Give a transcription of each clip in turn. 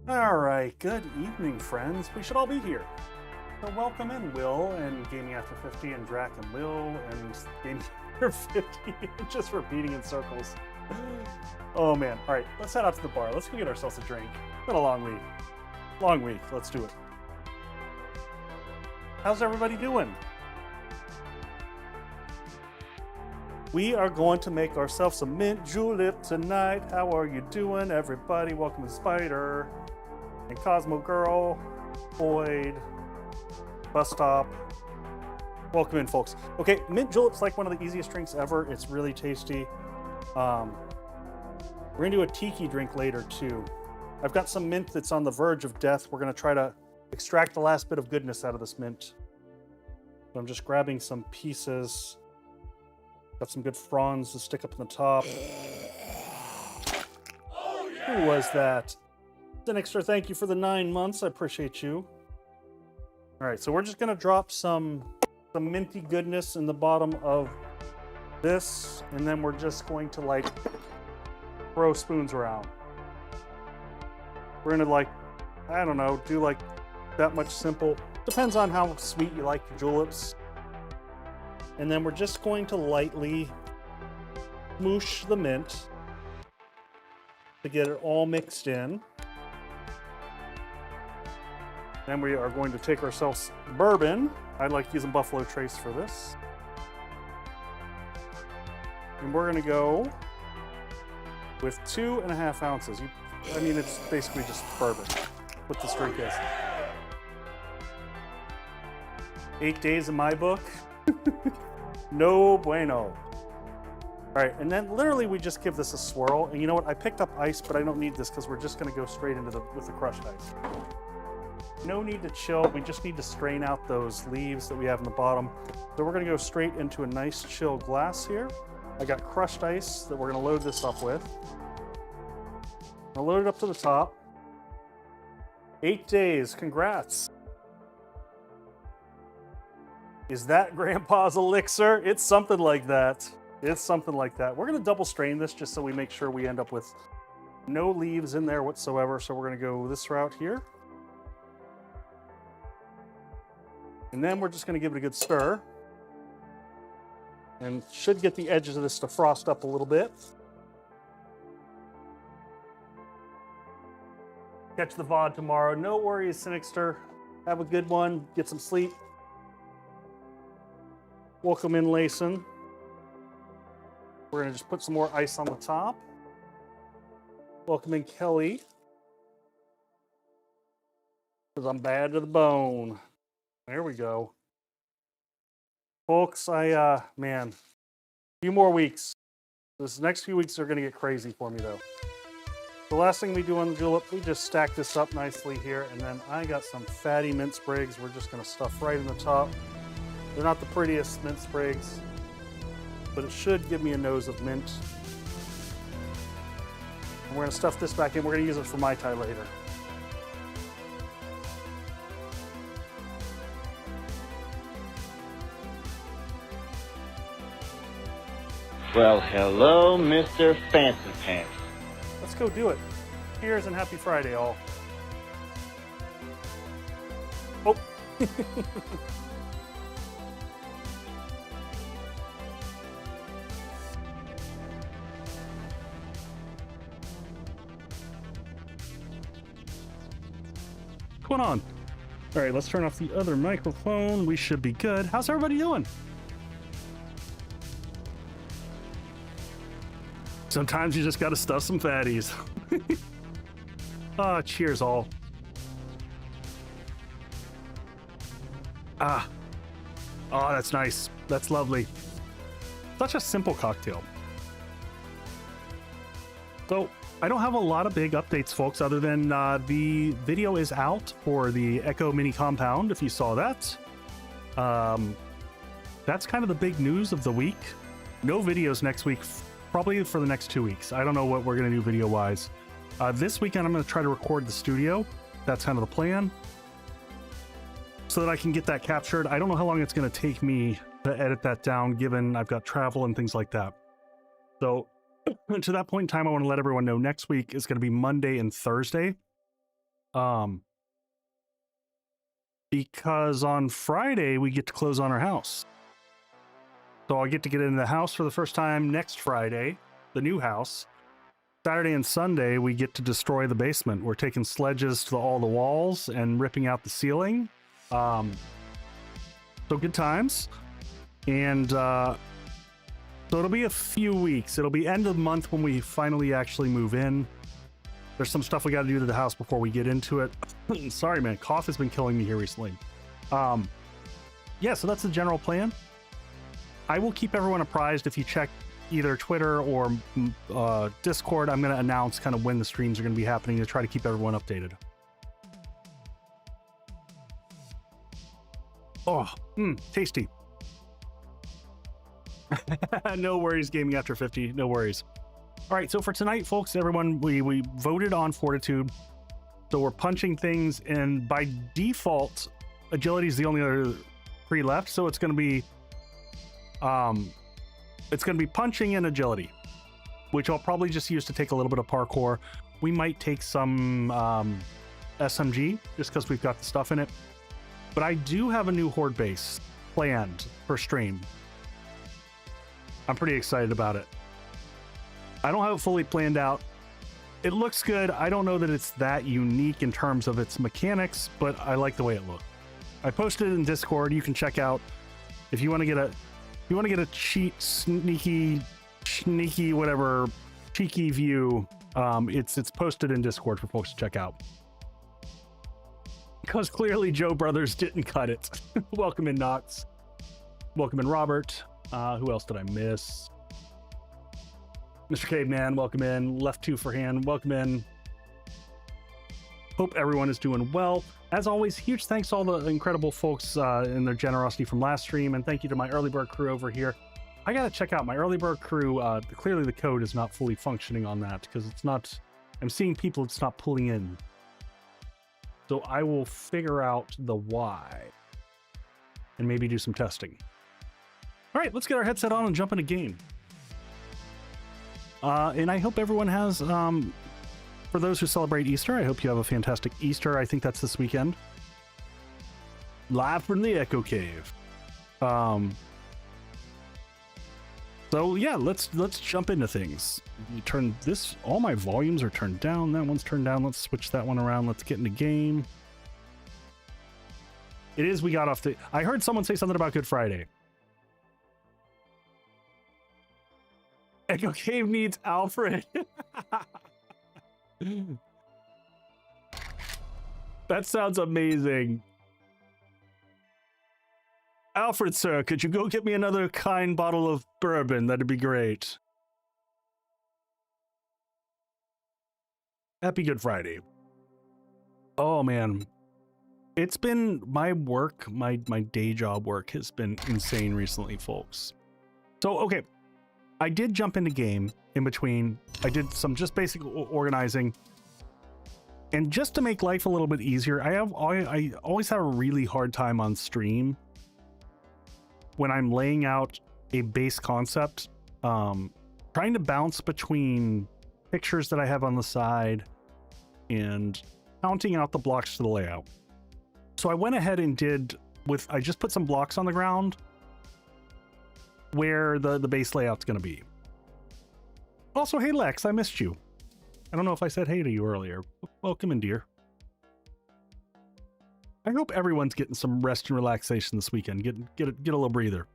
All right, good evening, friends. We should all be here. So welcome in, Will, and Gaming After 50, and Drac and Will, and Gaming After 50, just repeating in circles. Oh man, all right, let's head out to the bar. Let's go get ourselves a drink. It's been a long week. Long week, let's do it. How's everybody doing? We are going to make ourselves some mint julep tonight. How are you doing, everybody? Welcome to Spider and Cosmo Girl, Boyd, Bus Stop. Welcome in, folks. Okay, mint julep's like one of the easiest drinks ever. It's really tasty. We're gonna do a tiki drink later too. I've got some mint that's on the verge of death. We're gonna try to extract the last bit of goodness out of this mint. So I'm just grabbing some pieces. Got some good fronds to stick up in the top. Oh, yeah! Who was that? An extra thank you for the 9 months. I appreciate you. All right, so we're just gonna drop some minty goodness in the bottom of this, and then we're just going to like throw spoons around. We're gonna like, I don't know, do like that much simple. Depends on how sweet you like your juleps. And then we're just going to lightly smoosh the mint to get it all mixed in. Then we are going to take ourselves bourbon. I like using Buffalo Trace for this. And we're gonna go with 2.5 ounces. I mean, it's basically just bourbon, what this drink is. 8 days in my book. No bueno. All right, and then literally we just give this a swirl. And you know what? I picked up ice, but I don't need this because we're just gonna go straight into with the crushed ice. No need to chill. We just need to strain out those leaves that we have in the bottom. So we're gonna go straight into a nice chill glass here. I got crushed ice that we're gonna load this up with. I'll load it up to the top. 8 days, congrats. Is that Grandpa's elixir? It's something like that. It's something like that. We're gonna double strain this just so we make sure we end up with no leaves in there whatsoever. So we're gonna go this route here. And then we're just gonna give it a good stir. And should get the edges of this to frost up a little bit. Catch the VOD tomorrow. No worries, Sinixter. Have a good one. Get some sleep. Welcome in, Layson. We're gonna just put some more ice on the top. Welcome in, Kelly. Because I'm bad to the bone. There we go. Folks, man, a few more weeks. This next few weeks are gonna get crazy for me though. The last thing we do on the julep, we just stack this up nicely here, and then I got some fatty mint sprigs we're just gonna stuff right in the top. They're not the prettiest mint sprigs, but it should give me a nose of mint. And we're gonna stuff this back in. We're gonna use it for Mai Tai later. Well, hello, Mr. Fancy Pants. Let's go do it. Cheers and happy Friday, all. Oh. What's going on? All right, let's turn off the other microphone. We should be good. How's everybody doing? Sometimes you just got to stuff some fatties. Cheers all. Oh, that's nice. That's lovely. Such a simple cocktail. So I don't have a lot of big updates, folks, other than the video is out for the Echo Mini Compound, if you saw that. That's kind of the big news of the week. No videos next week, probably for the next 2 weeks. I don't know what we're going to do video-wise. This weekend, I'm going to try to record the studio. That's kind of the plan. So that I can get that captured. I don't know how long it's going to take me to edit that down, given I've got travel and things like that. So to that point in time, I want to let everyone know next week is going to be Monday and Thursday. Because on Friday we get to close on our house. So I'll get to get into the house for the first time next Friday, the new house. Saturday and Sunday, we get to destroy the basement. We're taking sledges to all the walls and ripping out the ceiling. So good times. And so it'll be a few weeks. It'll be end of the month when we finally actually move in. There's some stuff we got to do to the house before we get into it. Sorry, man. Cough has been killing me here recently. Yeah, so that's the general plan. I will keep everyone apprised. If you check either Twitter or Discord, I'm going to announce kind of when the streams are going to be happening to try to keep everyone updated. Oh, tasty. No worries, gaming after 50. No worries. All right, so for tonight, folks, everyone, we voted on Fortitude. So we're punching things, and by default, agility is the only other 3 left. So it's going to be punching and agility, which I'll probably just use to take a little bit of parkour. We might take some SMG just because we've got the stuff in it. But I do have a new Horde base planned for stream. I'm pretty excited about it. I don't have it fully planned out. It looks good. I don't know that it's that unique in terms of its mechanics, but I like the way it looks. I posted it in Discord. You can check out if you want to get a cheat, sneaky, whatever, cheeky view. It's posted in Discord for folks to check out. Because clearly Joe Brothers didn't cut it. Welcome in, Knox. Welcome in, Robert. Who else did I miss? Mr. Caveman, welcome in. Left 2 for hand, welcome in. Hope everyone is doing well. As always, huge thanks to all the incredible folks and their generosity from last stream, and thank you to my early bird crew over here. I gotta check out my early bird crew. Clearly the code is not fully functioning on that because it's not. I'm seeing people it's not pulling in. So I will figure out the why and maybe do some testing. All right, let's get our headset on and jump in a game. And I hope everyone has, for those who celebrate Easter, I hope you have a fantastic Easter. I think that's this weekend. Live from the Echo Cave. So yeah, let's jump into things. You turn this, all my volumes are turned down. That one's turned down. Let's switch that one around. Let's get in the game. It is, we got off the, I heard someone say something about Good Friday. Echo Cave needs Alfred. That sounds amazing. Alfred, sir, could you go get me another kind bottle of bourbon? That'd be great. Happy Good Friday. Oh, man. It's been my work, my day job work has been insane recently, folks. So, okay. I did jump into game in between. I did some just basic organizing. And just to make life a little bit easier, I always have a really hard time on stream when I'm laying out a base concept, trying to bounce between pictures that I have on the side and counting out the blocks to the layout. So I went ahead and I just put some blocks on the ground where the base layout's going to be. Also, hey Lex, I missed you. I don't know if I said hey to you earlier. Welcome in, dear. I hope everyone's getting some rest and relaxation this weekend. Get a little breather.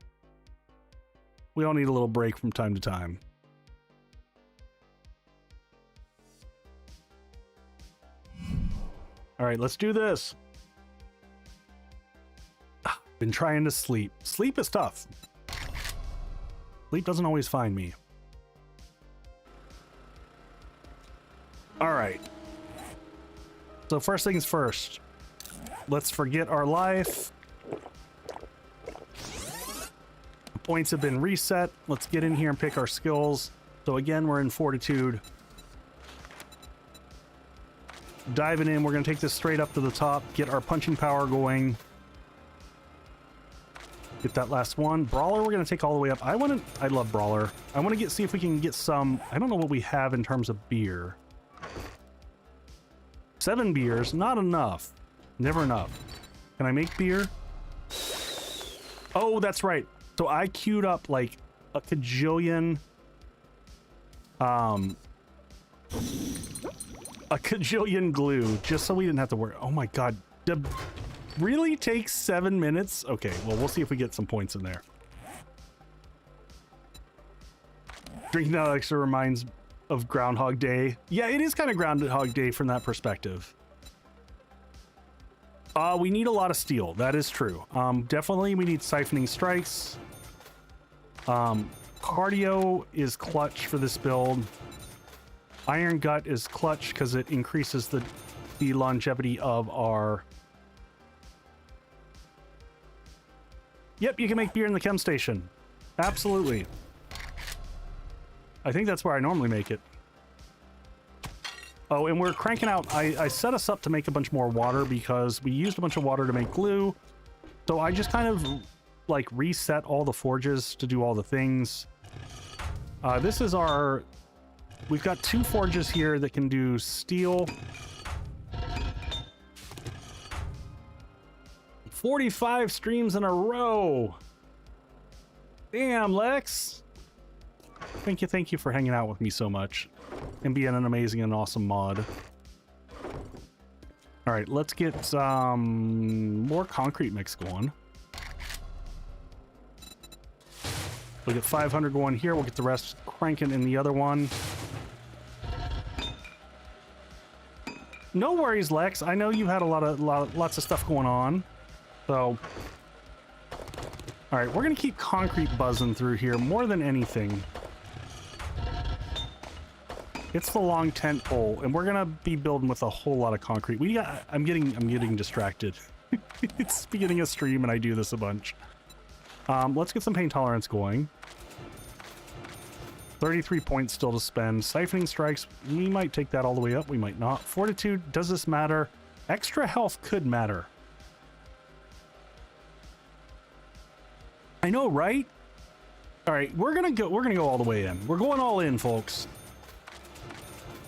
We all need a little break from time to time. All right, let's do this. Been trying to sleep. Sleep is tough. Sleep doesn't always find me. All right. So first things first. Let's forget our life. Points have been reset. Let's get in here and pick our skills. So again, we're in Fortitude. Diving in, we're going to take this straight up to the top, get our punching power going. Get that last one. Brawler, we're going to take all the way up. I love Brawler. I want to see if we can get some, I don't know what we have in terms of beer. 7 beers, not enough. Never enough. Can I make beer? Oh, that's right. So I queued up like a cajillion glue just so we didn't have to worry. Oh my god. Really takes 7 minutes? Okay, well, we'll see if we get some points in there. Drinking that extra reminds of Groundhog Day. Yeah, it is kind of Groundhog Day from that perspective. We need a lot of steel. That is true. Definitely we need siphoning strikes. Cardio is clutch for this build. Iron Gut is clutch because it increases the longevity of our... Yep, you can make beer in the chem station. Absolutely. I think that's where I normally make it. Oh, and we're cranking out... I set us up to make a bunch more water because we used a bunch of water to make glue. So I just kind of, like, reset all the forges to do all the things. This is our... We've got 2 forges here that can do steel. 45 streams in a row! Damn, Lex! Thank you for hanging out with me so much and being an amazing and awesome mod. All right, let's get some more concrete mix going. We'll get 500 going here. We'll get the rest cranking in the other one. No worries, Lex. I know you had lots of stuff going on. So, all right, we're gonna keep concrete buzzing through here more than anything. It's the long tent pole, and we're gonna be building with a whole lot of concrete. I'm getting distracted. It's the beginning of stream, and I do this a bunch. Let's get some pain tolerance going. 33 points still to spend. Siphoning strikes, we might take that all the way up. We might not. Fortitude, does this matter? Extra health could matter. I know, right? All right, we're gonna go all the way in. We're going all in, folks.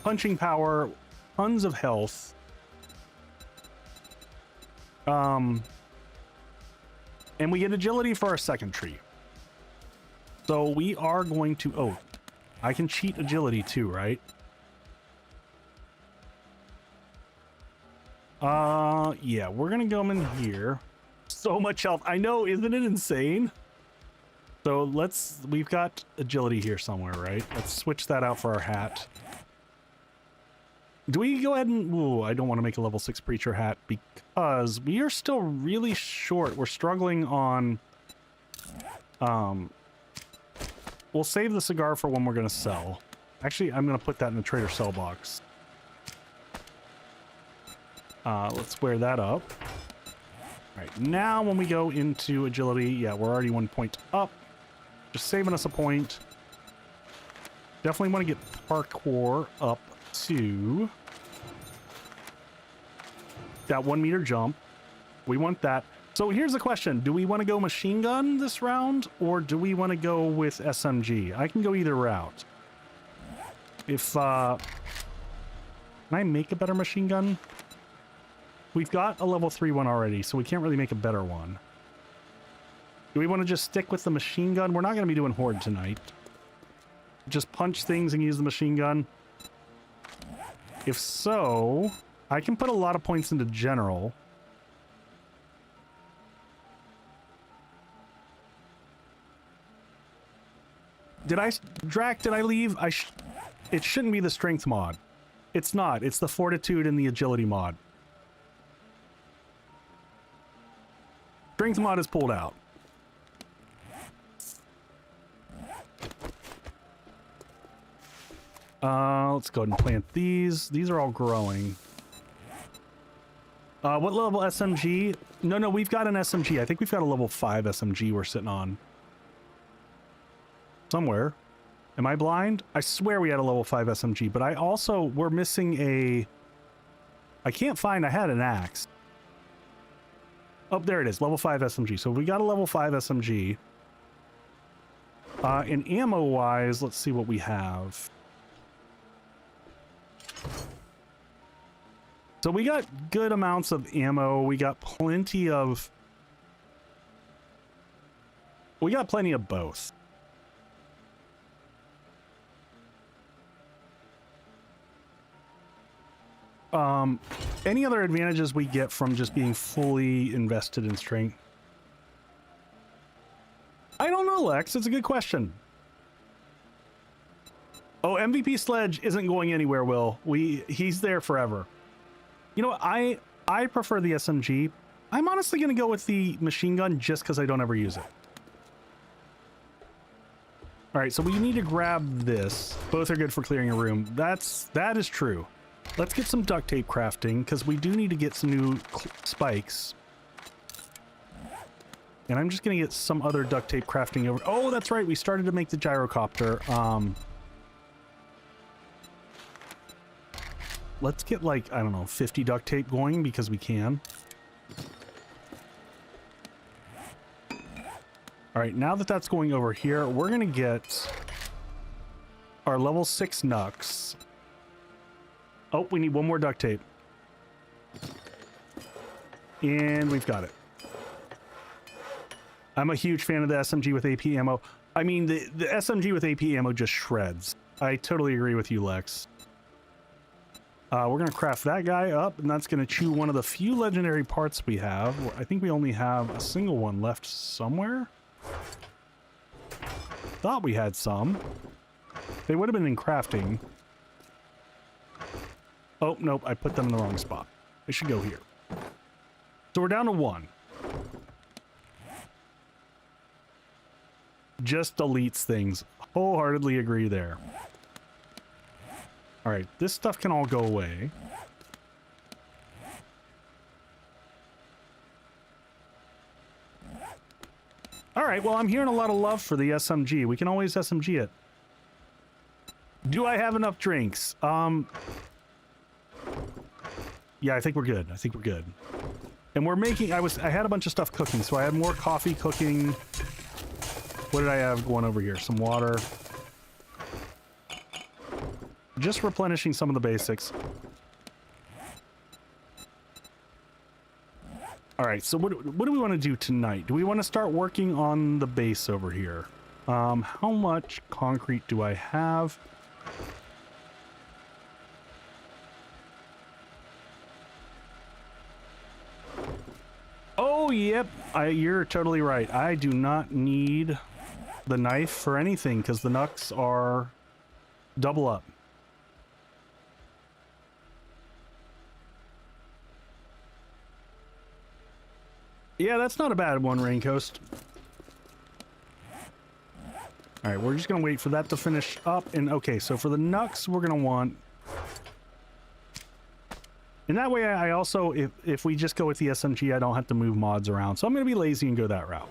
Punching power, tons of health. And we get agility for our second tree. So we are going to... Oh, I can cheat agility too, right? Yeah, we're gonna go in here. So much health. I know, isn't it insane? So we've got agility here somewhere, right? Let's switch that out for our hat. Do we go ahead and... Ooh, I don't want to make a level 6 preacher hat because we are still really short. We're struggling on... We'll save the cigar for when we're going to sell. Actually, I'm going to put that in the trader sell box. Let's wear that up. All right, now when we go into agility, yeah, we're already 1 point up. Just saving us a point. Definitely want to get parkour up to that 1 meter jump. We want that. So here's the question. Do we want to go machine gun this round or do we want to go with SMG? I can go either route. If, can I make a better machine gun? We've got a level 3 one already, so we can't really make a better one. Do we want to just stick with the machine gun? We're not going to be doing Horde tonight. Just punch things and use the machine gun. If so, I can put a lot of points into general. Did I leave? It shouldn't be the strength mod. It's not. It's the fortitude and the agility mod. Strength mod is pulled out. Let's go ahead and plant these. These are all growing. What level SMG? No, we've got an SMG. I think we've got a level 5 SMG we're sitting on. Somewhere. Am I blind? I swear we had a level 5 SMG, but we're missing a... I can't find... I had an axe. Oh, there it is. Level 5 SMG. So we got a level 5 SMG. In ammo-wise, let's see what we have. So we got good amounts of ammo. We got plenty of both. Any other advantages we get from just being fully invested in strength? I don't know, Lex. It's a good question. Oh, MVP Sledge isn't going anywhere, Will. He's there forever. You know what? I prefer the SMG. I'm honestly going to go with the machine gun just because I don't ever use it. All right, so we need to grab this. Both are good for clearing a room. That is true. Let's get some duct tape crafting because we do need to get some new spikes. And I'm just going to get some other duct tape crafting over. Oh, that's right. We started to make the gyrocopter. Let's get like, I don't know, 50 duct tape going because we can. All right, now that that's going over here, we're going to get our level 6 Nux. Oh, we need one more duct tape. And we've got it. I'm a huge fan of the SMG with AP ammo. I mean, the SMG with AP ammo just shreds. I totally agree with you, Lex. We're going to craft that guy up, and that's going to chew one of the few legendary parts we have. I think we only have a single one left somewhere. Thought we had some. They would have been in crafting. Oh, nope, I put them in the wrong spot. They should go here. So we're down to 1. Just deletes things. Wholeheartedly agree there. All right, this stuff can all go away. All right, well, I'm hearing a lot of love for the SMG. We can always SMG it. Do I have enough drinks? Yeah, I think we're good. I think we're good. And we're making, I had a bunch of stuff cooking, so I had more coffee cooking. What did I have going over here? Some water. Just replenishing some of the basics. All right, so what do we want to do tonight? Do we want to start working on the base over here? How much concrete do I have? Oh, yep. You're totally right. I do not need the knife for anything because the Nux are double up. Yeah, that's not a bad one, Raincoast. All right, we're just going to wait for that to finish up. And okay, so for the Nux, we're going to want... And that way, I also, if we just go with the SMG, I don't have to move mods around. So I'm going to be lazy and go that route.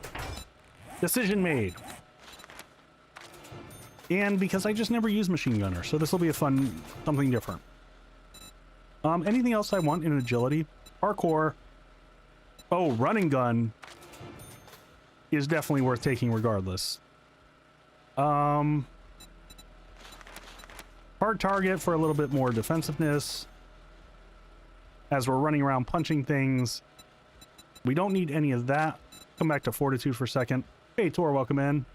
Decision made. And because I just never use machine gunner, so this will be a fun, something different. Anything else I want in agility? Parkour. Oh, running gun is definitely worth taking regardless. Hard target for a little bit more defensiveness. As we're running around punching things. We don't need any of that. Come back to Fortitude for a second. Hey, Tor, welcome in.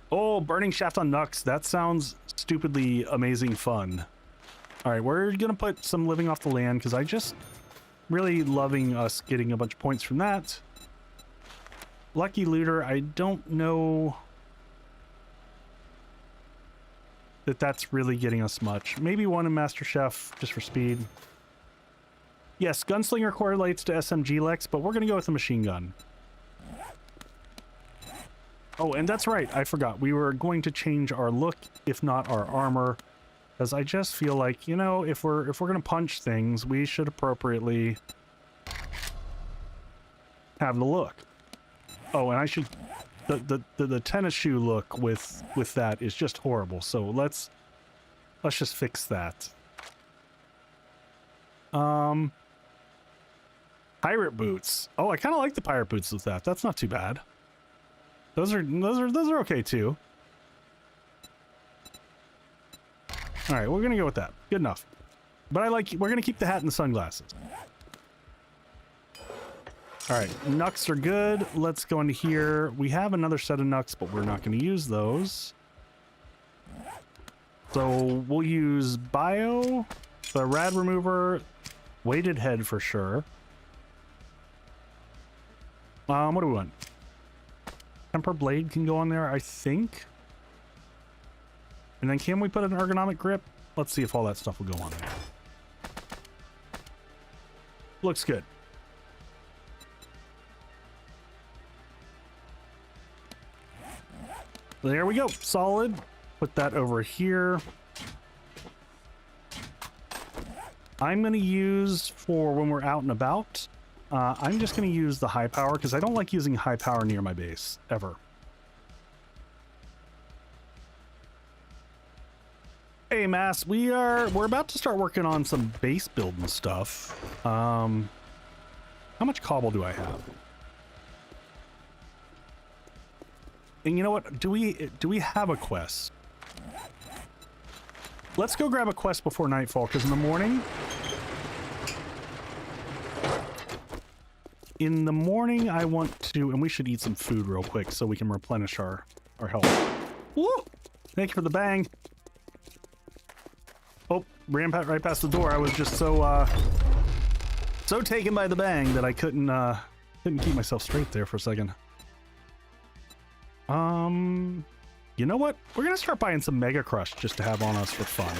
Oh, burning shaft on Nux. That sounds stupidly amazing fun. All right, we're going to put some living off the land because I just really loving us getting a bunch of points from that. Lucky Looter, I don't know that that's really getting us much. Maybe one in Master Chef just for speed. Yes, Gunslinger correlates to SMG Lex, but we're going to go with the machine gun. Oh, and that's right. I forgot. We were going to change our look, if not our armor. Because I just feel like, you know, if we're gonna punch things, we should appropriately have the look. Oh, and I should the tennis shoe look with that is just horrible. So let's just fix that. Pirate boots. Oh, I kind of like the pirate boots with that. That's not too bad. Those are okay too. All right, we're gonna go with that. Good enough. But we're gonna keep the hat and the sunglasses. All right, nucks are good. Let's go into here. We have another set of nucks, but we're not gonna use those. So we'll use bio, the rad remover, weighted head for sure. What do we want? Temper blade can go on there, I think. And then can we put an ergonomic grip? Let's see if all that stuff will go on there. Looks good. There we go. Solid. Put that over here. I'm going to use for when we're out and about. I'm just going to use the high power because I don't like using high power near my base ever. Hey, Mass, we're about to start working on some base building stuff. How much cobble do I have? And you know what? Do we have a quest? Let's go grab a quest before nightfall, because in the morning I want to, and we should eat some food real quick so we can replenish our health. Woo! Thank you for the bang. Oh, ran right past the door. I was just so taken by the bang that I couldn't keep myself straight there for a second. You know what? We're gonna start buying some Mega Crush just to have on us for fun.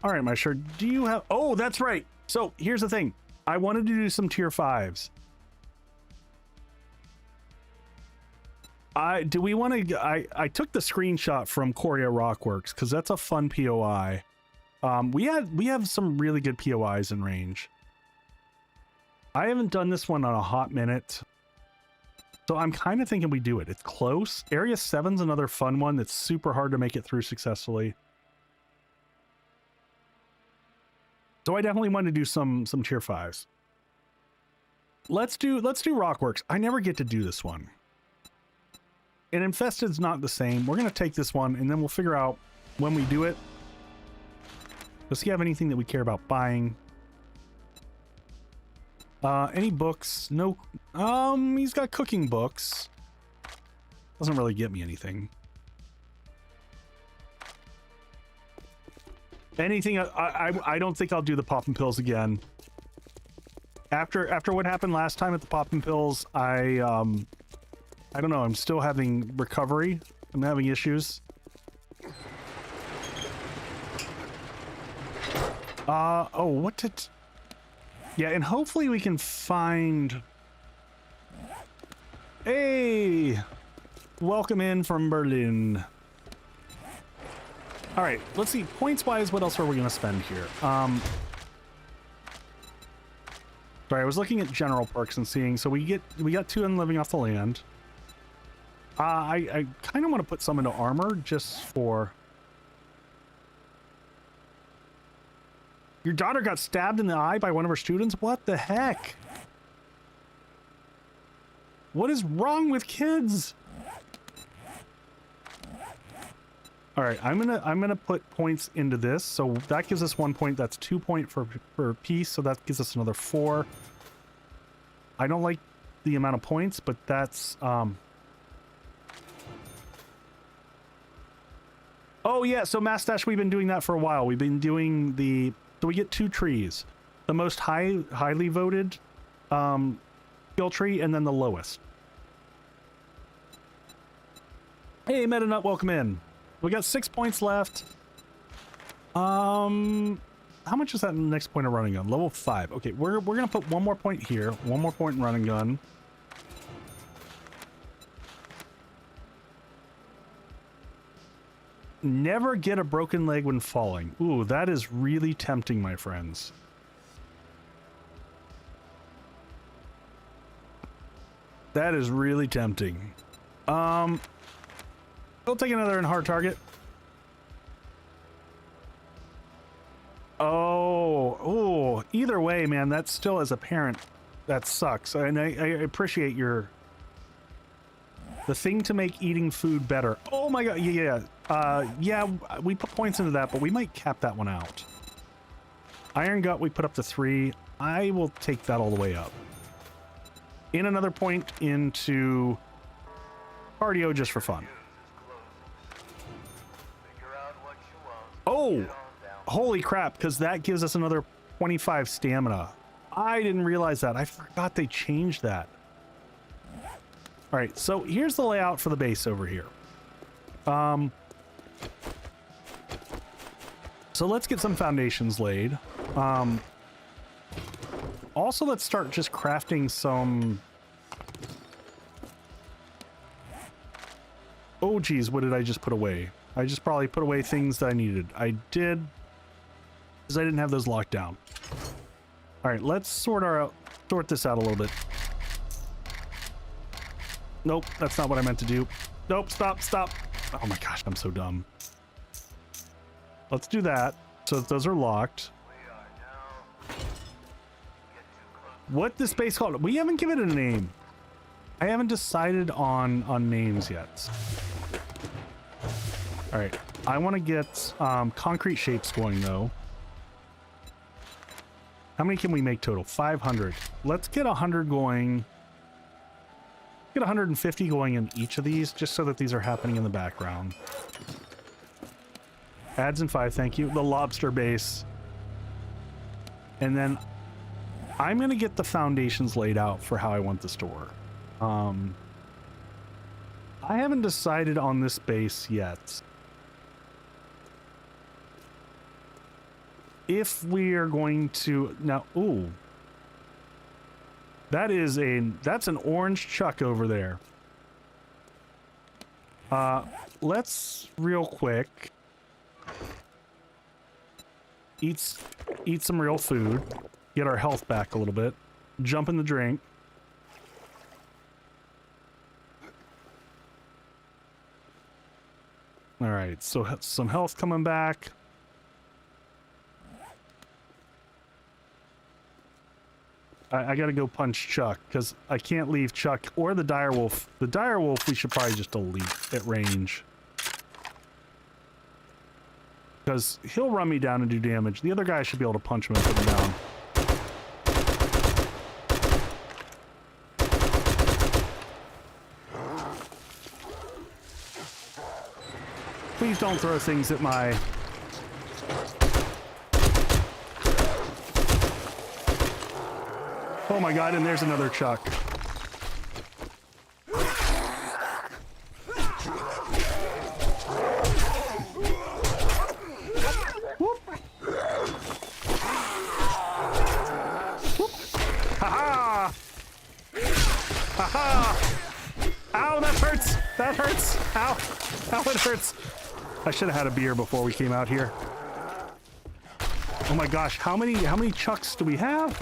All right, my shirt. Do you have? Oh, that's right. So here's the thing. I wanted to do some tier 5s. I took the screenshot from Korea Rockworks because that's a fun POI. We have some really good POIs in range. I haven't done this one on a hot minute, so I'm kind of thinking we do it. It's close. Area 7's another fun one that's super hard to make it through successfully. So I definitely want to do some tier 5s. Let's do Rockworks. I never get to do this one. And Infested's not the same. We're gonna take this one and then we'll figure out when we do it. Does he have anything that we care about buying? Any books? No. He's got cooking books. Doesn't really get me anything. Anything? I don't think I'll do the poppin' pills again. After what happened last time at the poppin' pills, I don't know. I'm still having recovery. I'm having issues. Oh, what did... Yeah, and hopefully we can find... Hey! Welcome in from Berlin. Alright, let's see. Points-wise, what else are we going to spend here? Sorry, I was looking at general perks and seeing... So we got 2 in living off the land. I kind of want to put some into armor just for... Your daughter got stabbed in the eye by one of her students? What the heck? What is wrong with kids? All right, I'm gonna put points into this. So that gives us 1 point. That's 2 points for peace. So that gives us another 4. I don't like the amount of points, but that's Oh yeah, so Mastache, we've been doing that for a while. We've been doing the... So we get 2 trees. The most highly voted skill tree, and then the lowest. Hey, Meta Nut, welcome in. We got 6 points left. How much is that in the next point of running gun? Level 5. Okay, we're gonna put 1 more point here, 1 more point in running gun. Never get a broken leg when falling. Ooh, that is really tempting, my friends. That is really tempting. We'll take another in hard target. Oh, either way, man, that's still, as a parent, that sucks. And I appreciate the thing to make eating food better. Oh my god, yeah. Yeah, we put points into that, but we might cap that one out. Iron Gut, we put up to 3. I will take that all the way up. In another point into cardio just for fun. Oh, holy crap, because that gives us another 25 stamina. I didn't realize that. I forgot they changed that. All right, so here's the layout for the base over here. So let's get some foundations laid. Also, let's start just crafting some... Oh, geez, what did I just put away? I just probably put away things that I needed. I did, because I didn't have those locked down. All right, let's sort this out a little bit. Nope, that's not what I meant to do. Nope, stop. Oh my gosh, I'm so dumb. Let's do that, so that those are locked. What this base called? We haven't given it a name. I haven't decided on names yet. All right, I want to get concrete shapes going though. How many can we make total? 500. Let's get 100 going. Get 150 going in each of these, just so that these are happening in the background. Adds in 5, thank you. The lobster base. And then I'm going to get the foundations laid out for how I want this to work. I haven't decided on this base yet. If we are going to... Now, ooh. That's an orange chuck over there. Let's real quick eat some real food, get our health back a little bit, jump in the drink. All right, so some health coming back. I gotta go punch Chuck, because I can't leave Chuck or the direwolf. The direwolf we should probably just delete at range. Because he'll run me down and do damage. The other guy should be able to punch him and put him down. Please don't throw things at my... Oh my god, and there's another Chuck. Whoop. Whoop. Ha-ha! Ha-ha! Ow, that hurts! That hurts! Ow! Ow, it hurts! I should have had a beer before we came out here. Oh my gosh, how many Chucks do we have?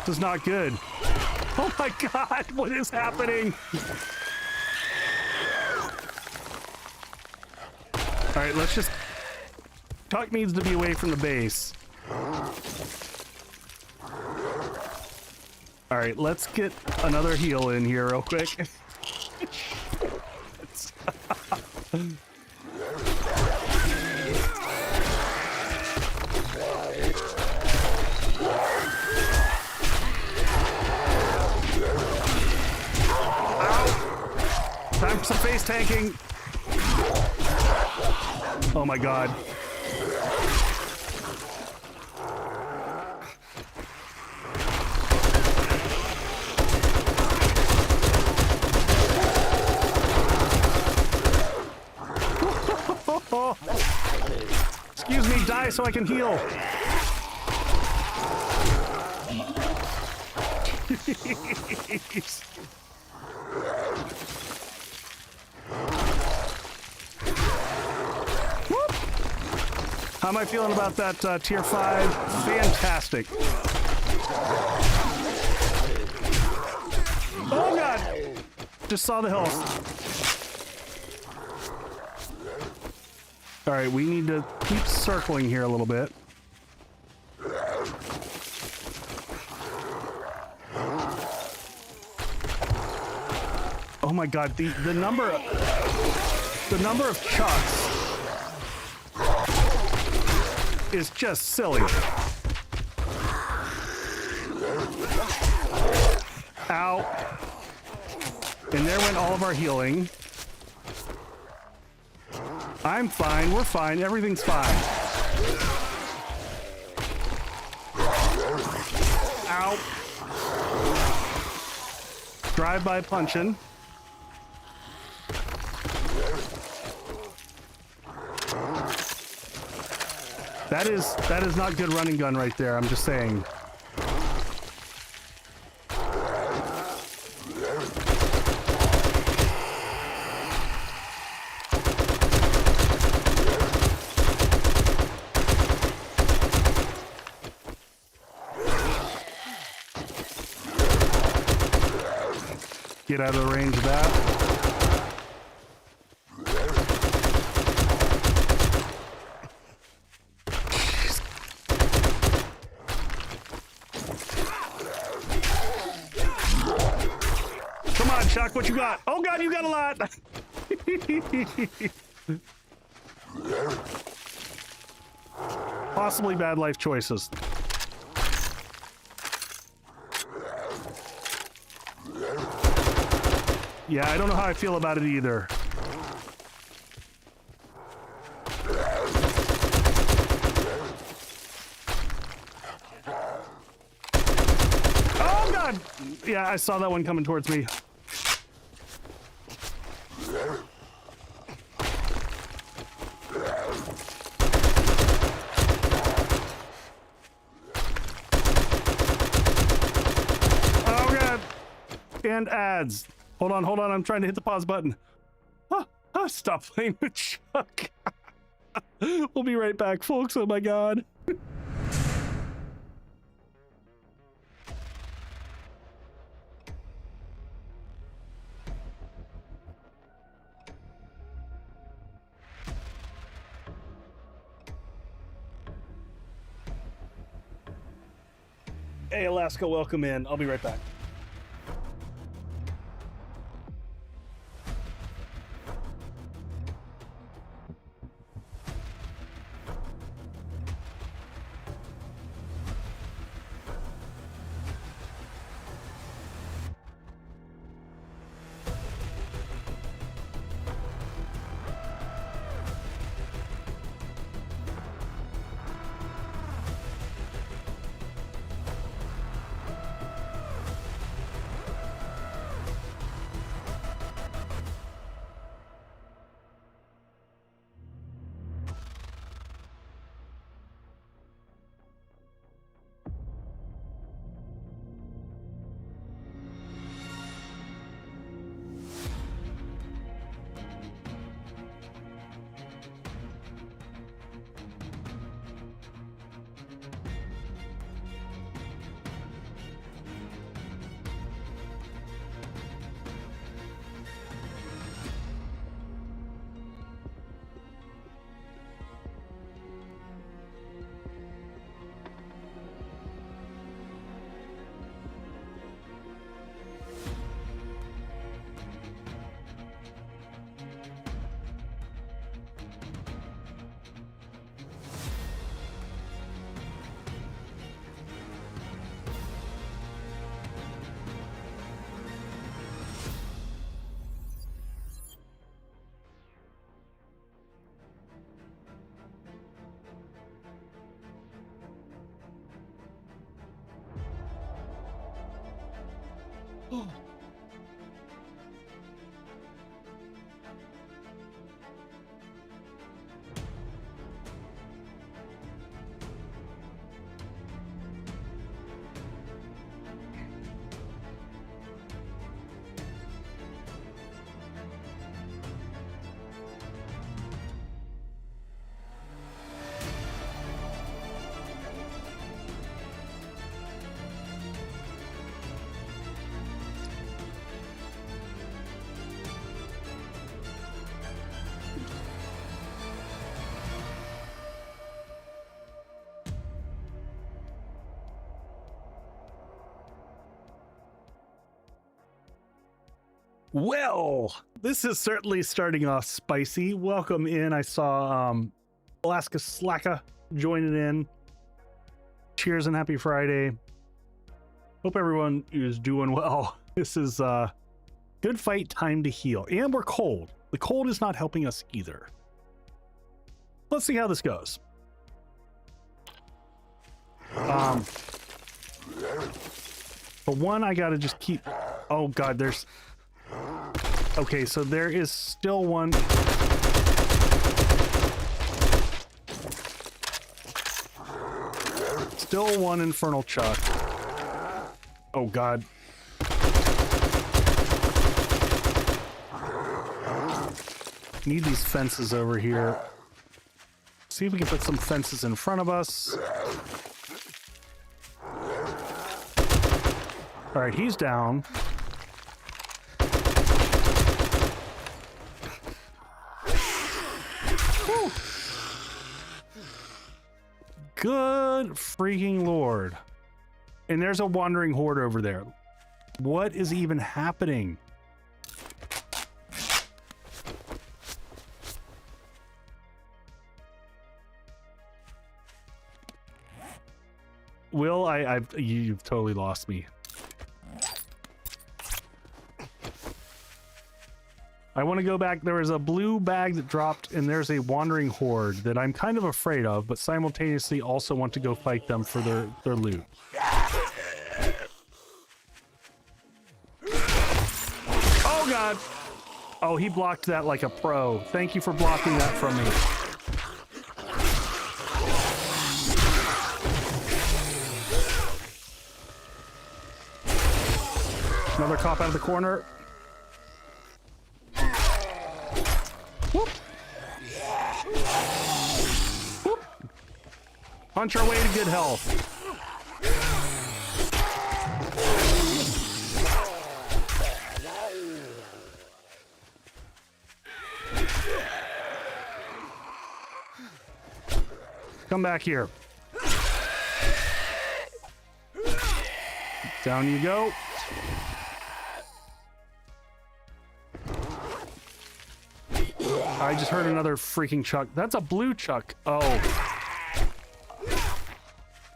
This is not good. Oh my god, what is happening? Alright, let's just... Chuck needs to be away from the base. Alright, let's get another heal in here real quick. Time for some face tanking. Oh my god. Excuse me, die so I can heal. How am I feeling about that tier 5? Fantastic. Oh god! Just saw the health. Alright, we need to keep circling here a little bit. Oh my god, the number of chucks is just silly. Ow. And there went all of our healing. I'm fine, we're fine, everything's fine. Ow. Drive-by punching. That is not good running gun right there, I'm just saying. Get out of the range of that. Come on, Chuck, what you got? Oh god, you got a lot! Possibly bad life choices. Yeah, I don't know how I feel about it either. Oh god! Yeah, I saw that one coming towards me. Oh god! And ads. Hold on, I'm trying to hit the pause button. Stop playing with Chuck. We'll be right back, folks. Oh my god. Hey, Alaska, welcome in. I'll be right back. Well, this is certainly starting off spicy. Welcome in. I saw Alaska Slacka joining in. Cheers and happy Friday. Hope everyone is doing well. This is good fight, time to heal. And we're cold. The cold is not helping us either. Let's see how this goes. For one, I gotta just keep... Oh god, there's... Okay, so there is still one. Still one infernal chuck. Oh god. Need these fences over here. See if we can put some fences in front of us. All right, he's down. Whew. Good freaking lord. And there's a wandering horde over there. What is even happening? Will, you've totally lost me. I want to go back. There was a blue bag that dropped, and there's a wandering horde that I'm kind of afraid of, but simultaneously also want to go fight them for their loot. Oh god! Oh, he blocked that like a pro. Thank you for blocking that from me. Another cop out of the corner. Whoop. Whoop. Punch our way to good health. Come back here. Down you go. I just heard another freaking chuck. That's a blue chuck. Oh.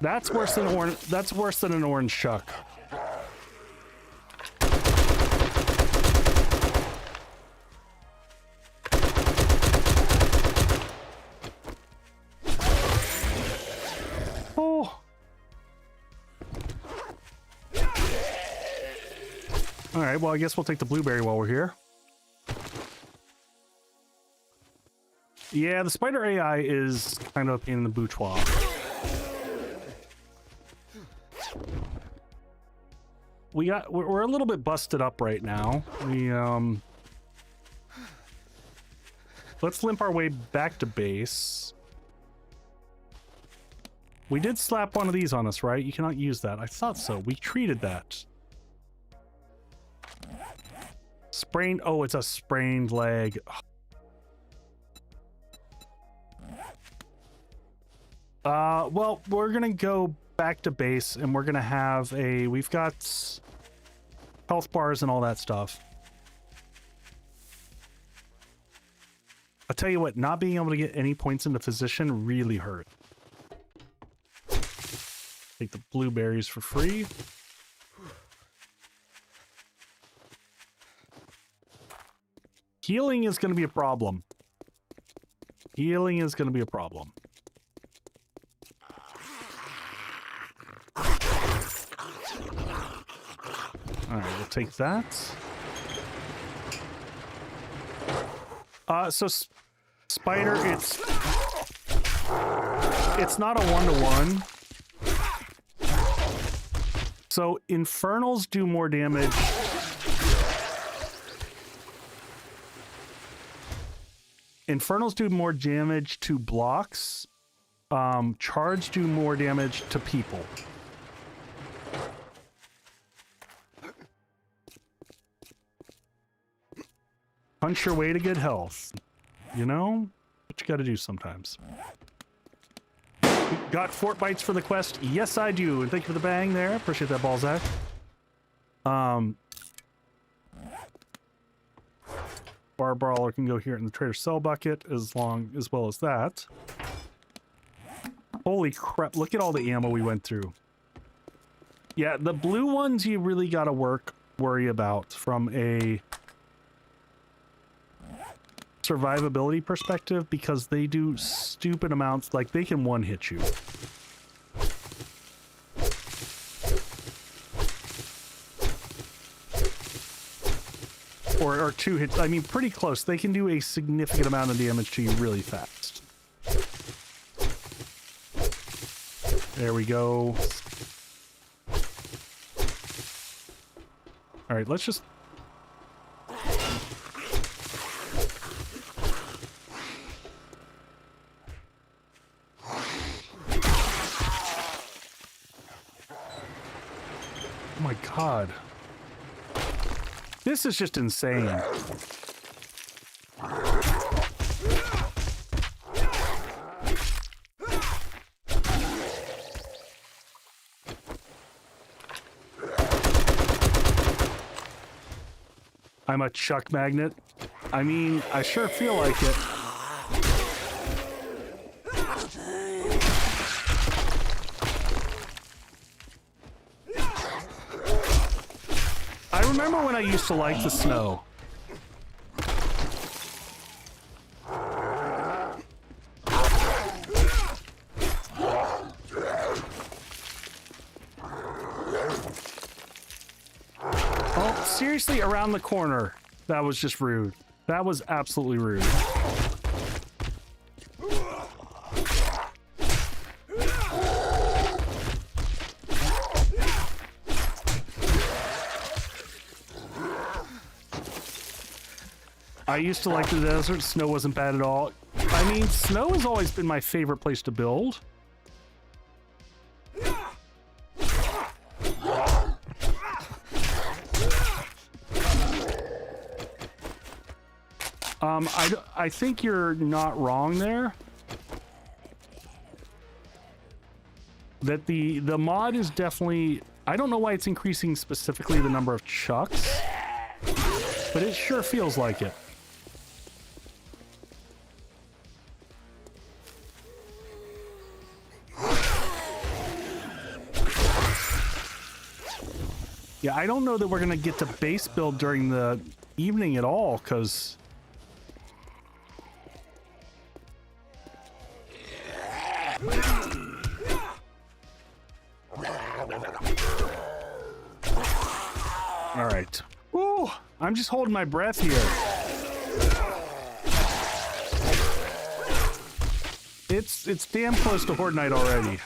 That's worse than orange. That's worse than an orange chuck. Oh. All right, well, I guess we'll take the blueberry while we're here. Yeah, the spider AI is kind of a pain in the bourgeois. We're a little bit busted up right now. Let's limp our way back to base. We did slap one of these on us, right? You cannot use that. I thought so. We treated that. Sprained. Oh, it's a sprained leg. Well, we're gonna go back to base and we're gonna have we've got health bars and all that stuff. I'll tell you what, not being able to get any points into physician really hurt. Take the blueberries for free. Healing is gonna be a problem. Healing is gonna be a problem. All right, we'll take that. So spider, it's not a one-to-one. So infernals do more damage. Infernals do more damage to blocks. Charge do more damage to people. Punch your way to good health. You know? What you gotta do sometimes. Got fort bites for the quest? Yes, I do. And thank you for the bang there. Appreciate that, Balzac. Bar brawler can go here in the trader sell bucket as well as that. Holy crap, look at all the ammo we went through. Yeah, the blue ones you really gotta worry about from a survivability perspective because they do stupid amounts, like they can one-hit you. Or two hits, I mean pretty close. They can do a significant amount of damage to you really fast. There we go. Alright, let's just... Oh my god. This is just insane. I'm a chuck magnet. I mean, I sure feel like it. I remember when I used to like the snow. Oh, seriously, around the corner. That was just rude. That was absolutely rude. I used to like the desert. Snow wasn't bad at all. I mean, snow has always been my favorite place to build. I think you're not wrong there. That the mod is definitely... I don't know why it's increasing specifically the number of chucks, but it sure feels like it. Yeah, I don't know that we're gonna get to base build during the evening at all, because... Alright. Ooh, I'm just holding my breath here. It's damn close to Horde Night already.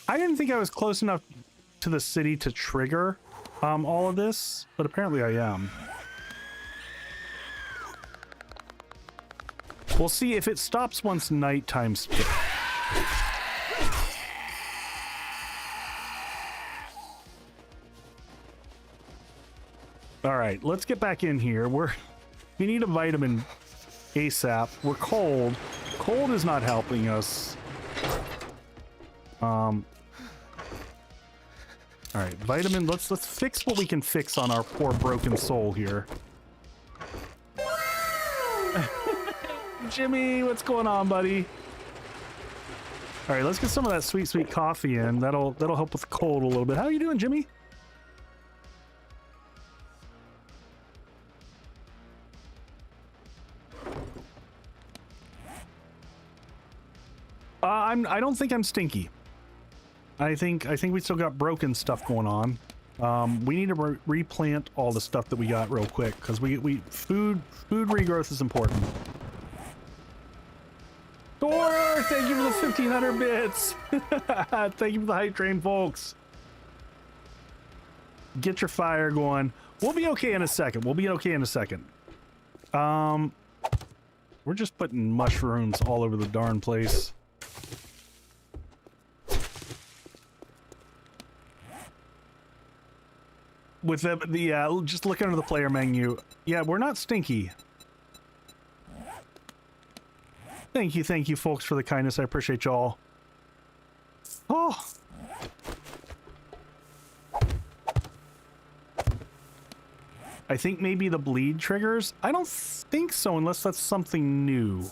I didn't think I was close enough to the city to trigger all of this, but apparently I am. We'll see if it stops once nighttime split. All right, let's get back in here. We need a vitamin ASAP. We're cold. Cold is not helping us. All right, vitamin. Let's fix what we can fix on our poor broken soul here. Jimmy, what's going on, buddy? All right, let's get some of that sweet, sweet coffee in. That'll help with the cold a little bit. How are you doing, Jimmy? I don't think I'm stinky. I think we still got broken stuff going on. We need to replant all the stuff that we got real quick because food regrowth is important. Thor, thank you for the 1,500 bits. Thank you for the hype train, folks. Get your fire going. We'll be okay in a second. We'll be okay in a second. We're just putting mushrooms all over the darn place. With the just look under the player menu. Yeah, we're not stinky. Thank you, folks, for the kindness. I appreciate y'all. Oh. I think maybe the bleed triggers. I don't think so unless that's something new.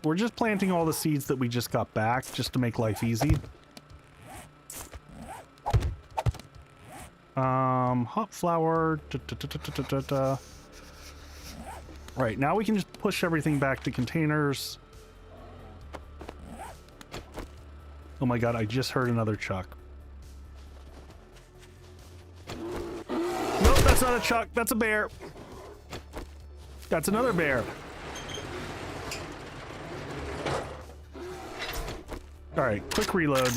We're just planting all the seeds that we just got back just to make life easy. Hot flour. Right, now we can just push everything back to containers. Oh my god, I just heard another chuck. Nope, that's not a chuck, that's a bear. That's another bear. Alright, quick reload.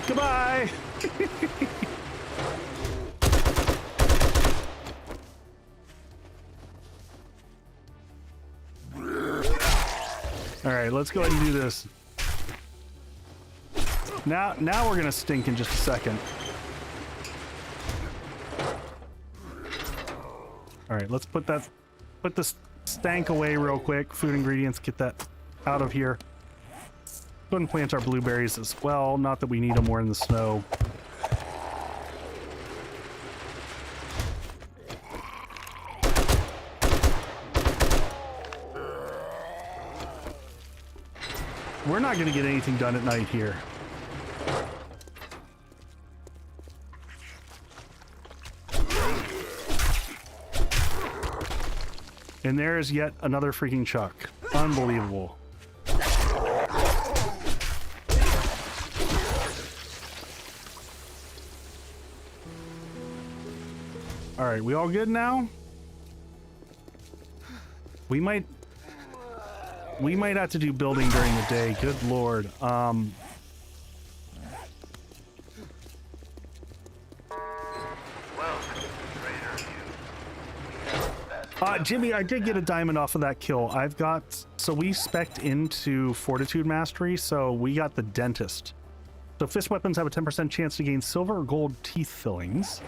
Goodbye! Alright, let's go ahead and do this. Now we're gonna stink in just a second. Alright, let's put this stank away real quick. Food ingredients, get that out of here. Go ahead and plant our blueberries as well. Not that we need them, we're in the snow. We're not going to get anything done at night here. And there is yet another freaking chuck. Unbelievable. All right, we all good now? We might have to do building during the day. Good lord. Jimmy, I did get a diamond off of that kill. So we spec'd into Fortitude Mastery, so we got the Dentist. So fist weapons have a 10% chance to gain silver or gold teeth fillings.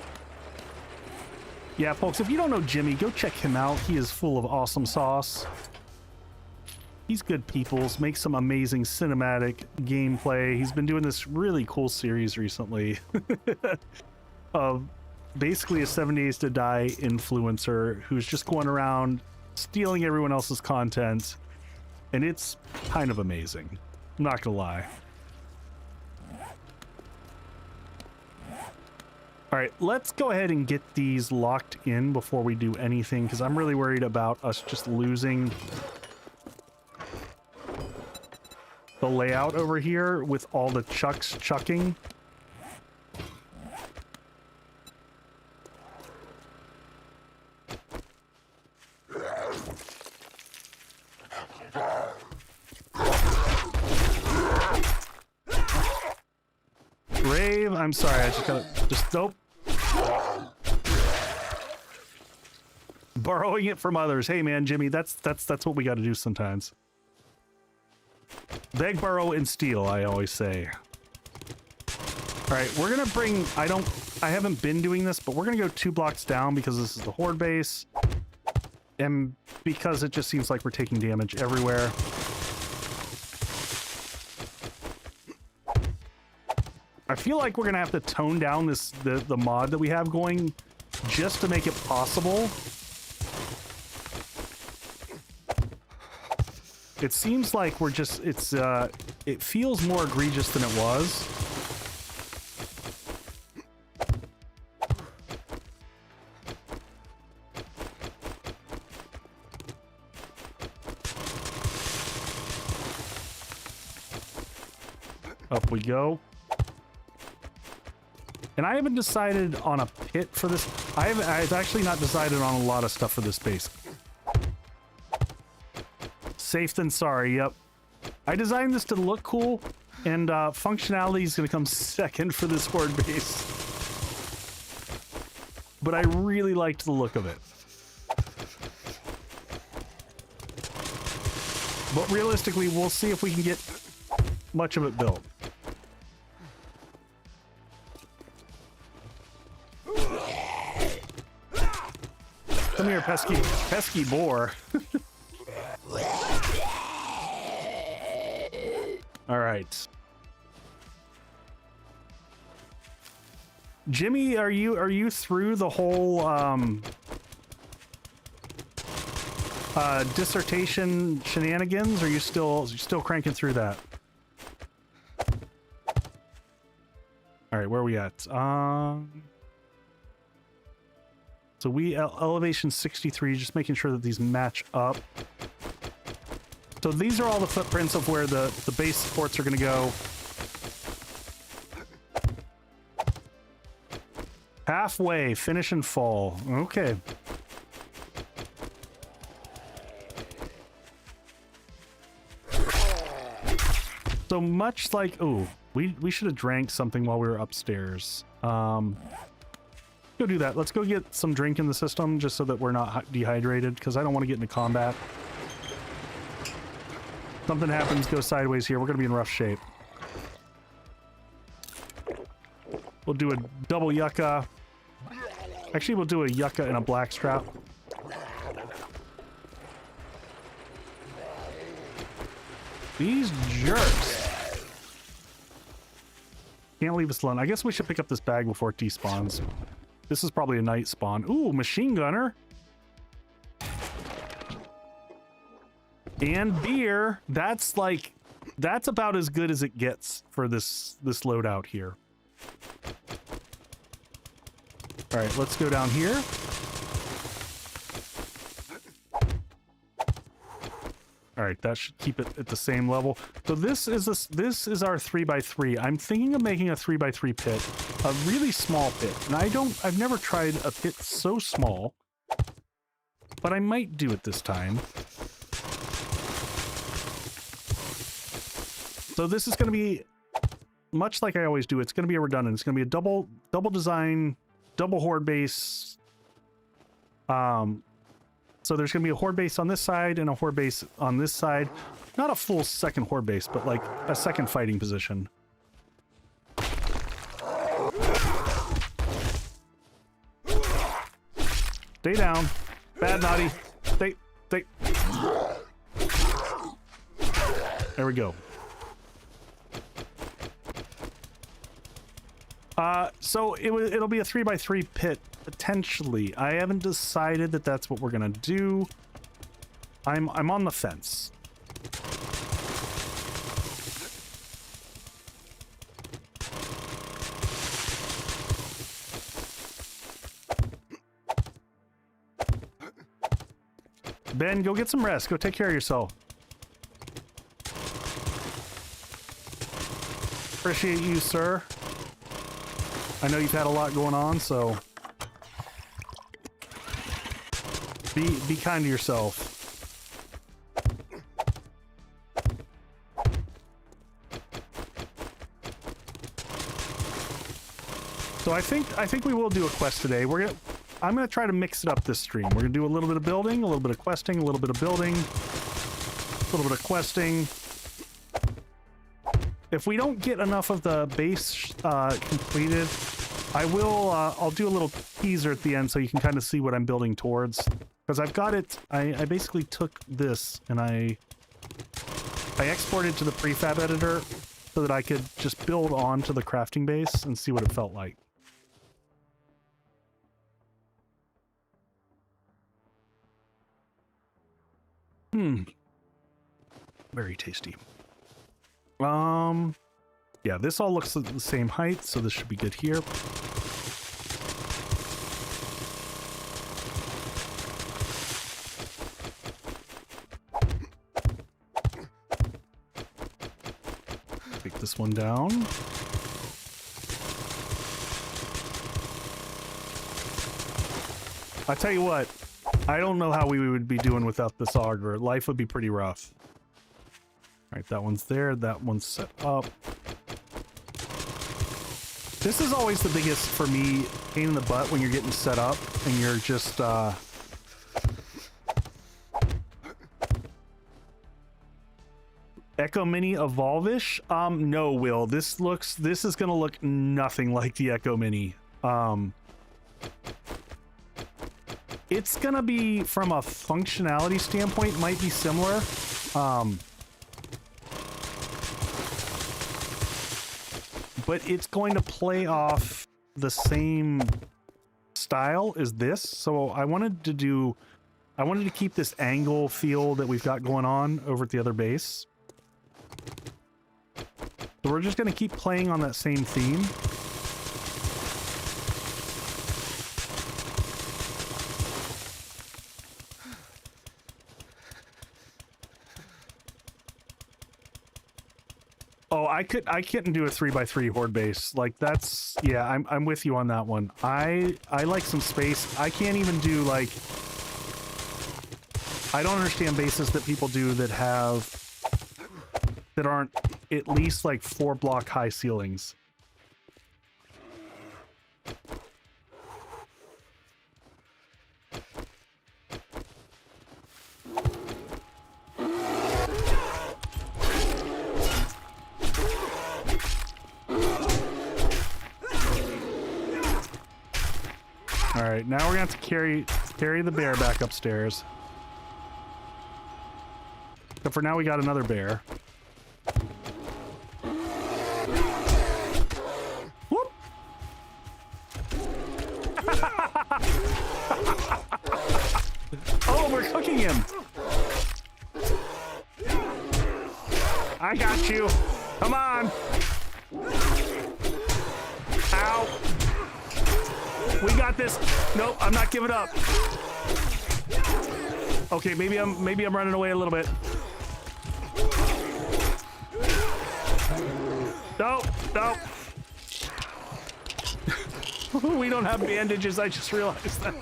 Yeah, folks, if you don't know Jimmy, go check him out. He is full of awesome sauce. He's good peoples, makes some amazing cinematic gameplay. He's been doing this really cool series recently of basically a 7 Days to Die influencer who's just going around stealing everyone else's content, and it's kind of amazing. I'm not gonna lie. All right, let's go ahead and get these locked in before we do anything, because I'm really worried about us just losing the layout over here with all the chucks chucking. Rave, I'm sorry, I nope. Borrowing it from others. Hey man, Jimmy, that's what we got to do sometimes. Beg, borrow, and steal, I always say. All right, we're gonna bring, I haven't been doing this, but we're gonna go 2 blocks down because this is the Horde base. And because it just seems like we're taking damage everywhere. I feel like we're gonna have to tone down the mod that we have going just to make it possible. It seems like we're just, it feels more egregious than it was. Up we go. And I haven't decided on a pit for this. I've actually not decided on a lot of stuff for this base. Safe than sorry, yep. I designed this to look cool, and functionality is going to come second for this Horde base. But I really liked the look of it. But realistically, we'll see if we can get much of it built. Come here, pesky boar. All right. Jimmy, are you through the whole dissertation shenanigans, or are you still cranking through that? All right, where are we at? So we elevation 63, just making sure that these match up. So these are all the footprints of where the base supports are going to go. Halfway, finish and fall. Okay. So much like, oh, we should have drank something while we were upstairs. Go do that. Let's go get some drink in the system just so that we're not dehydrated, because I don't want to get into combat. Something happens, go sideways here. We're going to be in rough shape. We'll do a double yucca. Actually, we'll do a yucca and a blackstrap. These jerks. Can't leave us alone. I guess we should pick up this bag before it despawns. This is probably a night spawn. Ooh, machine gunner. And beer. That's like, that's about as good as it gets for this loadout here. All right, let's go down here. All right, that should keep it at the same level. So this is our 3x3. I'm thinking of making a 3x3 pit, a really small pit. And I've never tried a pit so small, but I might do it this time. So this is going to be much like I always do. It's going to be a redundant. It's going to be a double design, double horde base. So there's going to be a horde base on this side and a horde base on this side. Not a full second horde base, but like a second fighting position. Stay down. Bad naughty. Stay. There we go. So it'll be a 3x3 pit, potentially. I haven't decided that that's what we're gonna do. I'm on the fence. Ben, go get some rest. Go take care of yourself. Appreciate you, sir. I know you've had a lot going on, so be kind to yourself. So I think we will do a quest today. I'm gonna try to mix it up this stream. We're gonna do a little bit of building, a little bit of questing, a little bit of building, a little bit of questing. If we don't get enough of the base completed, I'll do a little teaser at the end so you can kind of see what I'm building towards. Because I've got it, I basically took this and I exported to the prefab editor so that I could just build onto the crafting base and see what it felt like. Very tasty. Yeah, this all looks the same height, so this should be good here. Take this one down. I tell you what, I don't know how we would be doing without this auger. Life would be pretty rough. All right, that one's there. That one's set up. This is always the biggest, for me, pain in the butt when you're getting set up and you're just, Echo Mini Evolve-ish? No, Will. This is gonna look nothing like the Echo Mini. It's gonna be, from a functionality standpoint, might be similar. But it's going to play off the same style as this. So I wanted to keep this angle feel that we've got going on over at the other base. So we're just going to keep playing on that same theme. Oh, I couldn't do a 3x3 horde base. Like, that's, yeah, I'm with you on that one. I like some space. I can't even do, like, I don't understand bases that people do that aren't at least like 4 block high ceilings. All right, now we're gonna have to carry the bear back upstairs. But for now, we got another bear. Whoop! Oh, we're cooking him. I got you. Come on. Ow. We got this. Nope, I'm not giving up. Okay, maybe I'm running away a little bit. Nope, nope. We don't have bandages, I just realized that.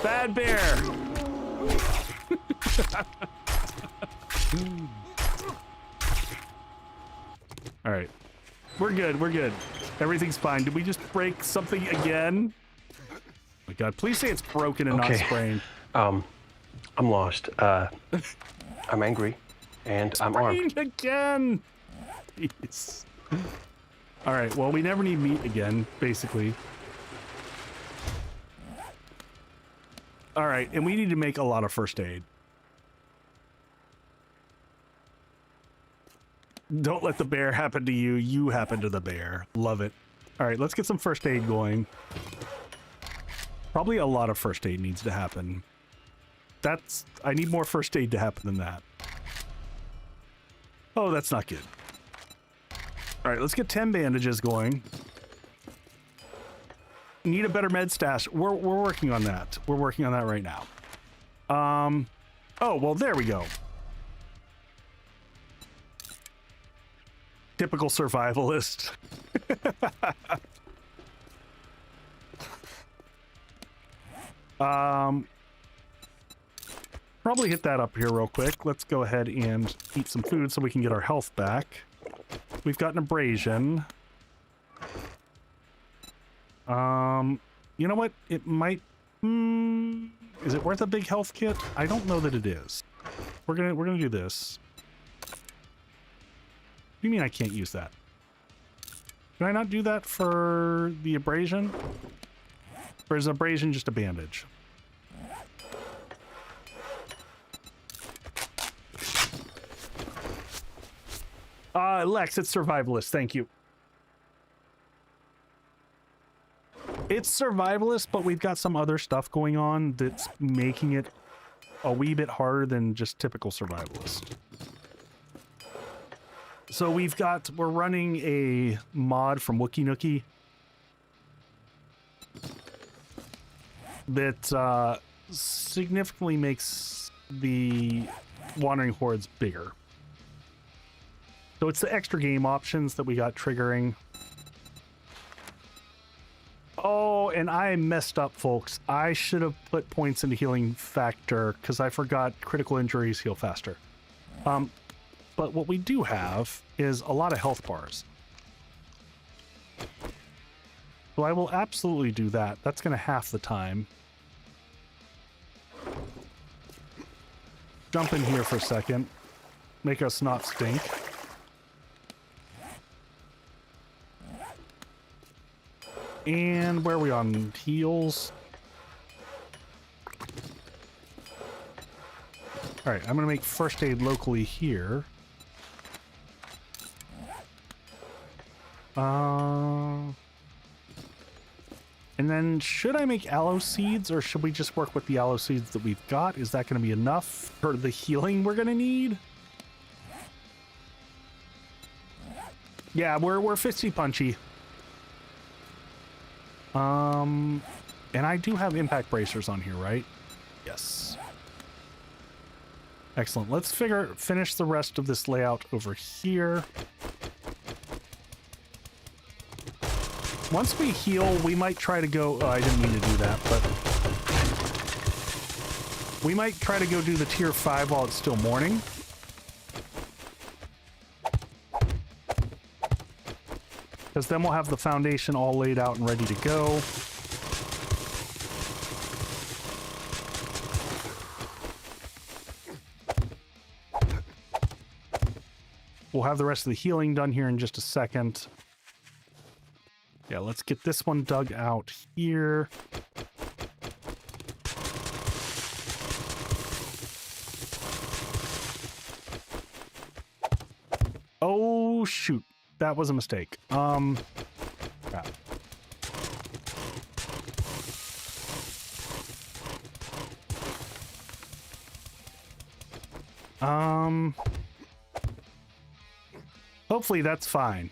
Bad bear. All right, we're good. Everything's fine. Did we just break something again? Oh my God, please say it's broken and not sprained. I'm lost. I'm angry, and I'm armed. Again. Jeez. All right, well, we never need meat again, basically. All right, and we need to make a lot of first aid. Don't let the bear happen to you. You happen to the bear. Love it. All right, let's get some first aid going. Probably a lot of first aid needs to happen. I need more first aid to happen than that. Oh, that's not good. All right, let's get 10 bandages going. Need a better med stash. We're working on that. We're working on that right now. Oh, well, there we go. Typical survivalist. Probably hit that up here real quick. Let's go ahead and eat some food so we can get our health back. We've got an abrasion. You know what? It might... is it worth a big health kit? I don't know that it is. We're gonna do this. What do you mean I can't use that? Can I not do that for the abrasion? Or is abrasion just a bandage? Lex, it's survivalist. Thank you. It's survivalist, but we've got some other stuff going on that's making it a wee bit harder than just typical survivalist. So we're running a mod from Wookie Nookie that significantly makes the Wandering Hordes bigger. So it's the extra game options that we got triggering. Oh, and I messed up, folks. I should have put points into healing factor because I forgot critical injuries heal faster. But what we do have is a lot of health bars. So I will absolutely do that. That's going to half the time. Jump in here for a second. Make us not stink. And where are we on heals? All right, I'm gonna make first aid locally here. And then should I make aloe seeds, or should we just work with the aloe seeds that we've got? Is that going to be enough for the healing we're going to need? Yeah, we're fisty punchy. And I do have impact bracers on here, right? Yes. Excellent. Let's finish the rest of this layout over here. Once we heal, we might try to go... Oh, I didn't mean to do that, but... We might try to go do the tier 5 while it's still morning. Because then we'll have the foundation all laid out and ready to go. We'll have the rest of the healing done here in just a second. Yeah, let's get this one dug out here. Oh, shoot. That was a mistake. Crap. Hopefully that's fine.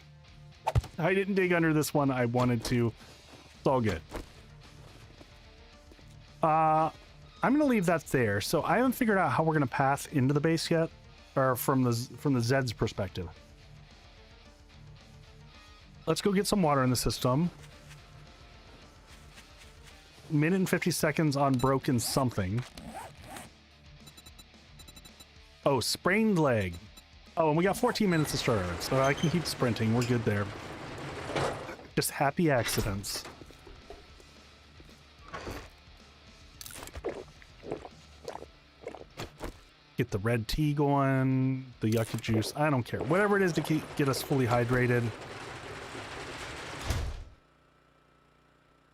I didn't dig under this one. I wanted to. It's all good. I'm going to leave that there. So I haven't figured out how we're going to path into the base yet, or from the Zed's perspective. Let's go get some water in the system. Minute and 50 seconds on broken something. Oh, sprained leg. Oh, and we got 14 minutes to start, so I can keep sprinting. We're good there. Just happy accidents. Get the red tea going, the yucca juice. I don't care. Whatever it is to get us fully hydrated.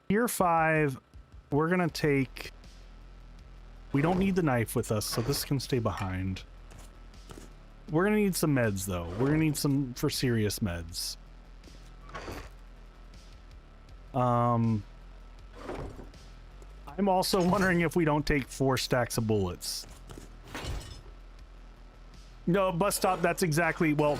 Tier 5, we're going to take... We don't need the knife with us, so this can stay behind. We're going to need some meds, though. We're going to need some for serious meds. I'm also wondering if we don't take 4 stacks of bullets. No, bus stop, that's exactly... Well,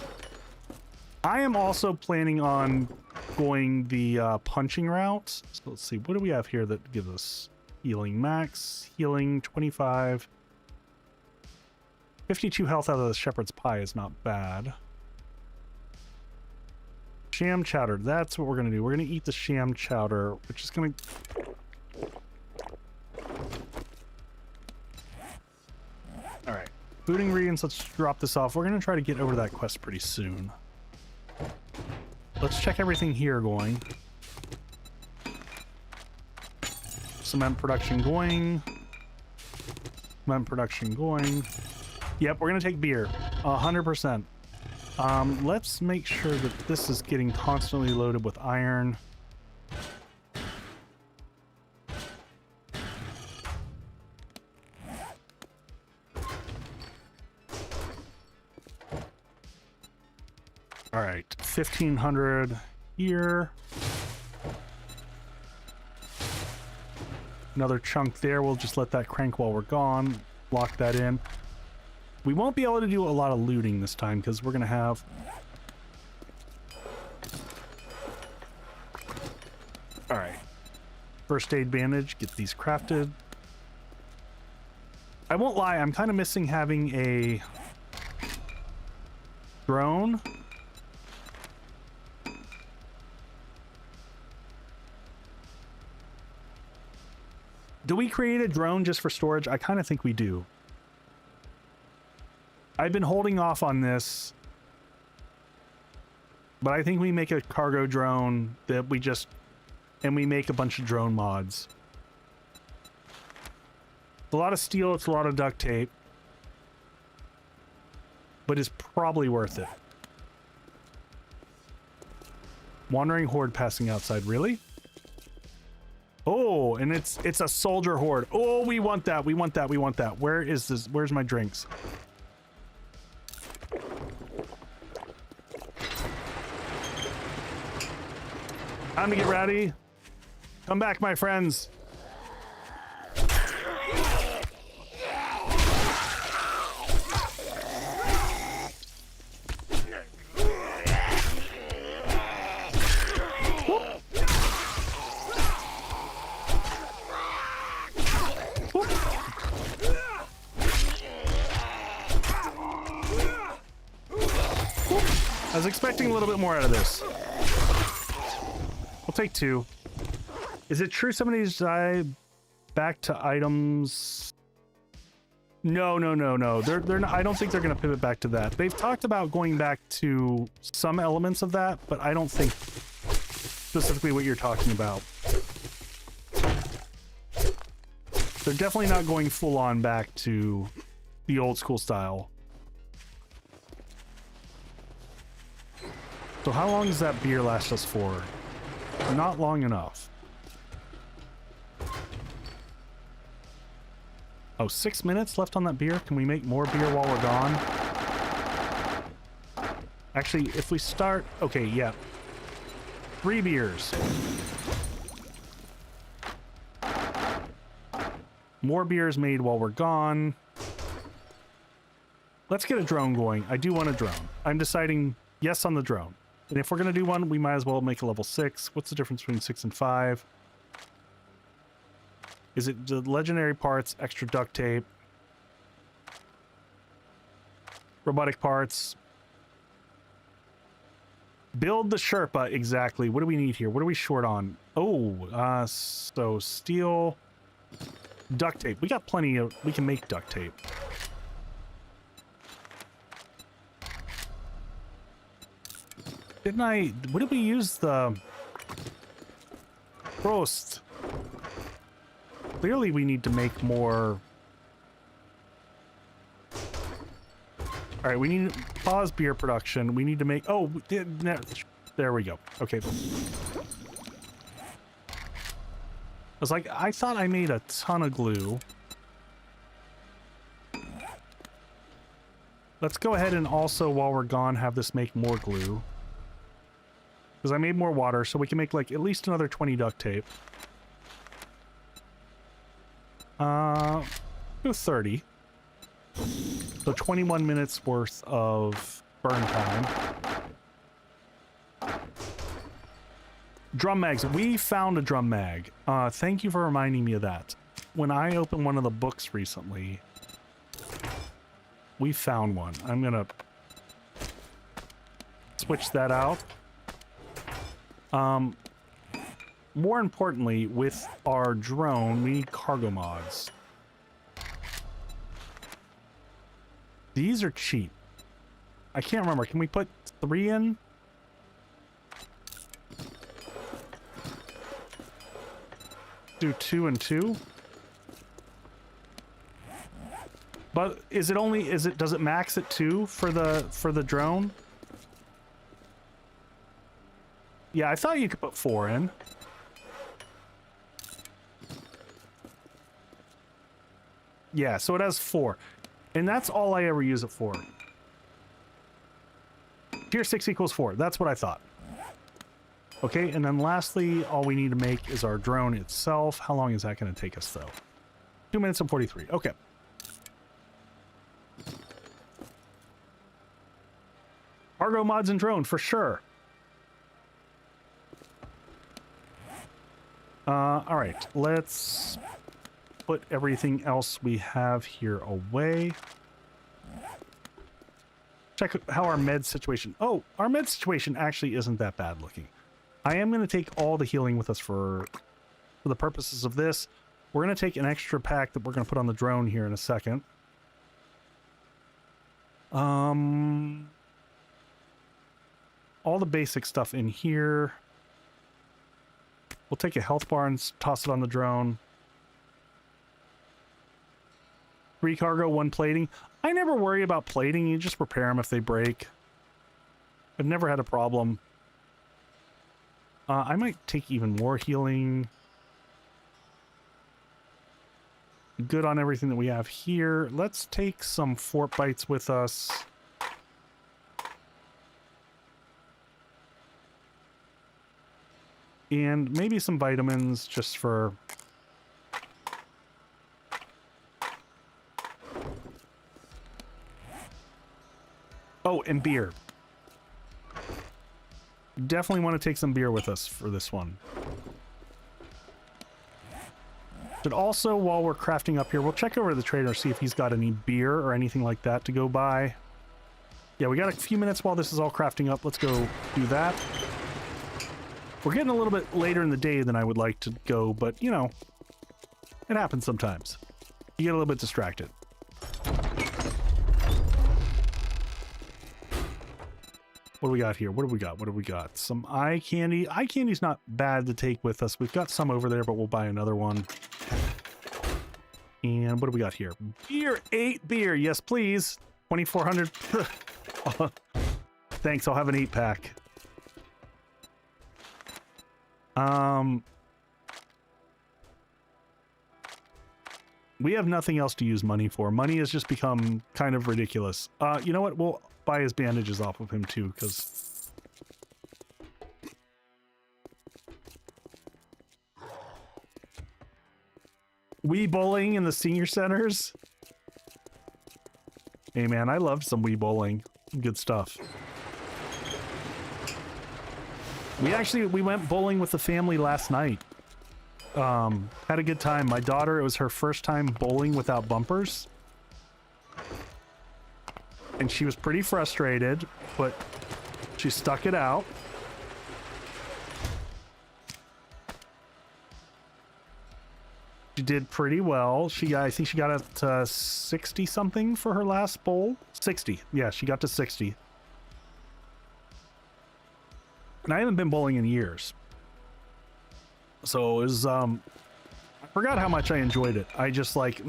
I am also planning on going the punching route. So let's see, what do we have here that gives us healing max? Healing 25. 52 health out of the shepherd's pie is not bad. Sham chowder, that's what we're going to do. We're going to eat the sham chowder, which is going to... Alright. Food ingredients, let's drop this off. We're going to try to get over that quest pretty soon. Let's check everything here going. Cement production going. Cement production going. Yep, we're going to take beer. 100%. Let's make sure that this is getting constantly loaded with iron. All right, 1,500 here. Another chunk there. We'll just let that crank while we're gone. Lock that in. We won't be able to do a lot of looting this time because we're going to have... Alright. First aid bandage. Get these crafted. I won't lie, I'm kind of missing having a drone. Do we create a drone just for storage? I kind of think we do. I've been holding off on this, but I think we make a cargo drone that we just... And we make a bunch of drone mods. It's a lot of steel, it's a lot of duct tape. But it's probably worth it. Wandering Horde passing outside, really? Oh, and it's a soldier horde. Oh, we want that. We want that. We want that. Where is this? Where's my drinks? Time to get ready. Come back, my friends. I was expecting a little bit more out of this. We'll take 2. Is it true some of these die back to items? No. They're not. I don't think they're going to pivot back to that. They've talked about going back to some elements of that, but I don't think specifically what you're talking about. They're definitely not going full on back to the old school style. So how long does that beer last us for? Not long enough. Oh, 6 minutes left on that beer? Can we make more beer while we're gone? Actually, if we start... Okay, yeah. 3 beers. More beers made while we're gone. Let's get a drone going. I do want a drone. I'm deciding yes on the drone. And if we're going to do one, we might as well make a level 6. What's the difference between 6 and 5? Is it the legendary parts, extra duct tape, robotic parts? Build the Sherpa, exactly. What do we need here? What are we short on? Oh, so steel, duct tape. We got plenty of... We can make duct tape. Didn't I... What did we use the... Roast. Clearly we need to make more... Alright, we need to pause beer production. We need to make... Oh, there we go. Okay. I was like, I thought I made a ton of glue. Let's go ahead and also, while we're gone, have this make more glue. Because I made more water, so we can make, like, at least another 20 duct tape. Do 30. So 21 minutes worth of burn time. Drum mags. We found a drum mag. Thank you for reminding me of that. When I opened one of the books recently, we found one. I'm gonna switch that out. More importantly, with our drone, we need cargo mods. These are cheap. I can't remember. Can we put 3 in? Do 2 and 2? But is it only... Does it max at 2 for the drone? Yeah, I thought you could put 4 in. Yeah, so it has 4. And that's all I ever use it for. Tier 6 equals 4. That's what I thought. Okay, and then lastly, all we need to make is our drone itself. How long is that going to take us, though? 2 minutes and 43. Okay. Cargo mods and drone, for sure. Alright, let's put everything else we have here away. Check how our med situation... Oh, our med situation actually isn't that bad looking. I am going to take all the healing with us for the purposes of this. We're going to take an extra pack that we're going to put on the drone here in a second. All the basic stuff in here. We'll take a health bar and toss it on the drone. 3 cargo, 1 plating. I never worry about plating. You just repair them if they break. I've never had a problem. I might take even more healing. good on everything that we have here. Let's take some fort bites with us. And maybe some vitamins just for... Oh, and beer. Definitely want to take some beer with us for this one. But also, while we're crafting up here, we'll check over to the trader, see if he's got any beer or anything like that to go buy. Yeah, we got a few minutes while this is all crafting up. Let's go do that. We're getting a little bit later in the day than I would like to go, but, you know, it happens sometimes. You get a little bit distracted. What do we got here? What do we got? What do we got? Some eye candy. Eye candy's not bad to take with us. We've got some over there, but we'll buy another one. And what do we got here? Beer. 8 beer. Yes, please. 2,400. Thanks. I'll have an 8-pack. We have nothing else to use money for. Money has just become kind of ridiculous. You know what? We'll buy his bandages off of him too, because... Wii bowling in the senior centers? Hey man, I loved some Wii bowling. Good stuff. We went bowling with the family last night. Had a good time. My daughter, it was her first time bowling without bumpers. And she was pretty frustrated, but she stuck it out. She did pretty well. I think she got up to 60 something for her last bowl. 60. Yeah, she got to 60. And I haven't been bowling in years. So it was, I forgot how much I enjoyed it. I just like,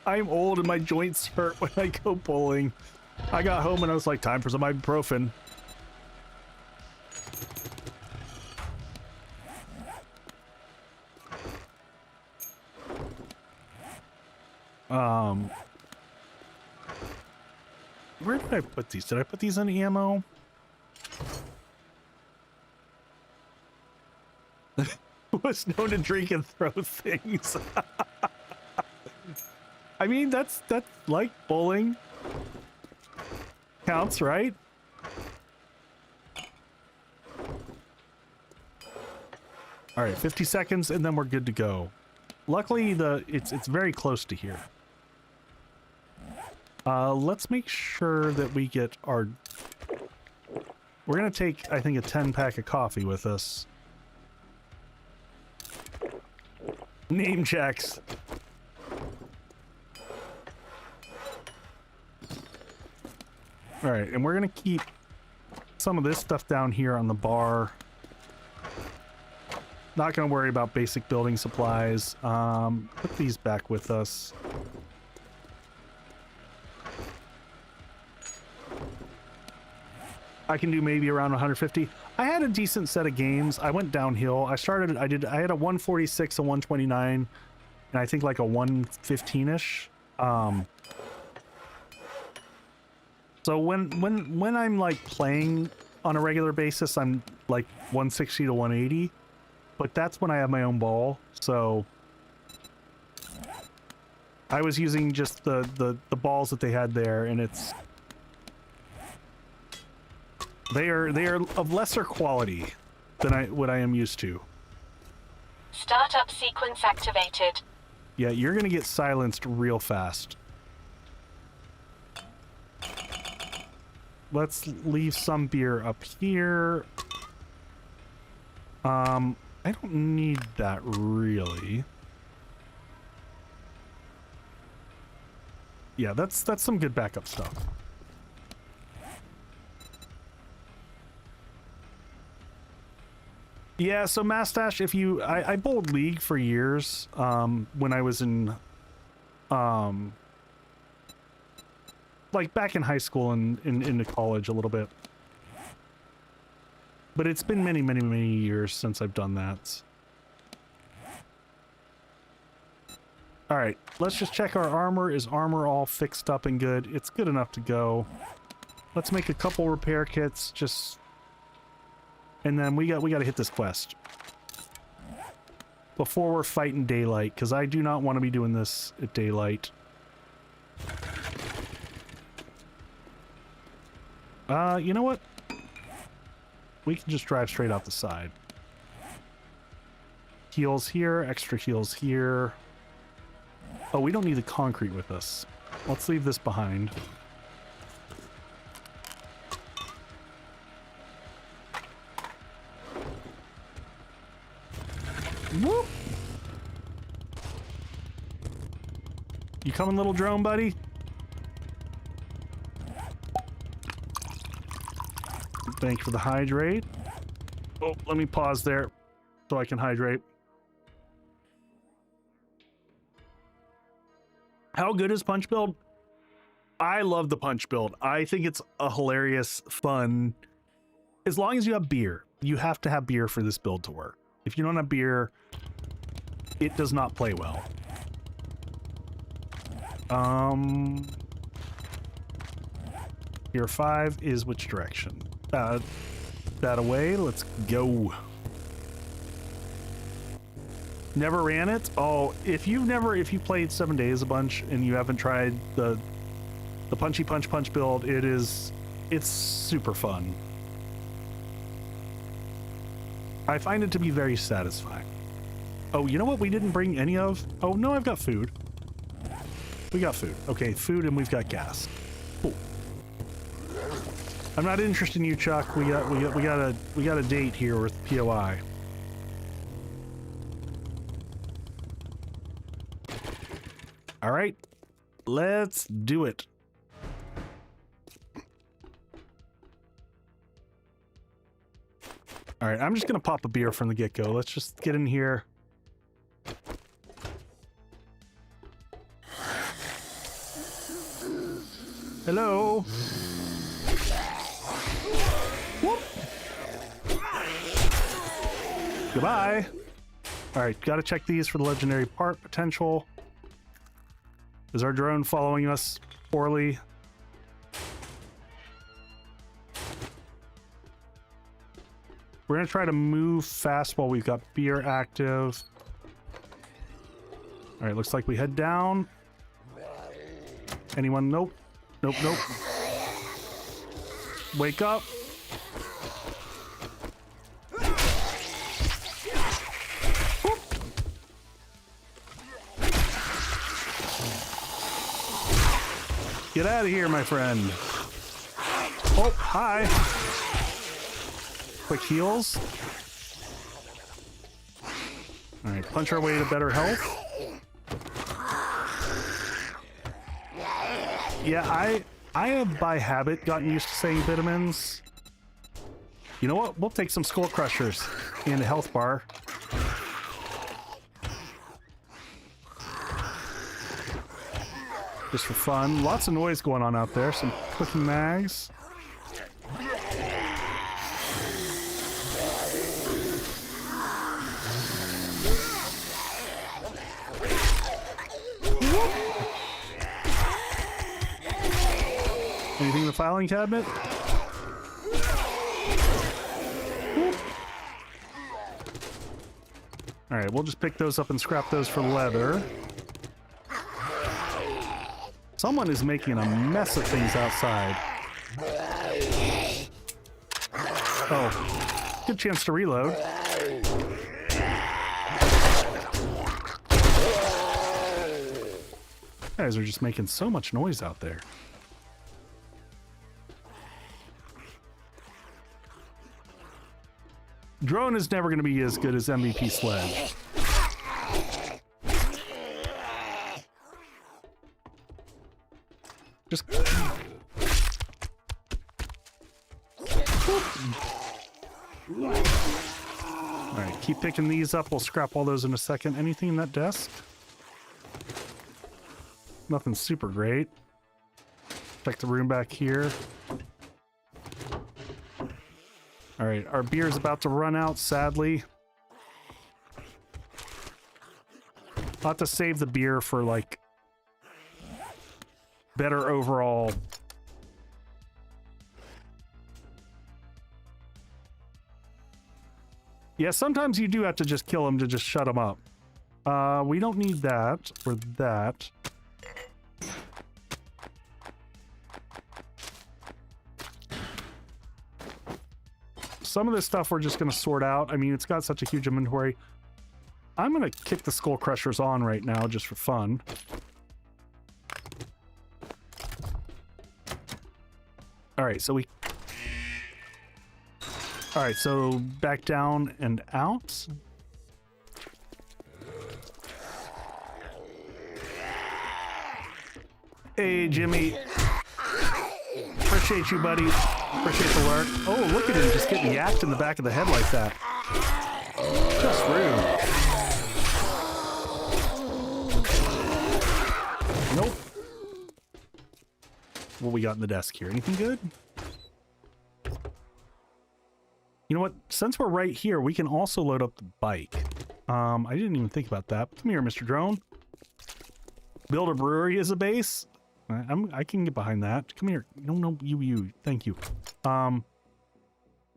I'm old and my joints hurt when I go bowling. I got home and I was like, time for some ibuprofen. Where did I put these? Did I put these in ammo? Was known to drink and throw things. I mean, that's like bowling. Counts, right? All right, 50 seconds and then we're good to go. Luckily, it's very close to here. Let's make sure that we get our... We're gonna take, I think, a 10-pack of coffee with us. Name checks. All right, and we're gonna keep some of this stuff down here on the bar. Not gonna worry about basic building supplies. Put these back with us. I can do maybe around 150. I had a decent set of games. I went downhill. I had a 146, a 129, and I think like a 115-ish. So when I'm like playing on a regular basis, I'm like 160 to 180, but that's when I have my own ball. So I was using just the balls that they had there, and they are of lesser quality than what I am used to. Startup sequence activated. Yeah, you're gonna get silenced real fast. Let's leave some beer up here. I don't need that really. Yeah, that's some good backup stuff. Yeah, so Mastache, if you... I bowled League for years, when I was in... like, back in high school and into college a little bit. But it's been many, many, many years since I've done that. All right, let's just check our armor. Is armor all fixed up and good? It's good enough to go. Let's make a couple repair kits, just... And then we got to hit this quest. Before we're fighting daylight, because I do not want to be doing this at daylight. You know what? We can just drive straight out the side. Heals here, extra heals here. Oh, we don't need the concrete with us. Let's leave this behind. Whoop! You coming, little drone buddy? Thank you for the hydrate. Oh, let me pause there so I can hydrate. How good is punch build? I love the punch build. I think it's a hilarious, fun. As long as you have beer. You have to have beer for this build to work. If you don't have beer, it does not play well. Gear 5 is which direction? That away. Let's go. Never ran it? Oh, if you played 7 Days a bunch and you haven't tried the punchy punch build, it's super fun. I find it to be very satisfying. Oh, you know what we didn't bring any of? Oh, no, I've got food. We got food. Okay, food and we've got gas. Cool. I'm not interested in you, Chuck. We got a date here with POI. All right, let's do it. All right, I'm just gonna pop a beer from the get-go. Let's just get in here. Hello. Whoop. Goodbye. All right, gotta check these for the legendary part potential. Is our drone following us poorly? We're gonna try to move fast while we've got beer active. All right, looks like we head down. Anyone? Nope. Nope, nope. Wake up. Whoop. Get out of here, my friend. Oh, hi. Quick heals. All right, punch our way to better health. Yeah, I have by habit gotten used to saying vitamins. You know what? We'll take some skull crushers and a health bar. Just for fun. Lots of noise going on out there. Some clicking mags. Anything in the filing cabinet? All right, we'll just pick those up and scrap those for leather. Someone is making a mess of things outside. Oh, good chance to reload. You guys are just making so much noise out there. Drone is never going to be as good as MVP Sledge. Just... Alright, keep picking these up. We'll scrap all those in a second. Anything in that desk? Nothing super great. Check the room back here. All right, our beer's about to run out, sadly. I'll have to save the beer for, like, better overall. Yeah, sometimes you do have to just kill them to just shut them up. We don't need that or that. Some of this stuff we're just going to sort out. I mean, it's got such a huge inventory. I'm going to kick the skull crushers on right now just for fun. All right, so back down and out. Hey, Jimmy. Appreciate you, buddy. Appreciate the lurk. Oh, look at him just getting yacked in the back of the head like that. Just rude. Nope. What we got in the desk here? Anything good? You know what? Since we're right here, we can also load up the bike. I didn't even think about that. Come here, Mr. Drone. Build a brewery as a base? I can get behind that. Come here. No, you. Thank you.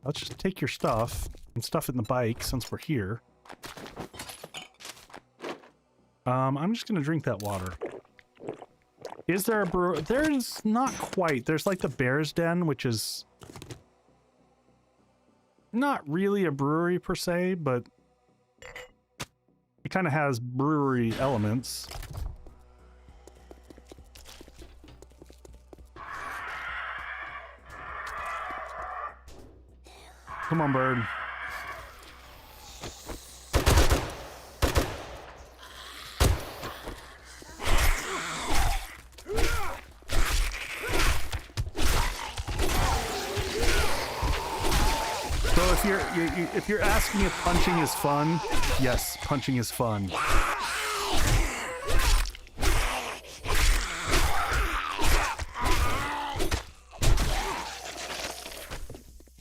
Let's just take your stuff and stuff it in the bike since we're here. I'm just gonna drink that water. Is there a brewery? There's not quite. There's like the Bear's Den, which is not really a brewery per se, but it kind of has brewery elements. Come on, bird. So if you're asking if punching is fun, yes, punching is fun.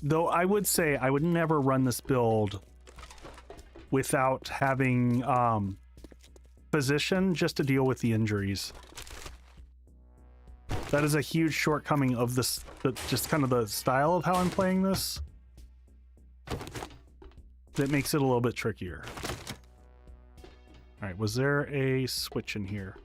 Though I would say I would never run this build without having position just to deal with the injuries. That is a huge shortcoming of this, just kind of the style of how I'm playing this. That makes it a little bit trickier. All right, was there a switch in here?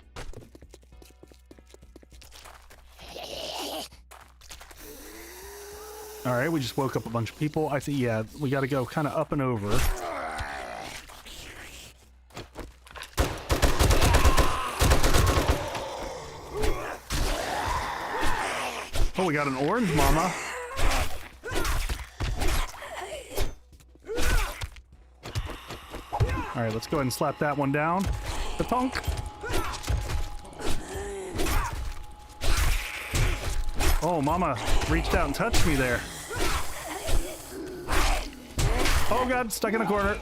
All right, we just woke up a bunch of people. I think, yeah, we got to go kind of up and over. Oh, we got an orange mama. All right, let's go ahead and slap that one down. The punk. Oh, mama reached out and touched me there. Oh god, stuck in a corner.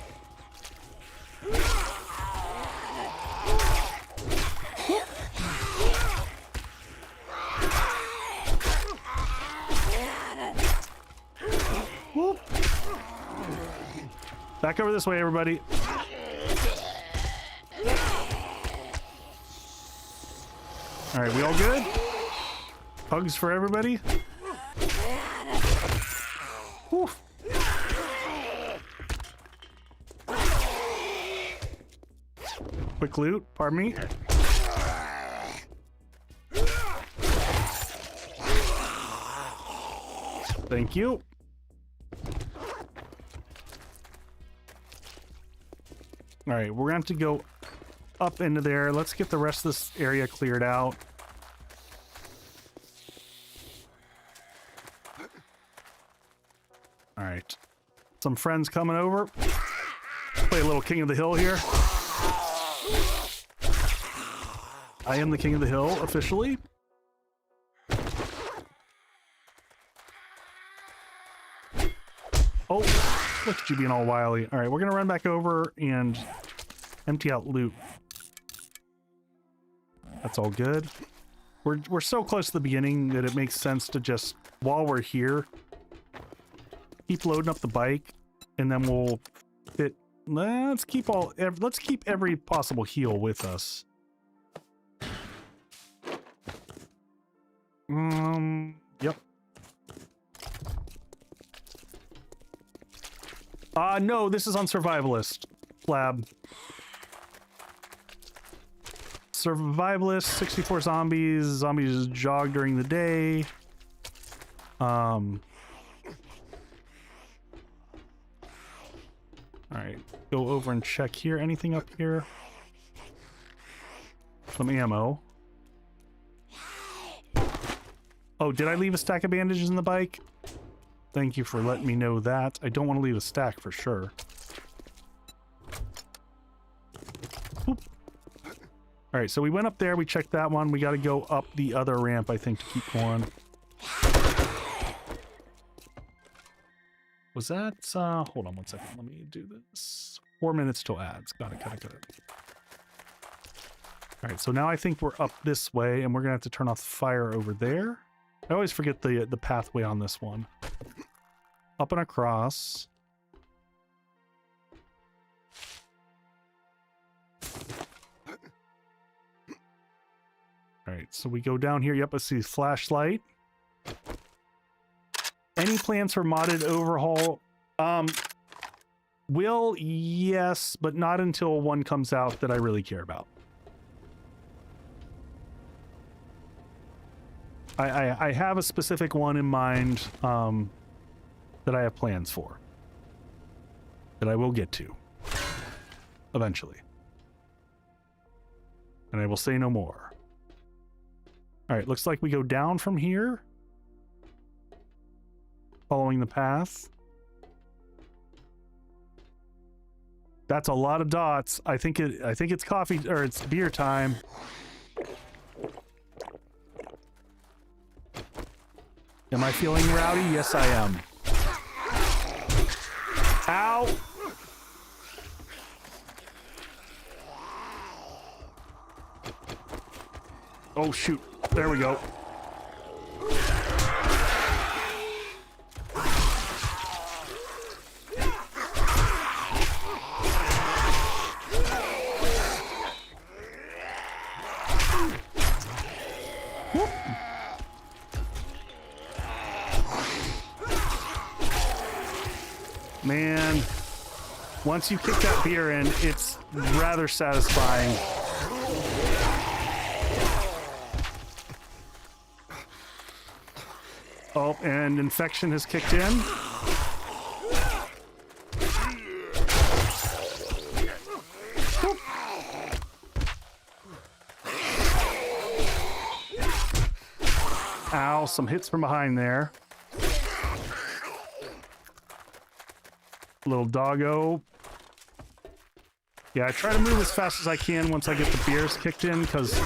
Whoop. Back over this way, everybody. All right, we all good? Hugs for everybody. Whew. Quick loot, pardon me. Thank you. All right, we're gonna have to go up into there. Let's get the rest of this area cleared out. All right, some friends coming over. Play a little King of the Hill here. I am the King of the Hill, officially. Oh, look at you being all wily. All right, we're gonna run back over and empty out loot. That's all good. We're so close to the beginning that it makes sense to just, while we're here, keep loading up the bike, and then we'll fit let's keep every possible heal with us. Yep. No, this is on Survivalist lab. Survivalist, 64 zombies. Zombies jog during the day. Alright, go over and check here. Anything up here? Some ammo. Oh, did I leave a stack of bandages in the bike? Thank you for letting me know that. I don't want to leave a stack for sure. Alright, so we went up there, we checked that one. We got to go up the other ramp, I think, to keep going. Was that, hold on one second. Let me do this. 4 minutes till ads. Got it. Alright, so now I think we're up this way, and we're going to have to turn off the fire over there. I always forget the pathway on this one. Up and across. Alright, so we go down here. Yep, I see flashlight. Any plans for modded overhaul? Will, yes, but not until one comes out that I really care about. I have a specific one in mind that I have plans for. That I will get to. Eventually. And I will say no more. Alright, looks like we go down from here. Following the path. That's a lot of dots. I think it's coffee or it's beer time. Am I feeling rowdy? Yes, I am. Ow! Oh shoot. There we go. Man, once you kick that beer in, it's rather satisfying. Oh, and infection has kicked in. Ow, some hits from behind there. Little doggo. Yeah, I try to move as fast as I can once I get the beers kicked in, because...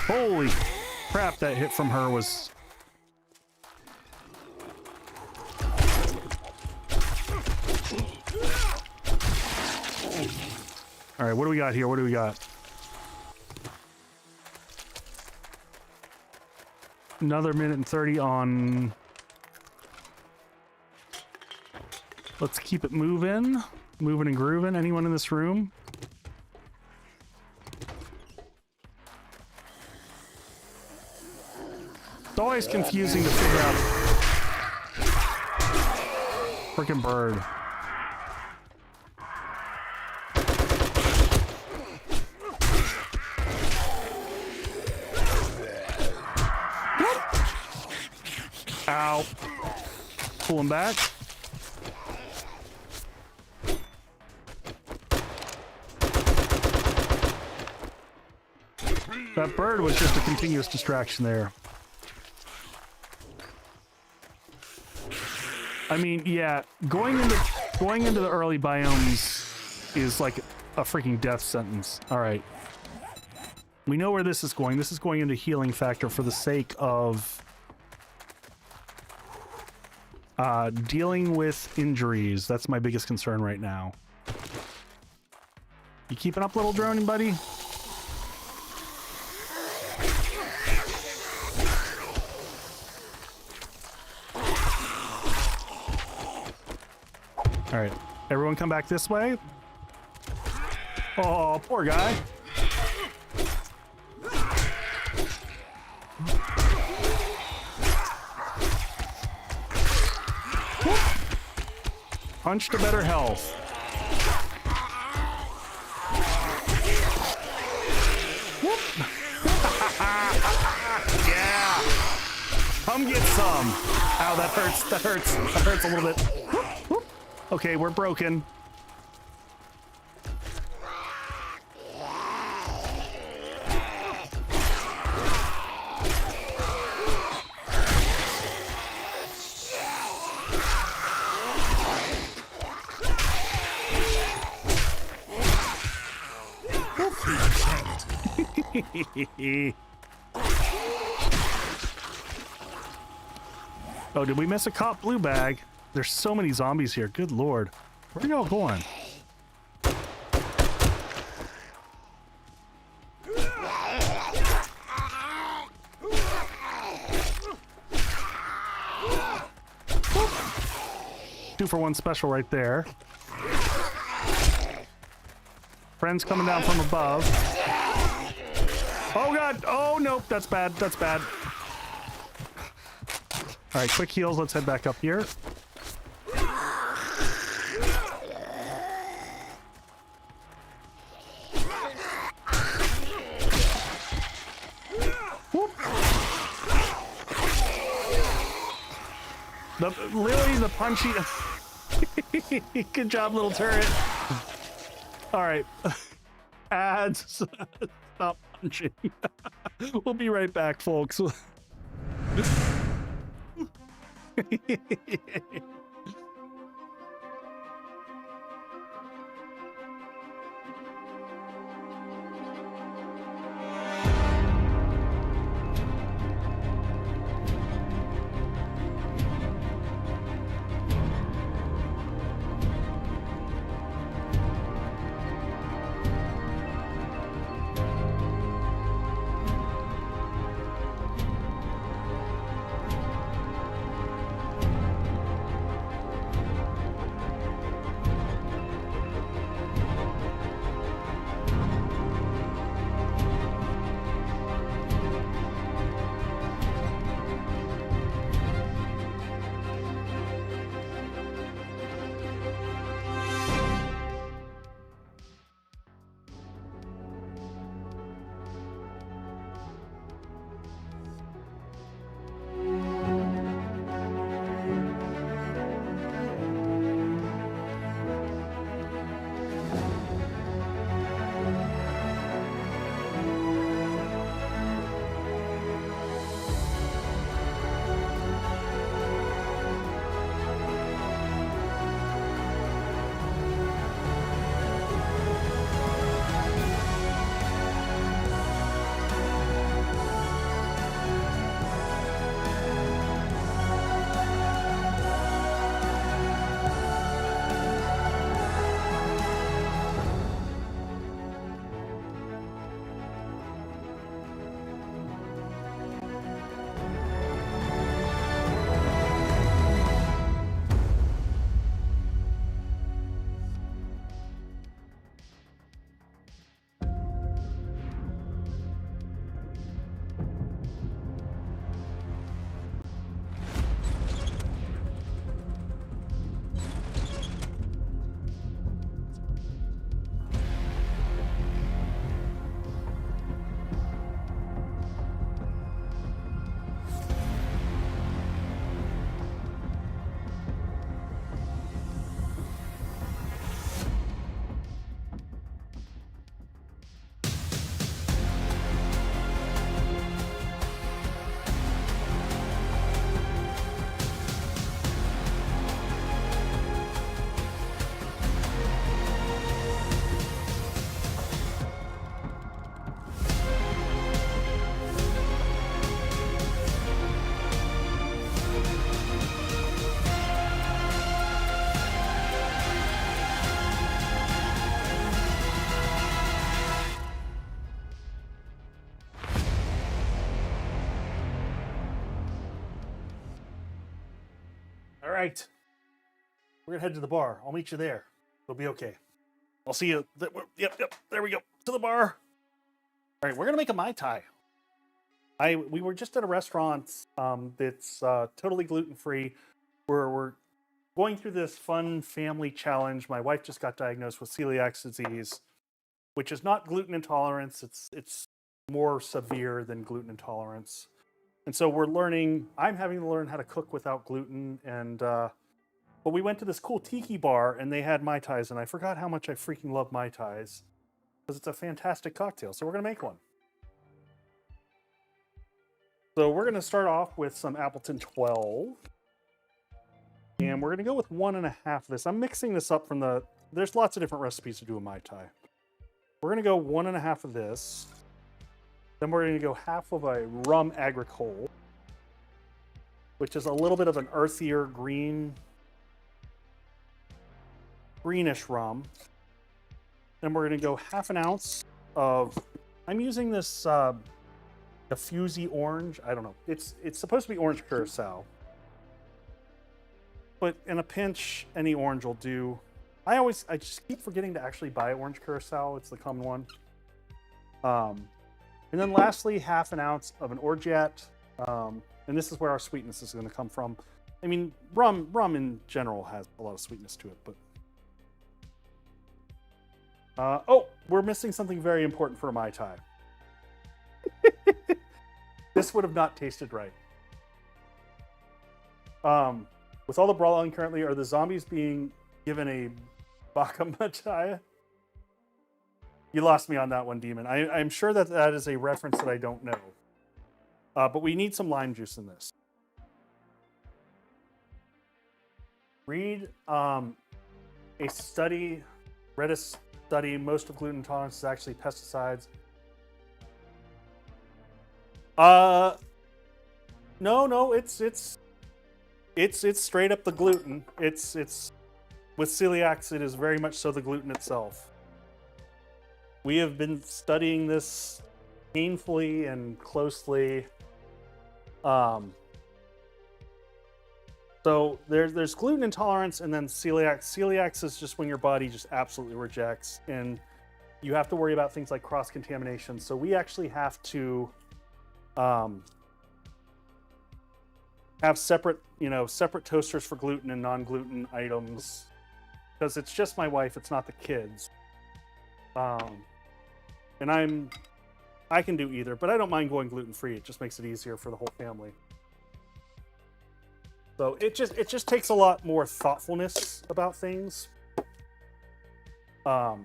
Holy crap, that hit from her was... Alright, what do we got here? What do we got? Another minute and 30 on... Let's keep it moving. Moving and grooving. Anyone in this room? It's always confusing to figure out. Frickin' bird. Ow. Pulling back. That bird was just a continuous distraction there. I mean, yeah, going into the early biomes is like a freaking death sentence. All right. We know where this is going. This is going into healing factor for the sake of dealing with injuries. That's my biggest concern right now. You keeping up, little drone buddy? All right, everyone come back this way. Oh, poor guy. Punch to better health. Yeah. Come get some. Ow, that hurts. That hurts. That hurts a little bit. Okay, we're broken. Oh, did we miss a cop blue bag? There's so many zombies here. Good lord. Where are y'all going? Two for one special right there. Friends coming down from above. Oh god! Oh nope, that's bad. That's bad. All right, quick heals. Let's head back up here. Whoop. Lily, the punchy. Good job, little turret. All right. Ads. Stop punching. We'll be right back, folks. All right. We're gonna head to the bar. I'll meet you there. It'll be okay. I'll see you. Yep. There we go. To the bar. All right, we're gonna make a Mai Tai. We were just at a restaurant that's totally gluten-free. We're going through this fun family challenge. My wife just got diagnosed with celiac disease, which is not gluten intolerance. It's more severe than gluten intolerance. And so we're learning. I'm having to learn how to cook without gluten. And but we went to this cool tiki bar and they had Mai Tais, and I forgot how much I freaking love Mai Tais because it's a fantastic cocktail. So we're gonna make one. So we're gonna start off with some Appleton 12. And we're going to go with 1.5 of this. I'm mixing this up from the... There's lots of different recipes to do a Mai Tai. We're going to go 1.5 of this. Then we're going to go half of a rum agricole, which is a little bit of an earthier greenish rum. Then we're going to go half an ounce of... I'm using this diffusey orange. I don't know. It's supposed to be orange curacao. But in a pinch, any orange will do. I just keep forgetting to actually buy orange curacao. It's the common one. And then lastly, half an ounce of an orgeat. And this is where our sweetness is going to come from. I mean, rum in general has a lot of sweetness to it, but... oh, we're missing something very important for a Mai Tai. This would have not tasted right. With all the brawling currently, are the zombies being given a Baka Mai Tai? You lost me on that one, Demon. I'm sure that is a reference that I don't know. But we need some lime juice in this. Read a study, read a study, most of gluten intolerance is actually pesticides. No, it's straight up the gluten. It's with celiacs, it is very much so the gluten itself. We have been studying this painfully and closely. So there's gluten intolerance and then celiac. Celiacs is just when your body just absolutely rejects, and you have to worry about things like cross-contamination. So we actually have to have separate toasters for gluten and non-gluten items, because it's just my wife, it's not the kids. And I can do either, but I don't mind going gluten-free. It just makes it easier for the whole family. So it just takes a lot more thoughtfulness about things. All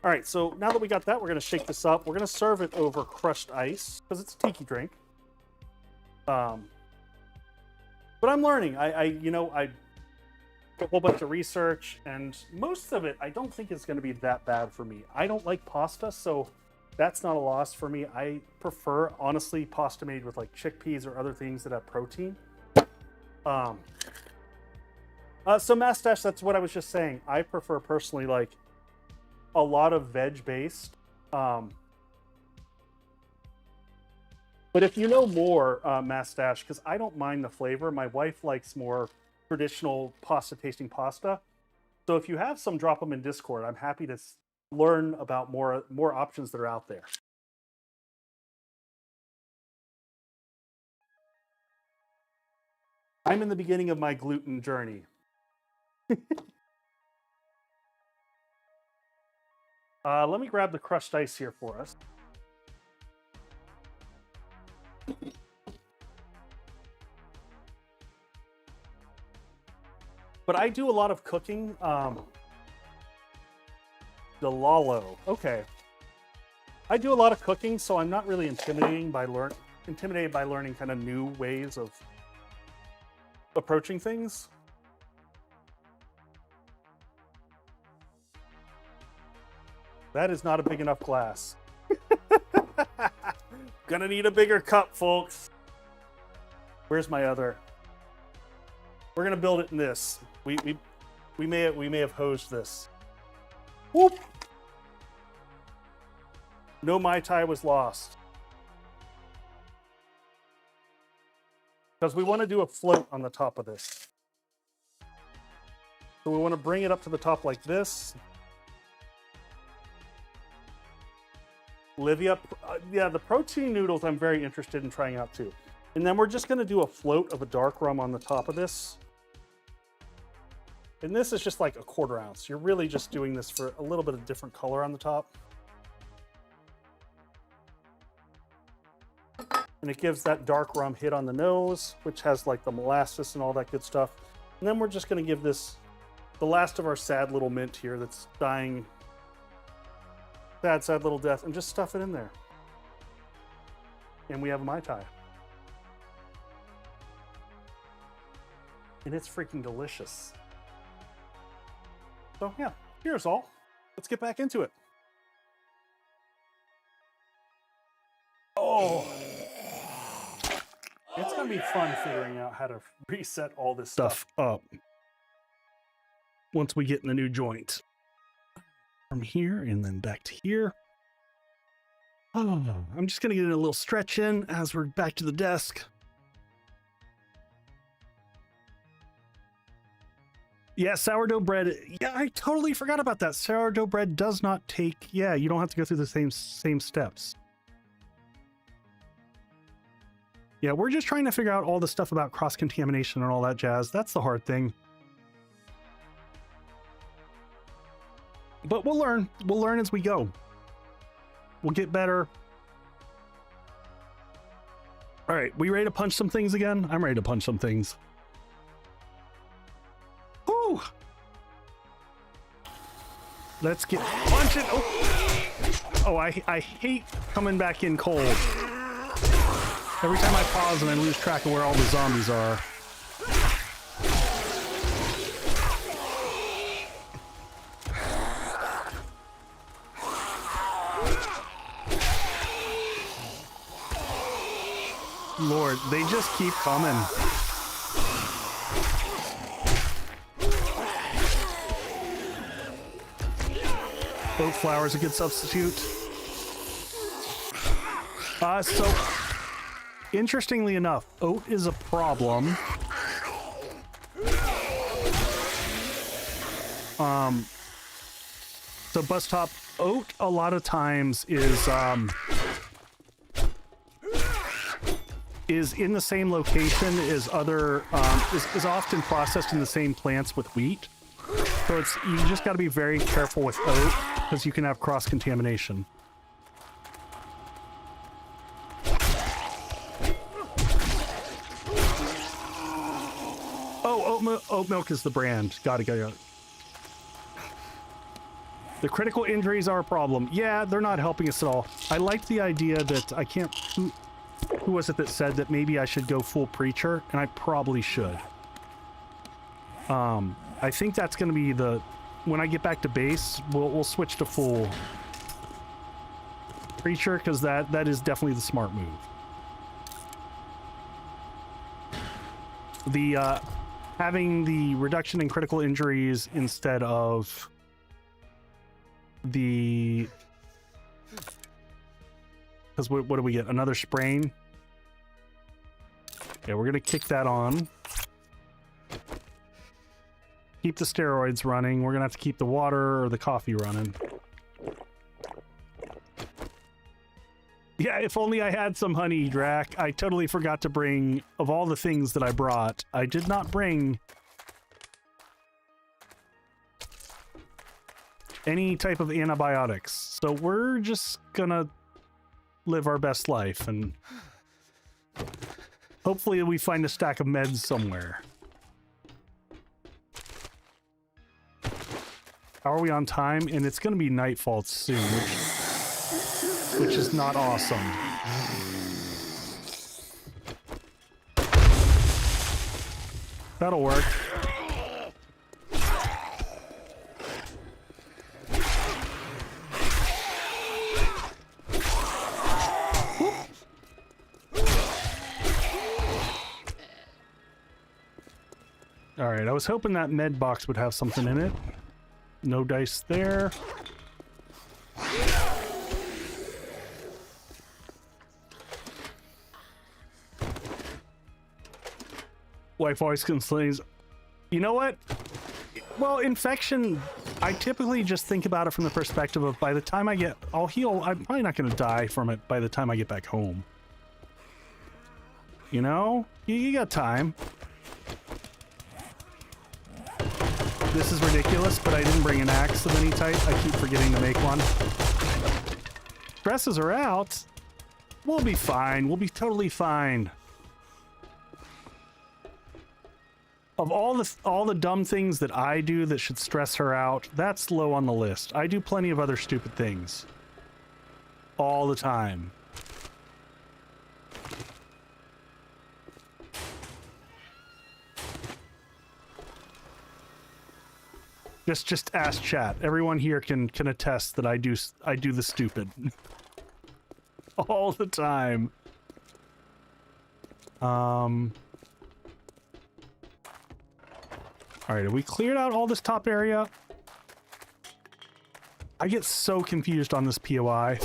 right, so now that we got that, we're going to shake this up. We're going to serve it over crushed ice because it's a tiki drink. But I'm learning. I did a whole bunch of research, and most of it I don't think is going to be that bad for me. I don't like pasta, so that's not a loss for me. I prefer, honestly, pasta made with like chickpeas or other things that have protein. So Mastache, that's what I was just saying. I prefer personally like a lot of veg-based. But if you know more, Mastache, because I don't mind the flavor. My wife likes more traditional pasta-tasting pasta. So if you have some, drop them in Discord. I'm happy to learn about more options that are out there. I'm in the beginning of my gluten journey. Let me grab the crushed ice here for us. But I do a lot of cooking. The Lalo. Okay. I do a lot of cooking, so I'm not really intimidated by learning kind of new ways of approaching things. That is not a big enough glass. Gonna need a bigger cup, folks. Where's my other? We're gonna build it in this. We may have hosed this. Whoop! No Mai Tai was lost. Because we want to do a float on the top of this. So we want to bring it up to the top like this. Livia, yeah, the protein noodles I'm very interested in trying out too. And then we're just going to do a float of a dark rum on the top of this. And this is just like a 1/4 ounce. You're really just doing this for a little bit of different color on the top. And it gives that dark rum hit on the nose, which has like the molasses and all that good stuff. And then we're just going to give this the last of our sad little mint here that's dying. Sad little death, and just stuff it in there. And we have a Mai Tai. And it's freaking delicious. So yeah, here's all. Let's get back into it. Oh! It's gonna be fun figuring out how to reset all this stuff up once we get in the new joint. From here and then back to here. Oh, I'm just gonna get a little stretch in as we're back to the desk. Yeah, sourdough bread. Yeah, I totally forgot about that. Sourdough bread does not take. Yeah, you don't have to go through the same steps. Yeah, we're just trying to figure out all the stuff about cross-contamination and all that jazz. That's the hard thing. But we'll learn. We'll learn as we go. We'll get better. All right, we ready to punch some things again? I'm ready to punch some things. Woo! Let's get punching. Oh, I hate coming back in cold. Every time I pause and I lose track of where all the zombies are. Lord, they just keep coming. Oat flour is a good substitute. So, interestingly enough, oat is a problem. So bus top, oat a lot of times is in the same location as other, is often processed in the same plants with wheat. So it's, you just got to be very careful with oat because you can have cross-contamination. Oh, oat milk is the brand. Got it. The critical injuries are a problem. Yeah, they're not helping us at all. I like the idea that I can't... Who was it that said that maybe I should go full preacher? And I probably should. I think that's going to be the... When I get back to base, we'll switch to full preacher, because that is definitely the smart move. The having the reduction in critical injuries instead of the... Because what do we get? Another sprain? Okay, we're going to kick that on. Keep the steroids running. We're going to have to keep the water or the coffee running. Yeah, if only I had some honey, Drac. I totally forgot to bring, of all the things that I brought, I did not bring any type of antibiotics. So we're just gonna live our best life and hopefully we find a stack of meds somewhere. How are we on time? And it's gonna be nightfall soon, which is not awesome. That'll work. All right, I was hoping that med box would have something in it. No dice there. Wife always complains. You know what? Well, infection, I typically just think about it from the perspective of by the time I'll heal, I'm probably not going to die from it by the time I get back home. You know? You got time. This is ridiculous, but I didn't bring an axe of any type. I keep forgetting to make one. Stresses are out. We'll be fine. We'll be totally fine. Of all the dumb things that I do that should stress her out, that's low on the list. I do plenty of other stupid things. All the time. Just ask chat. Everyone here can attest that I do the stupid. All the time. Alright, have we cleared out all this top area? I get so confused on this POI.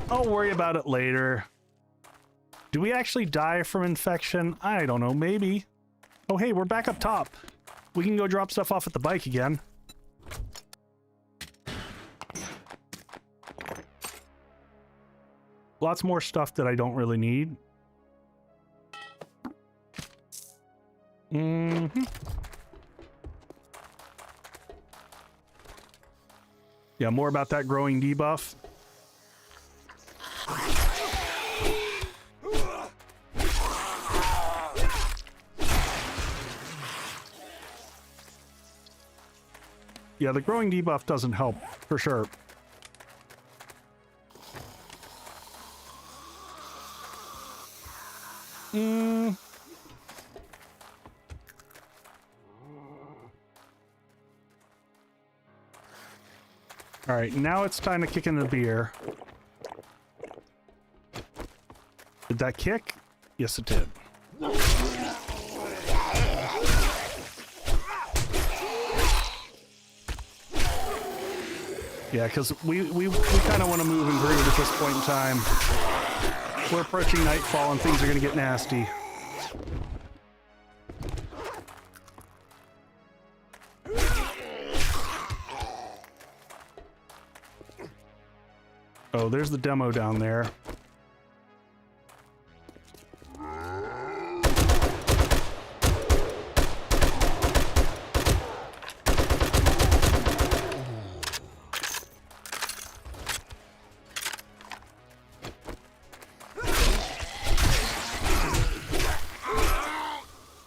I'll worry about it later. Do we actually die from infection? I don't know, maybe. Oh, hey, we're back up top. We can go drop stuff off at the bike again. Lots more stuff that I don't really need. Yeah, more about that growing debuff. Yeah, the growing debuff doesn't help, for sure. Alright, now it's time to kick in the beer. Did that kick? Yes, it did. Yeah, because we kind of want to move and groove at this point in time. We're approaching nightfall and things are going to get nasty. Oh, there's the demo down there.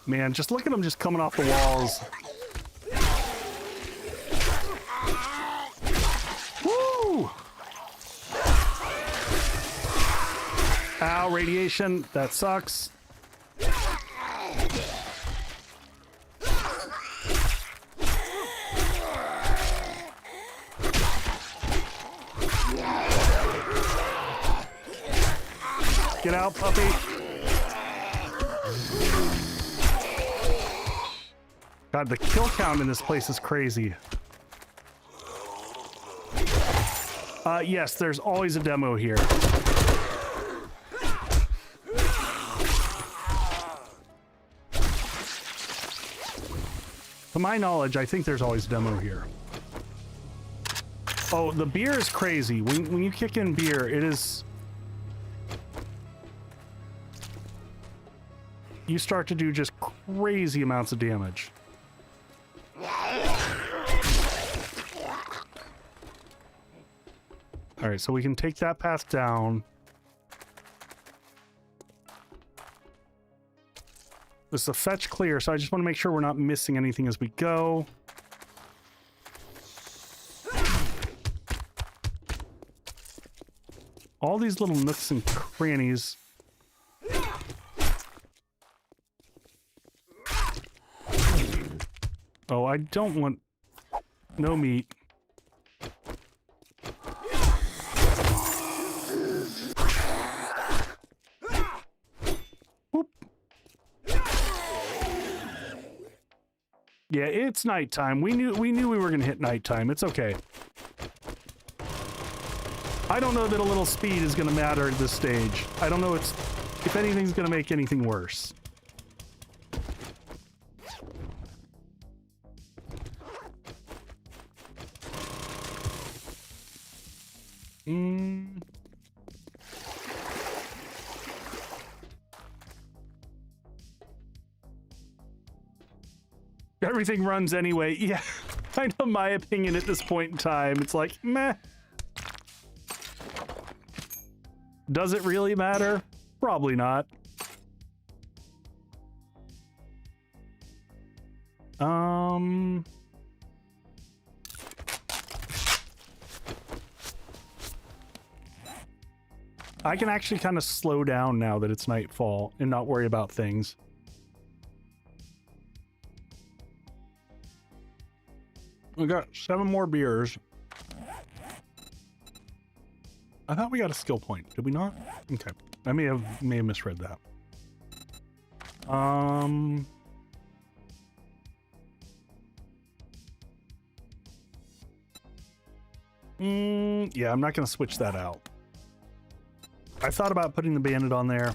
Man, just look at them just coming off the walls. Woo! Ow, radiation. That sucks. Get out, puppy. God, the kill count in this place is crazy. Yes, there's always a demo here. To my knowledge, I think there's always a demo here. Oh, the beer is crazy. When you kick in beer, it is... You start to do just crazy amounts of damage. Alright, so we can take that path down. This is a fetch clear, so I just want to make sure we're not missing anything as we go. All these little nooks and crannies. Oh, I don't want... No meat. Yeah, it's nighttime. We knew we were gonna hit nighttime. It's okay. I don't know that a little speed is gonna matter at this stage. I don't know if anything's gonna make anything worse. Everything runs anyway. Yeah, I know my opinion at this point in time. It's like, meh. Does it really matter? Probably not. I can actually kind of slow down now that it's nightfall and not worry about things. We got 7 more beers. I thought we got a skill point. Did we not? Okay. I may have misread that. Yeah, I'm not going to switch that out. I thought about putting the bandit on there.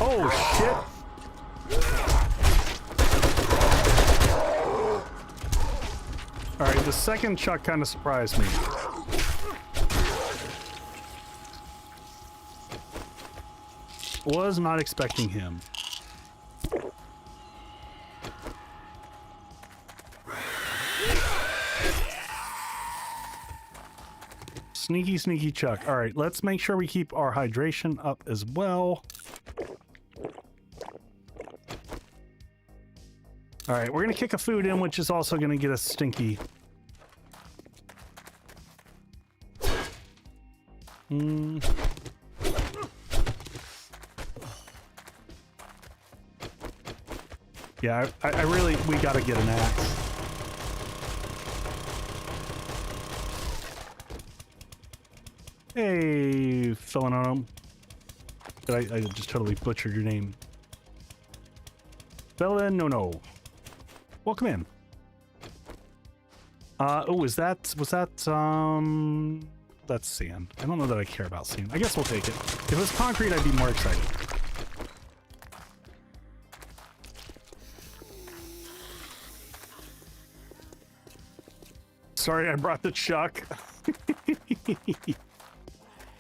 Oh, shit. All right, the second chuck kind of surprised me. Was not expecting him. Sneaky, sneaky chuck. All right, let's make sure we keep our hydration up as well. All right, we're going to kick a food in, which is also going to get us stinky. Yeah, I really, we got to get an axe. Hey, filling on him. I just totally butchered your name. Bella, no. Welcome in. Oh, was that, that's sand. I don't know that I care about sand. I guess we'll take it. If it was concrete, I'd be more excited. Sorry, I brought the chuck.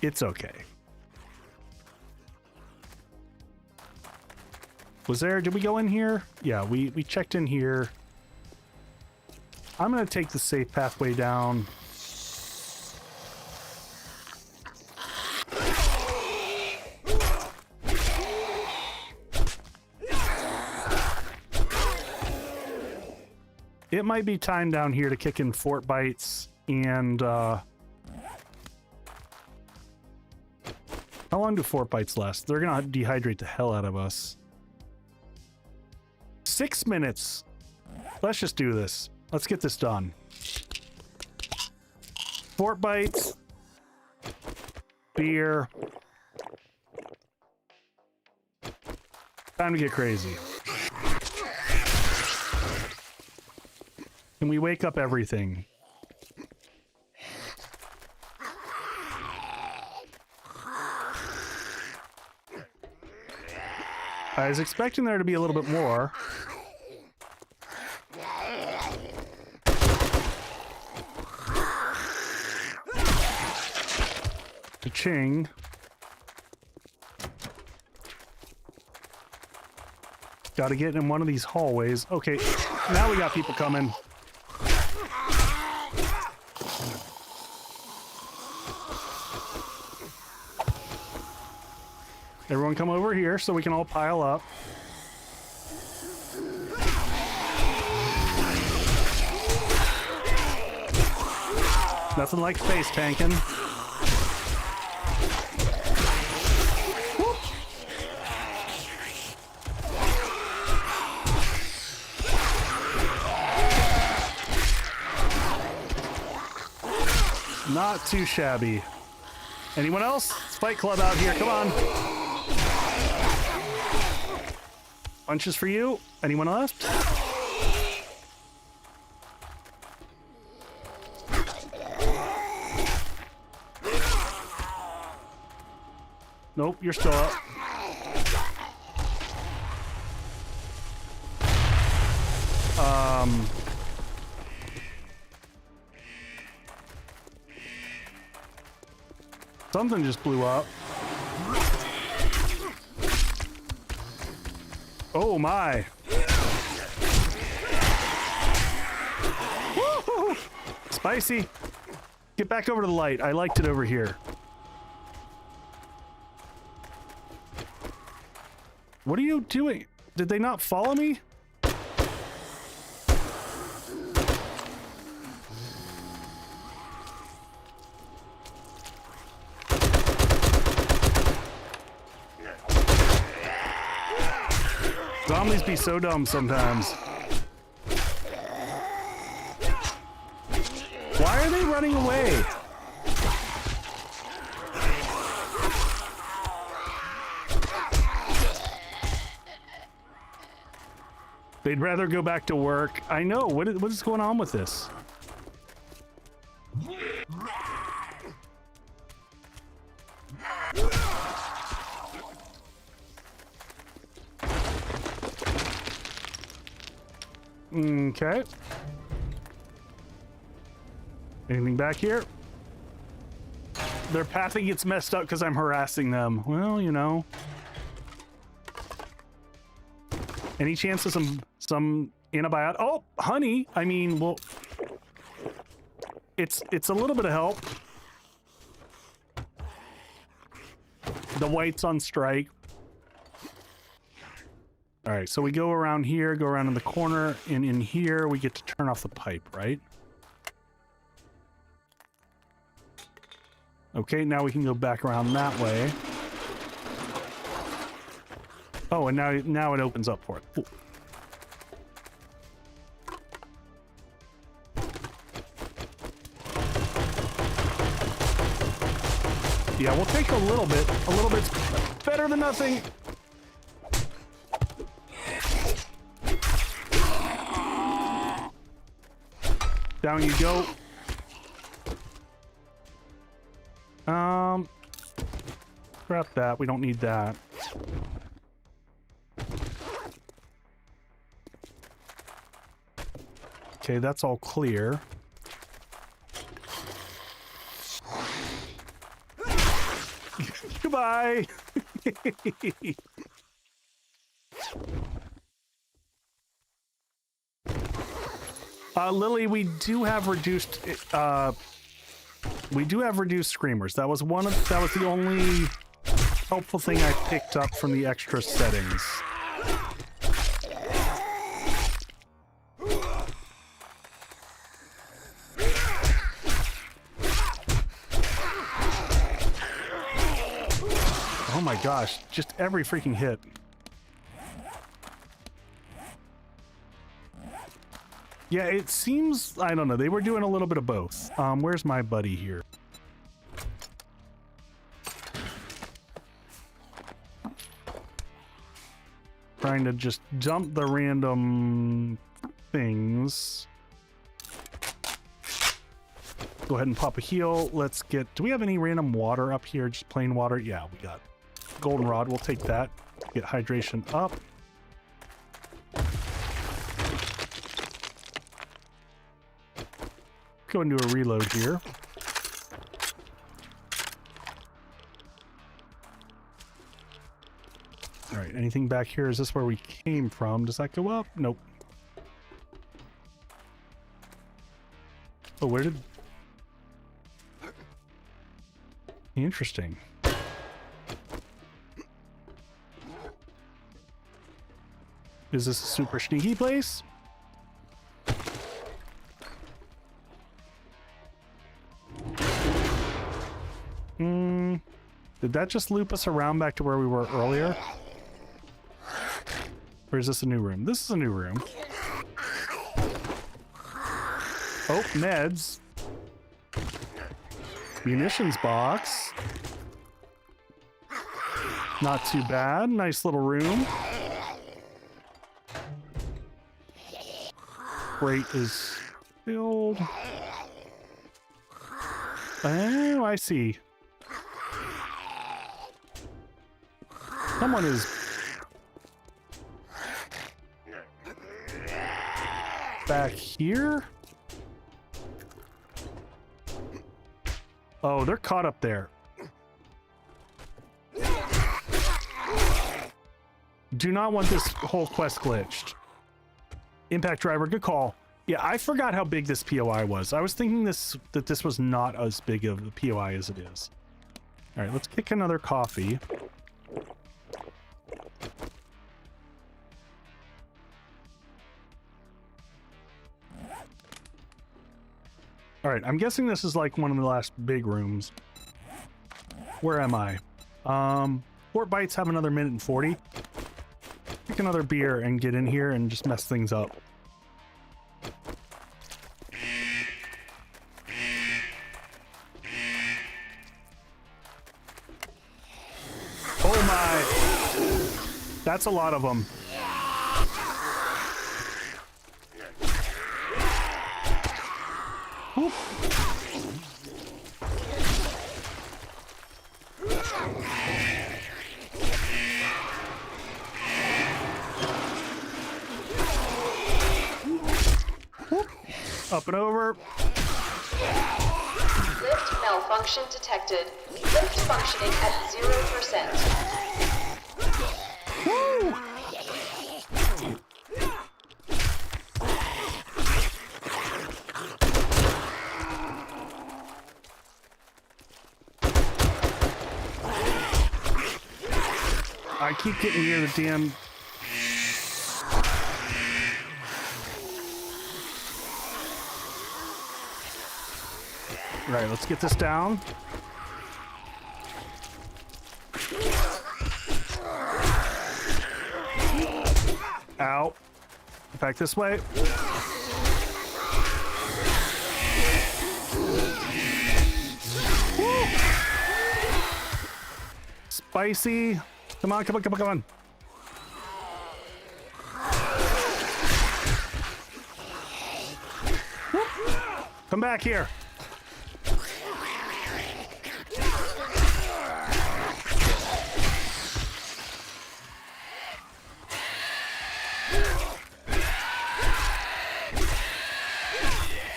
It's okay. Did we go in here? Yeah, we checked in here. I'm gonna take the safe pathway down. It might be time down here to kick in fort bites and how long do fort bites last? They're gonna dehydrate the hell out of us. 6 minutes. Let's just do this. Let's get this done. Fort bites. Beer. Time to get crazy. Can we wake up everything? I was expecting there to be a little bit more. Ka-ching. Gotta get in one of these hallways. Okay, now we got people coming. Everyone come over here so we can all pile up. Nothing like face tanking. Not too shabby. Anyone else? It's Fight Club out here. Come on. Punches for you. Anyone left? Nope, you're still up. Something just blew up. Oh my. Woo-hoo! Spicy. Get back over to the light. I liked it over here. What are you doing? Did they not follow me? Zombies be so dumb sometimes. Why are they running away? They'd rather go back to work. I know. What is going on with this? Okay. Anything back here? Their pathing gets messed up because I'm harassing them. Well, you know. Any chance of some antibiotic? Oh, honey. I mean, well, it's a little bit of help. The white's on strike. All right, so we go around here, go around in the corner, and in here we get to turn off the pipe, right? Okay, now we can go back around that way. Oh, and now it opens up for it. Cool. Yeah, we'll take a little bit. A little bit's better than nothing. Down you go. Scrap that. We don't need that. Okay, that's all clear. Goodbye. Lily, we do have reduced screamers. That was the only helpful thing I picked up from the extra settings. Oh my gosh, just every freaking hit. Yeah, it seems, I don't know, they were doing a little bit of both. Where's my buddy here? Trying to just dump the random things. Go ahead and pop a heal. Let's get, do we have any random water up here? Just plain water? Yeah, we got goldenrod. We'll take that. Get hydration up. Go into a reload here. All right, anything back here? Is this where we came from? Does that go up? Nope. Oh, where did... Interesting. Is this a super sneaky place? Did that just loop us around back to where we were earlier? Or is this a new room? This is a new room. Oh, meds. Munitions box. Not too bad. Nice little room. Crate is filled. Oh, I see. Someone is... back here? Oh, they're caught up there. Do not want this whole quest glitched. Impact driver, good call. Yeah, I forgot how big this POI was. I was thinking that this was not as big of a POI as it is. All right, let's kick another coffee. All right, I'm guessing this is like one of the last big rooms. Where am I? Fort Bites have another minute and 40. Pick another beer and get in here and just mess things up. Oh my! That's a lot of them. Whoop. Up and over. Lift malfunction detected. Lift functioning at 0%. Woo! I keep getting near the damn... Right, let's get this down. Ow. Back this way. Woo! Spicy. Come on, come on, come on, come on. Whoop. Come back here.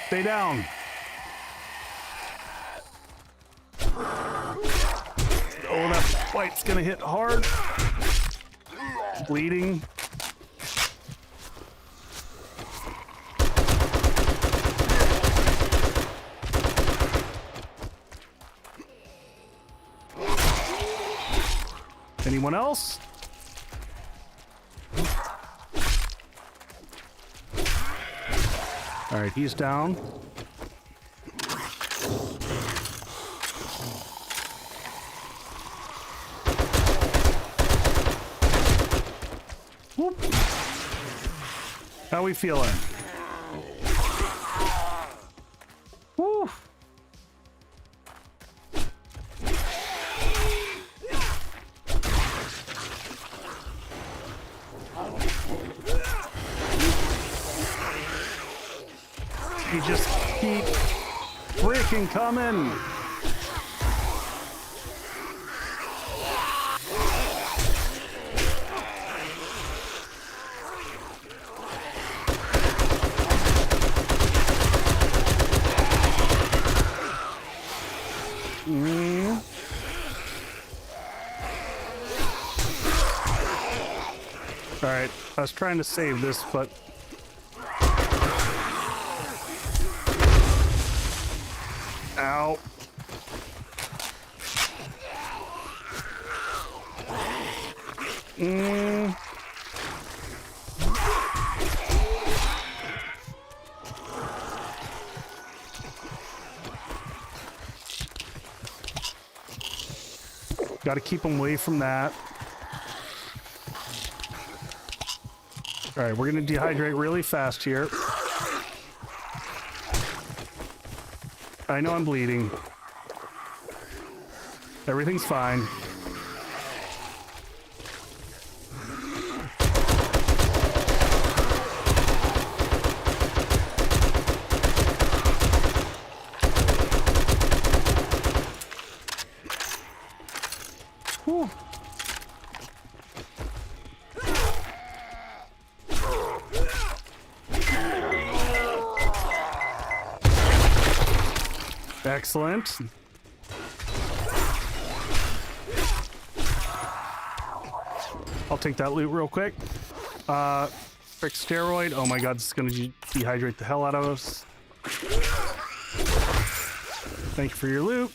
Stay down. Oh, that fight's gonna hit hard. Bleeding. Anyone else? All right, he's down. Whoop. How we feeling? Woo. You just keep freaking coming. All right, I was trying to save this, but ow. Got to keep them away from that. All right, we're going to dehydrate really fast here. I know I'm bleeding. Everything's fine. Whew. Excellent. I'll take that loot real quick. Frick steroid. Oh my god, this is gonna dehydrate the hell out of us. Thank you for your loot.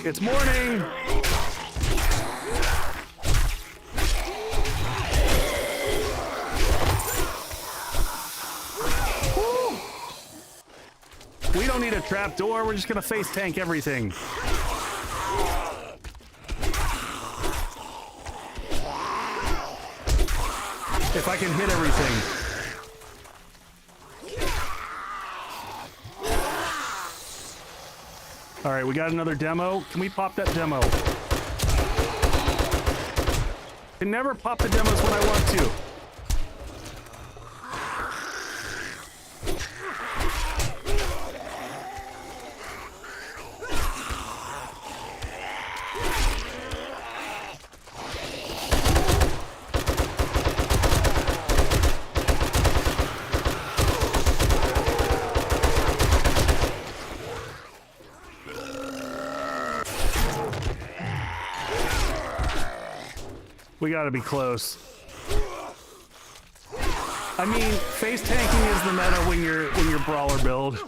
It's morning! Woo. We don't need a trap door, we're just gonna face tank everything. If I can hit everything. All right, we got another demo. Can we pop that demo? Can never pop the demos when I want to. We gotta be close. I mean, face tanking is the meta when you're brawler build.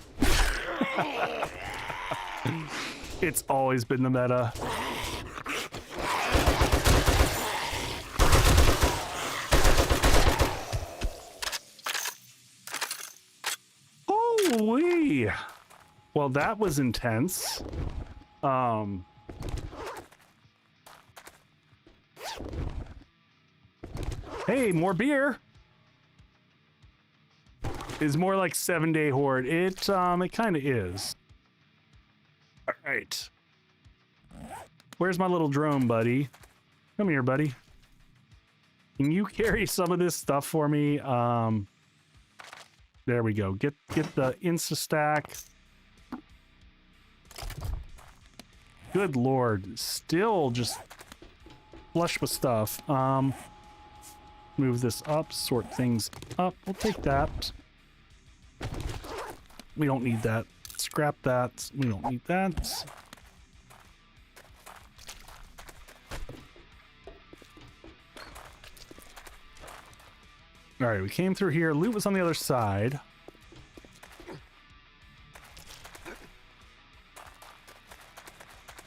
It's always been the meta. Holy! Well, that was intense. Hey, more beer. Is more like 7-day horde. It kind of is. All right. Where's my little drone, buddy? Come here, buddy. Can you carry some of this stuff for me? There we go. Get the insta stack. Good lord, still just flush with stuff. Move this up, sort things up. We'll take that. We don't need that. Scrap that. We don't need that. All right, we came through here. Loot was on the other side.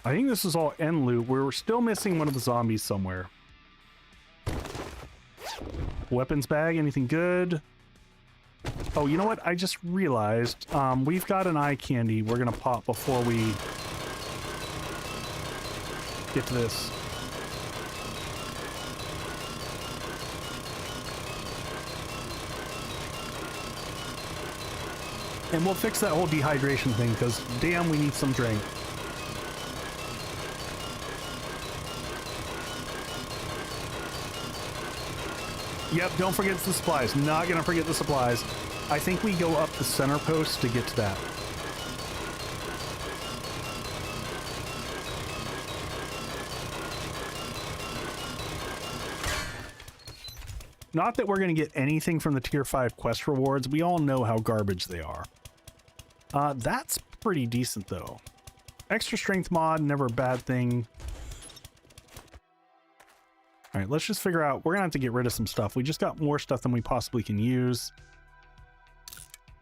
I think this is all end loot. We're still missing one of the zombies somewhere. Weapons bag, anything good? Oh, you know what? I just realized we've got an eye candy we're gonna pop before we get to this. And we'll fix that whole dehydration thing because damn, we need some drink. Yep, don't forget the supplies. Not gonna forget the supplies. I think we go up the center post to get to that. Not that we're gonna get anything from the tier 5 quest rewards. We all know how garbage they are. That's pretty decent though. Extra strength mod, never a bad thing. All right, let's just figure out, we're gonna have to get rid of some stuff. We just got more stuff than we possibly can use.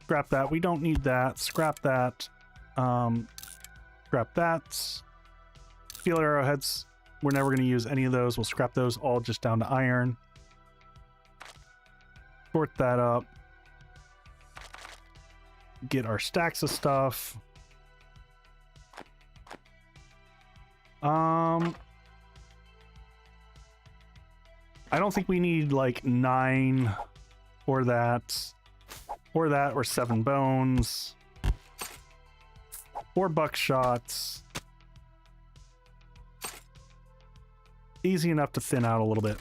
Scrap that, we don't need that. Scrap that. Scrap that. Steel arrowheads, we're never gonna use any of those. We'll scrap those all just down to iron. Sort that up. Get our stacks of stuff. I don't think we need like 9 or that. Or that, or 7 bones. 4 buckshots. Easy enough to thin out a little bit.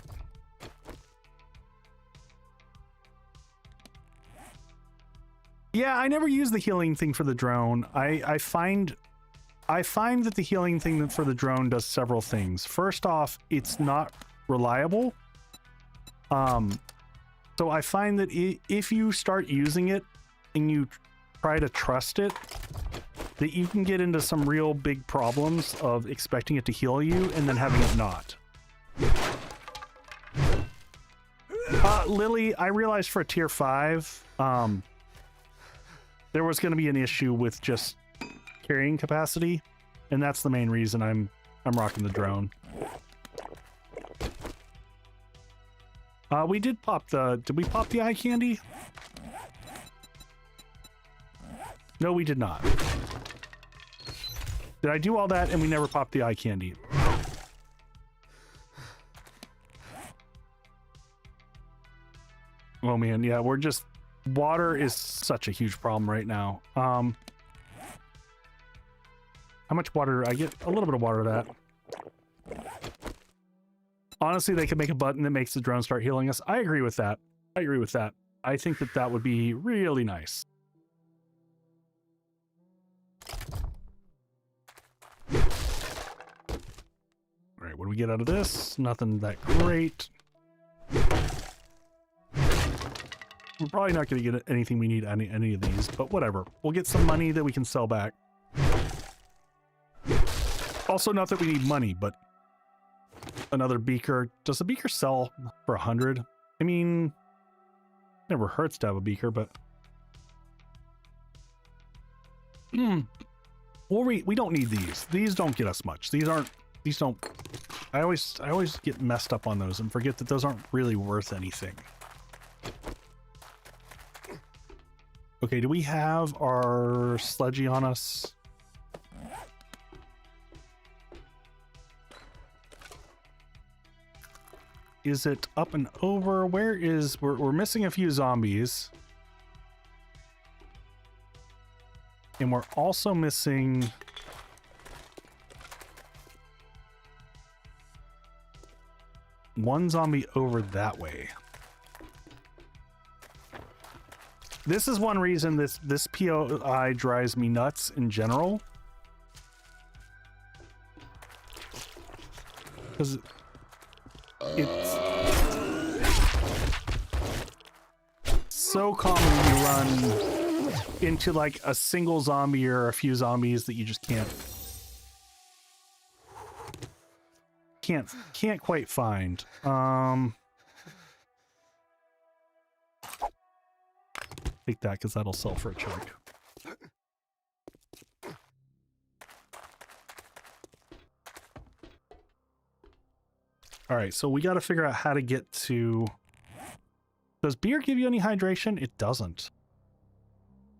Yeah, I never use the healing thing for the drone. I find that the healing thing for the drone does several things. First off, it's not reliable. So I find that if you start using it and you try to trust it, that you can get into some real big problems of expecting it to heal you and then having it not. Lily, I realized for a tier 5, there was going to be an issue with just carrying capacity, and that's the main reason I'm rocking the drone. We did pop did we pop the eye candy? No, we did not. Did I do all that and we never popped the eye candy? Oh man, yeah, we're just... Water is such a huge problem right now. How much water? I get a little bit of water of that. Honestly, they could make a button that makes the drone start healing us. I agree with that. I agree with that. I think that that would be really nice. All right, what do we get out of this? Nothing that great. We're probably not going to get anything we need any of these, but whatever. We'll get some money that we can sell back. Also, not that we need money, but another beaker. Does a beaker sell for 100? I mean, never hurts to have a beaker, but... Well, we don't need these. These don't get us much. These don't... I always get messed up on those and forget that those aren't really worth anything. Okay, do we have our sledgy on us? Is it up and over? Where is... We're missing a few zombies. And we're also missing... one zombie over that way. This is one reason this POI drives me nuts in general. Because it's so common you run into like a single zombie or a few zombies that you just can't quite find. Take that because that'll sell for a chunk. All right, so we got to figure out how to get to... Does beer give you any hydration? It doesn't.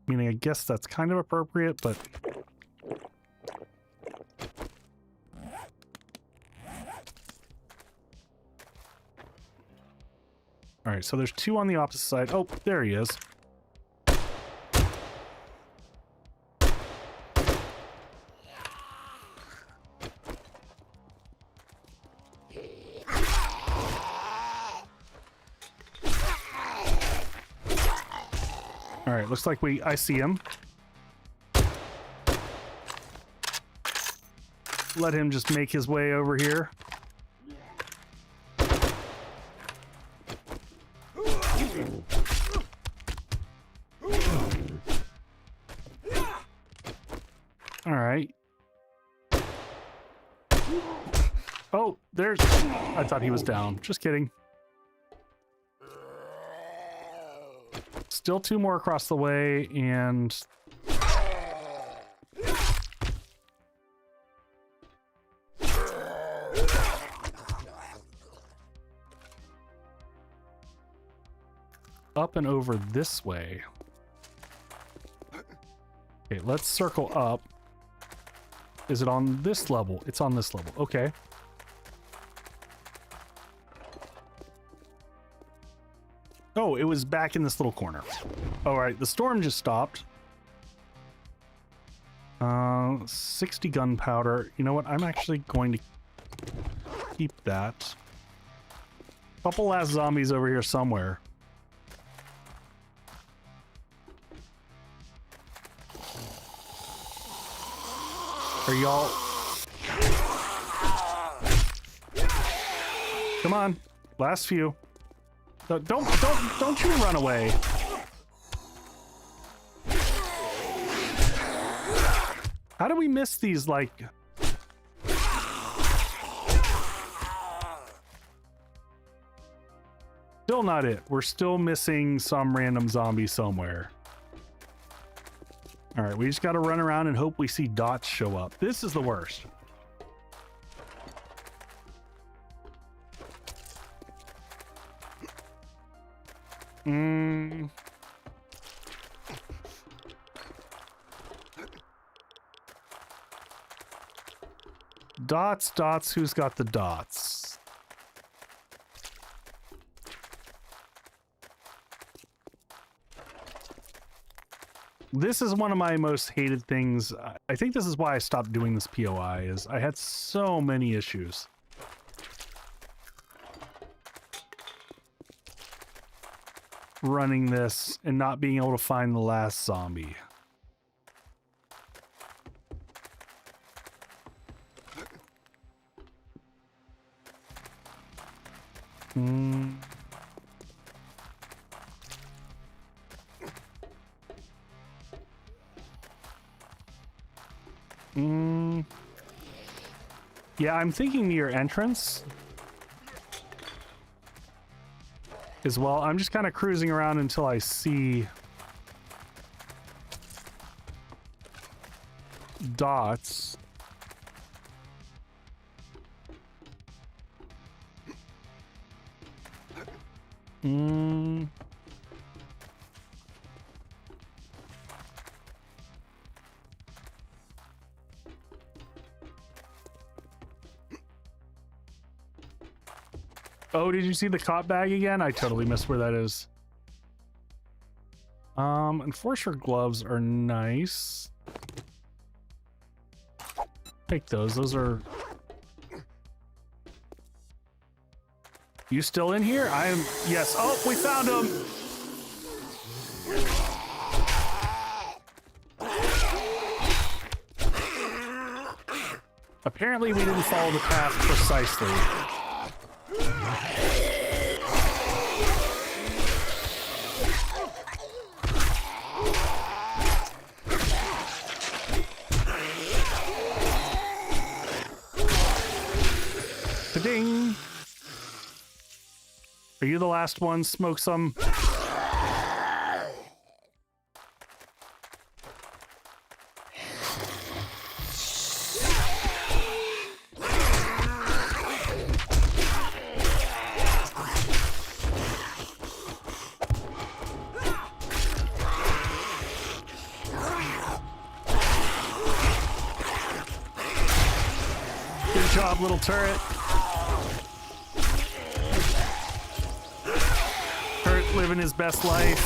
Meaning, I guess that's kind of appropriate, but... All right, so there's 2 on the opposite side. Oh, there he is. All right, looks like I see him. Let him just make his way over here. All right. Oh, there's... I thought he was down. Just kidding. Still 2 more across the way, and... up and over this way. Okay, let's circle up. Is it on this level? It's on this level. Okay. Oh, it was back in this little corner. All right, the storm just stopped. 60 gunpowder. You know what? I'm actually going to keep that. Couple last zombies over here somewhere. Are y'all... Come on. Last few. Don't you run away. How do we miss these, like... Still not it. We're still missing some random zombie somewhere. All right, we just got to run around and hope we see dots show up. This is the worst. Dots, who's got the dots? This is one of my most hated things. I think this is why I stopped doing this POI, is I had so many issues. Running this and not being able to find the last zombie. Yeah, I'm thinking near entrance as well. I'm just kind of cruising around until I see dots. Oh, did you see the cop bag again? I totally missed where that is. Enforcer gloves are nice. Take those. Those are... You still in here? I am... Yes. Oh, we found him! Apparently we didn't follow the path precisely. Ding! Are you the last one? Smoke some. Good job, little turret. Living his best life.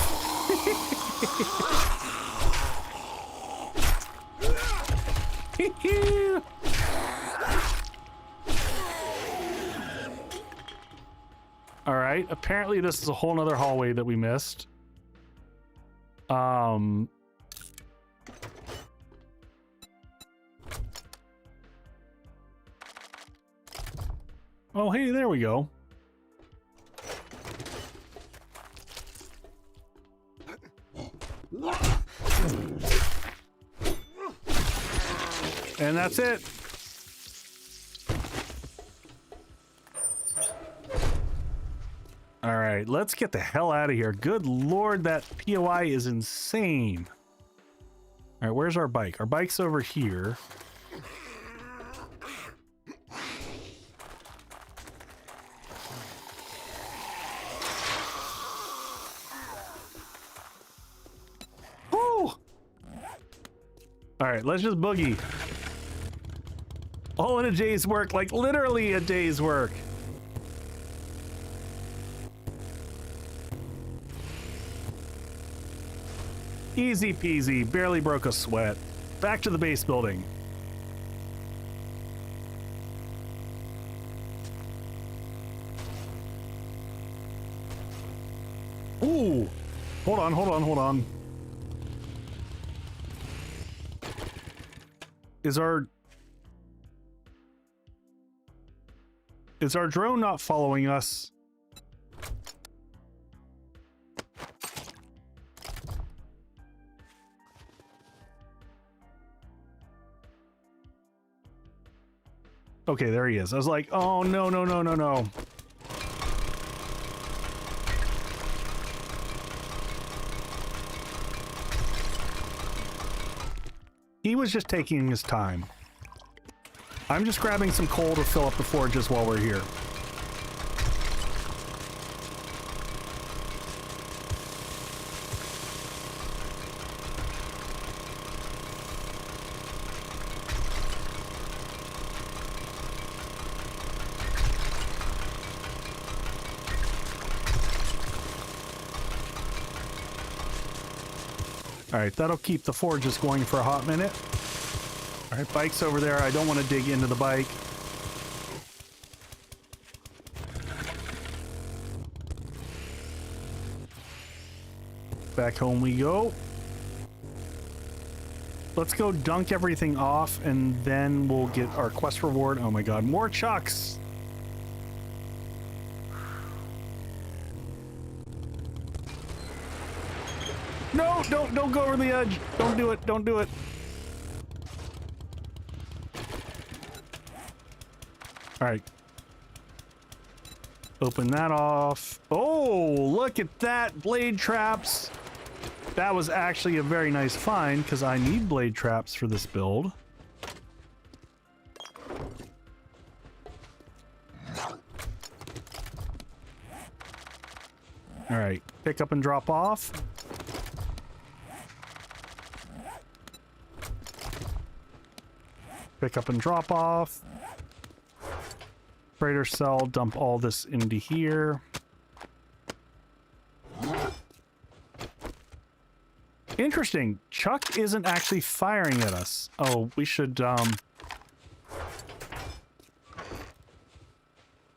All right. Apparently, this is a whole nother hallway that we missed. Oh, hey, there we go. And that's it. All right, let's get the hell out of here. Good Lord, that POI is insane. All right, where's our bike? Our bike's over here. Woo! All right, let's just boogie. All in a day's work, like literally a day's work. Easy peasy, barely broke a sweat. Back to the base building. Ooh! Hold on, hold on, hold on. Is our drone not following us? Okay, there he is. I was like, oh, no, no, no, no, no. He was just taking his time. I'm just grabbing some coal to fill up the forges while we're here. Alright, that'll keep the forges going for a hot minute. Alright, bike's over there. I don't want to dig into the bike. Back home we go. Let's go dunk everything off and then we'll get our quest reward. Oh my god, more chucks! No, don't go over the edge. Don't do it. Don't do it. All right. Open that off. Oh, look at that. Blade traps. That was actually a very nice find because I need blade traps for this build. All right. Pick up and drop off. Pick up and drop off. Freighter cell, dump all this into here. Interesting. Chuck isn't actually firing at us. Oh, we should,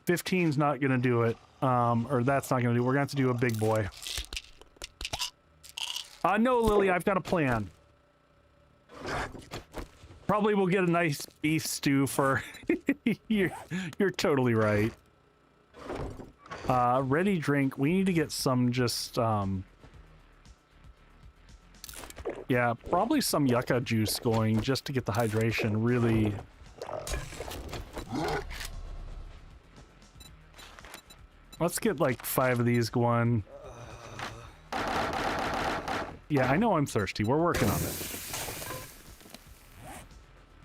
15's not gonna do it. Or that's not gonna do it. We're gonna have to do a big boy. No, Lily, I've got a plan. Probably we'll get a nice beef stew for... you're totally right. Ready drink. We need to get some just, yeah, probably some yucca juice going just to get the hydration really... Let's get like 5 of these going. Yeah, I know I'm thirsty. We're working on it.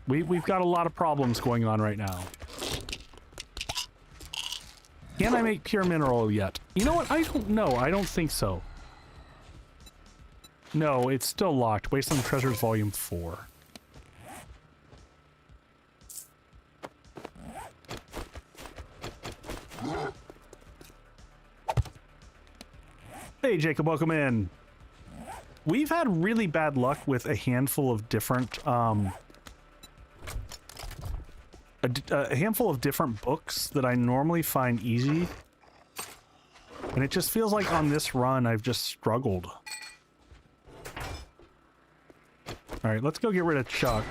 We've got a lot of problems going on right now. Can I make pure mineral yet? You know what? I don't know. I don't think so. No, it's still locked. Wasteland Treasures Volume 4. Hey, Jacob, welcome in. We've had really bad luck with a handful of different, a handful of different books that I normally find easy. And it just feels like on this run, I've just struggled. Alright, let's go get rid of Chuck.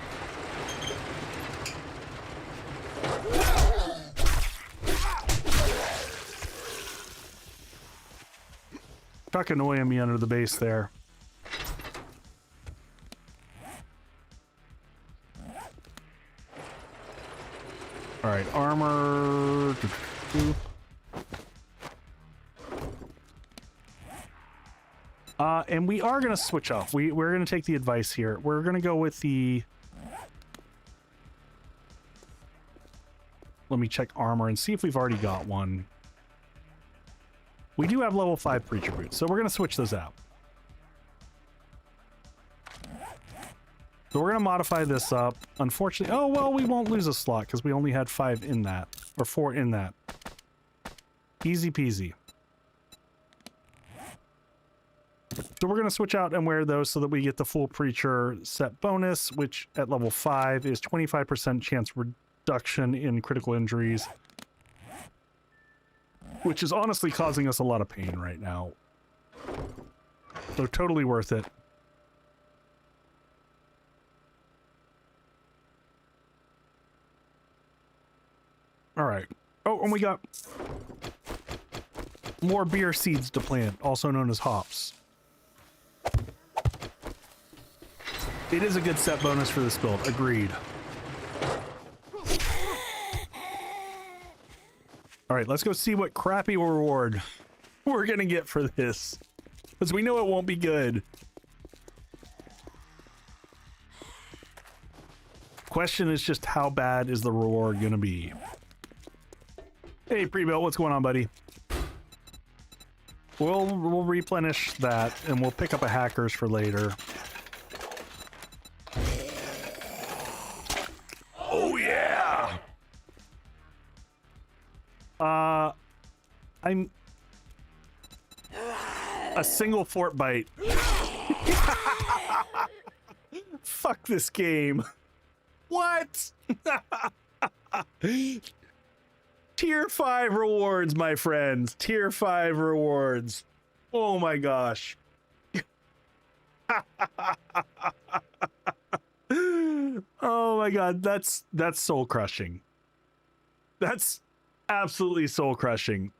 Chuck annoying me under the base there. Alright, armor... and we are going to switch off. We're going to take the advice here. We're going to go with the... Let me check armor and see if we've already got one. We do have level 5 Preacher Boots, so we're going to switch those out. So we're going to modify this up. Unfortunately... Oh, well, we won't lose a slot because we only had 5 in that. Or 4 in that. Easy peasy. So we're going to switch out and wear those so that we get the full preacher set bonus, which at level 5 is 25% chance reduction in critical injuries, which is honestly causing us a lot of pain right now. So totally worth it. All right. Oh, and we got more beer seeds to plant, also known as hops. It is a good set bonus for this build. Agreed. All right, let's go see what crappy reward we're gonna get for this, because we know it won't be good. Question is just how bad is the reward gonna be? Hey, pre-built, what's going on, buddy? We'll replenish that, and we'll pick up a hackers for later. Oh yeah! I'm a single fort bite. Fuck this game. What? Tier 5 rewards, my friends. Tier 5 rewards. Oh my gosh. Oh my god, that's soul crushing. That's absolutely soul crushing.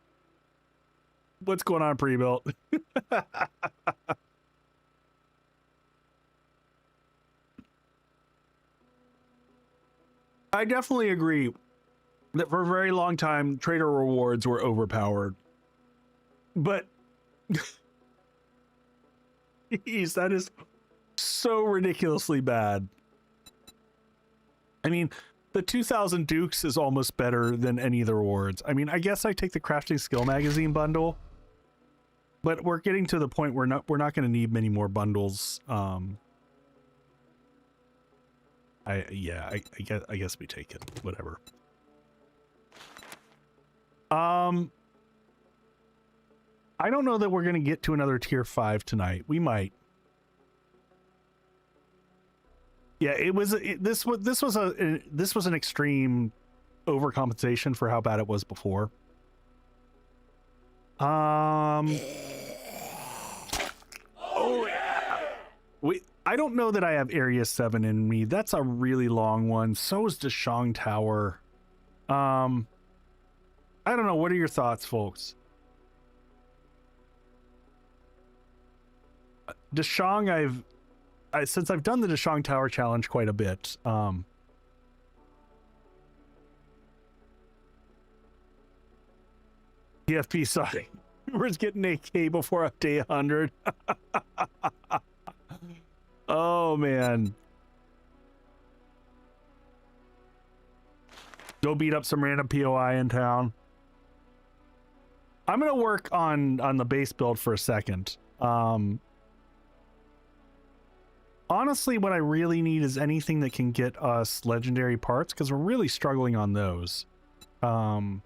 What's going on, pre-built? I definitely agree that for a very long time, trader rewards were overpowered. But geez, that is so ridiculously bad. I mean, the 2000 Dukes is almost better than any of the rewards. I mean, I guess I take the crafting skill magazine bundle, but we're getting to the point where we're not going to need many more bundles. I guess we take it. Whatever. I don't know that we're going to get to another tier 5 tonight. We might. Yeah, this was an extreme overcompensation for how bad it was before. Oh yeah. I don't know that I have Area 7 in me. That's a really long one. So is Dashang Tower. I don't know. What are your thoughts, folks? Dashang, since I've done the Dashang Tower challenge quite a bit, PFP, sorry. We're getting AK before day 100. Oh, man. Go beat up some random POI in town. I'm going to work on the base build for a second. Honestly, what I really need is anything that can get us legendary parts, because we're really struggling on those. And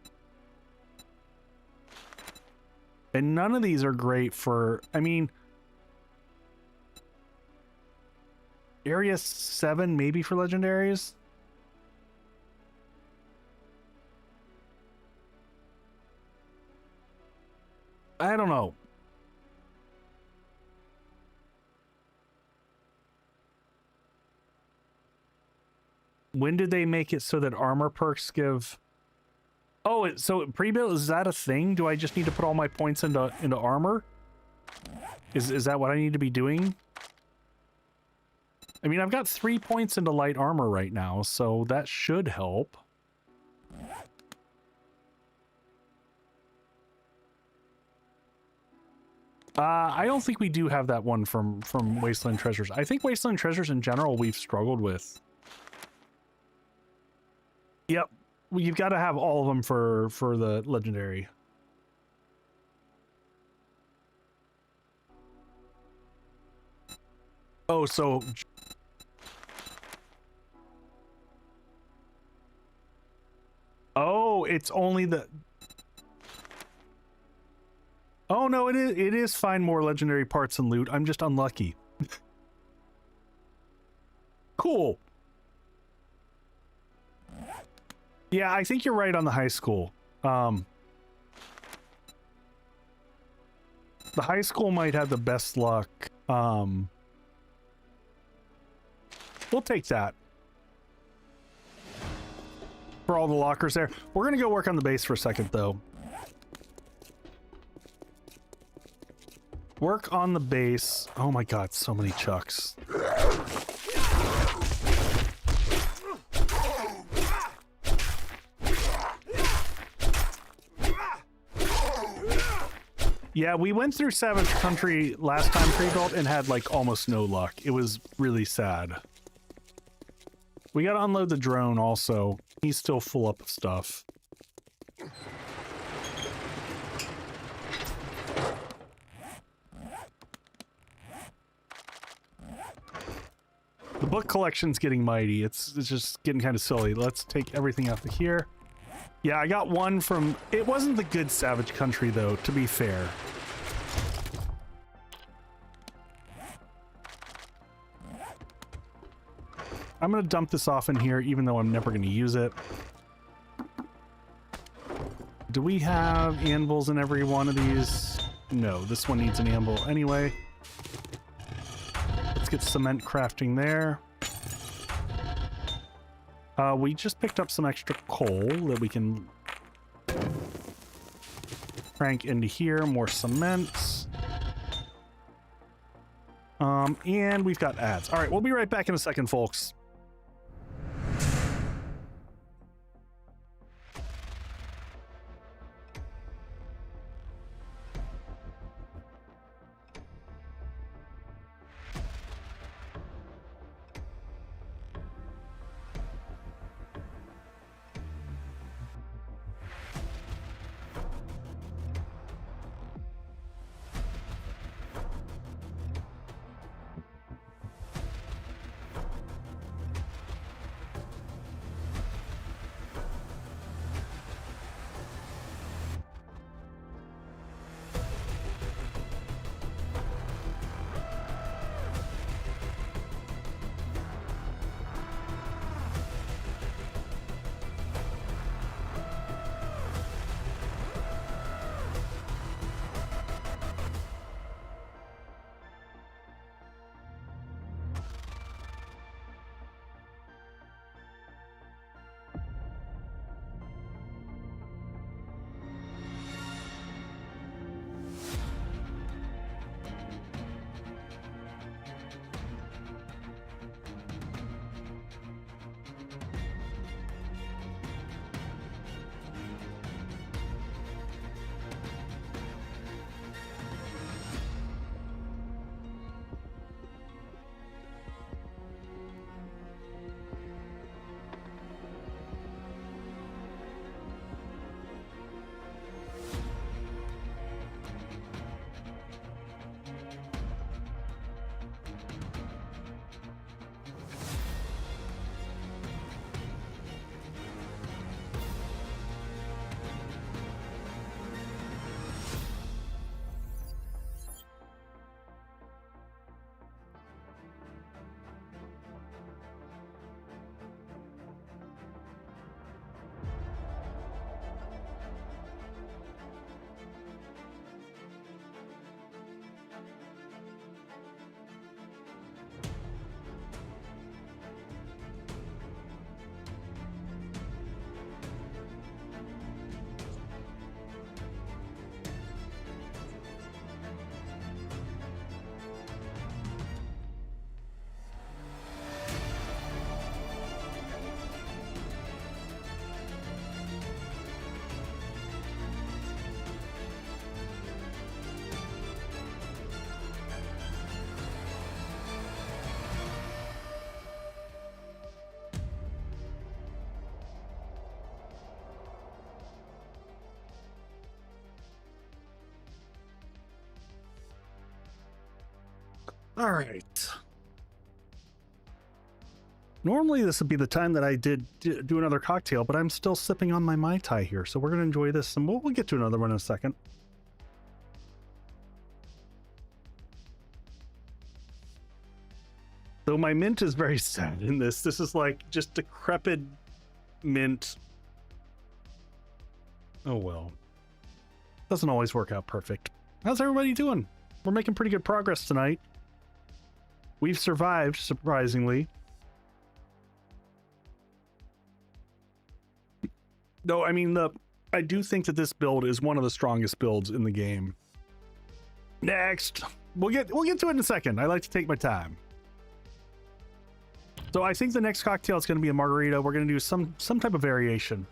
none of these are great for, I mean, Area 7 maybe for legendaries. I don't know. When did they make it so that armor perks give? Oh, so pre-built, is that a thing? Do I just need to put all my points into armor? Is that what I need to be doing? I mean, I've got 3 points into light armor right now, so that should help. I don't think we do have that one from Wasteland Treasures. I think Wasteland Treasures in general we've struggled with. Yep, you've got to have all of them for the legendary. Oh, so oh, it's only the Oh no, it is find more legendary parts and loot. I'm just unlucky. Cool. Yeah, I think you're right on the high school. The high school might have the best luck. We'll take that. For all the lockers there. We're gonna go work on the base for a second, though. Work on the base. Oh my god, so many chucks. Yeah, we went through Savage Country last time pre-built and had like almost no luck. It was really sad. We gotta unload the drone also. He's still full up of stuff. The book collection's getting mighty. It's just getting kind of silly. Let's take everything out of here. Yeah, I got one from... It wasn't the good Savage Country, though, to be fair. I'm going to dump this off in here, even though I'm never going to use it. Do we have anvils in every one of these? No, this one needs an anvil anyway. Let's get cement crafting there. We just picked up some extra coal that we can crank into here. More cement. And we've got ads. All right, we'll be right back in a second, folks. All right. Normally this would be the time that I did do another cocktail, but I'm still sipping on my Mai Tai here, so we're going to enjoy this, and we'll get to another one in a second. Though my mint is very sad in this. This is like just decrepit mint. Oh well. Doesn't always work out perfect. How's everybody doing? We're making pretty good progress tonight. We've survived, surprisingly. Though, I mean, I do think that this build is one of the strongest builds in the game. Next! We'll get to it in a second. I like to take my time. So I think the next cocktail is going to be a margarita. We're going to do some type of variation.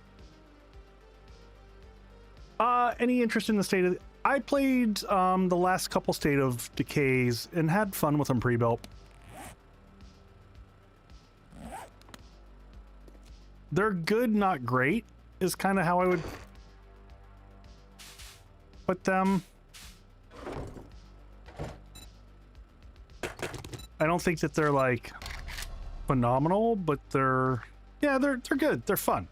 Any interest in the state of... I played the last couple State of Decays and had fun with them pre-built. They're good, not great, is kind of how I would put them. I don't think that they're like phenomenal, but they're good. They're fun.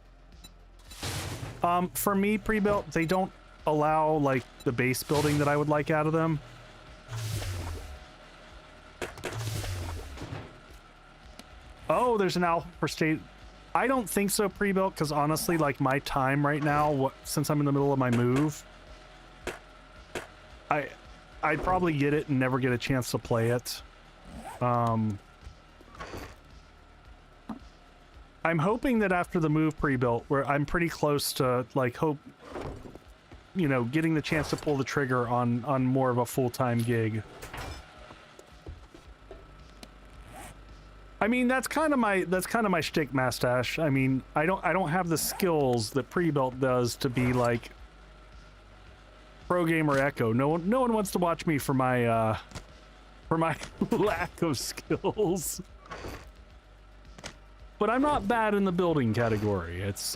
For me, pre-built, they don't allow like the base building that I would like out of them. Oh, there's an alpha for state. I don't think so pre-built, because honestly, like my time right now, since I'm in the middle of my move, I'd probably get it and never get a chance to play it. I'm hoping that after the move pre-built, where I'm pretty close to like getting the chance to pull the trigger on more of a full-time gig. I mean, that's kind of my shtick, Mustache. I mean, I don't have the skills that pre-built does to be like pro gamer Echo. No one wants to watch me for my lack of skills. But I'm not bad in the building category. It's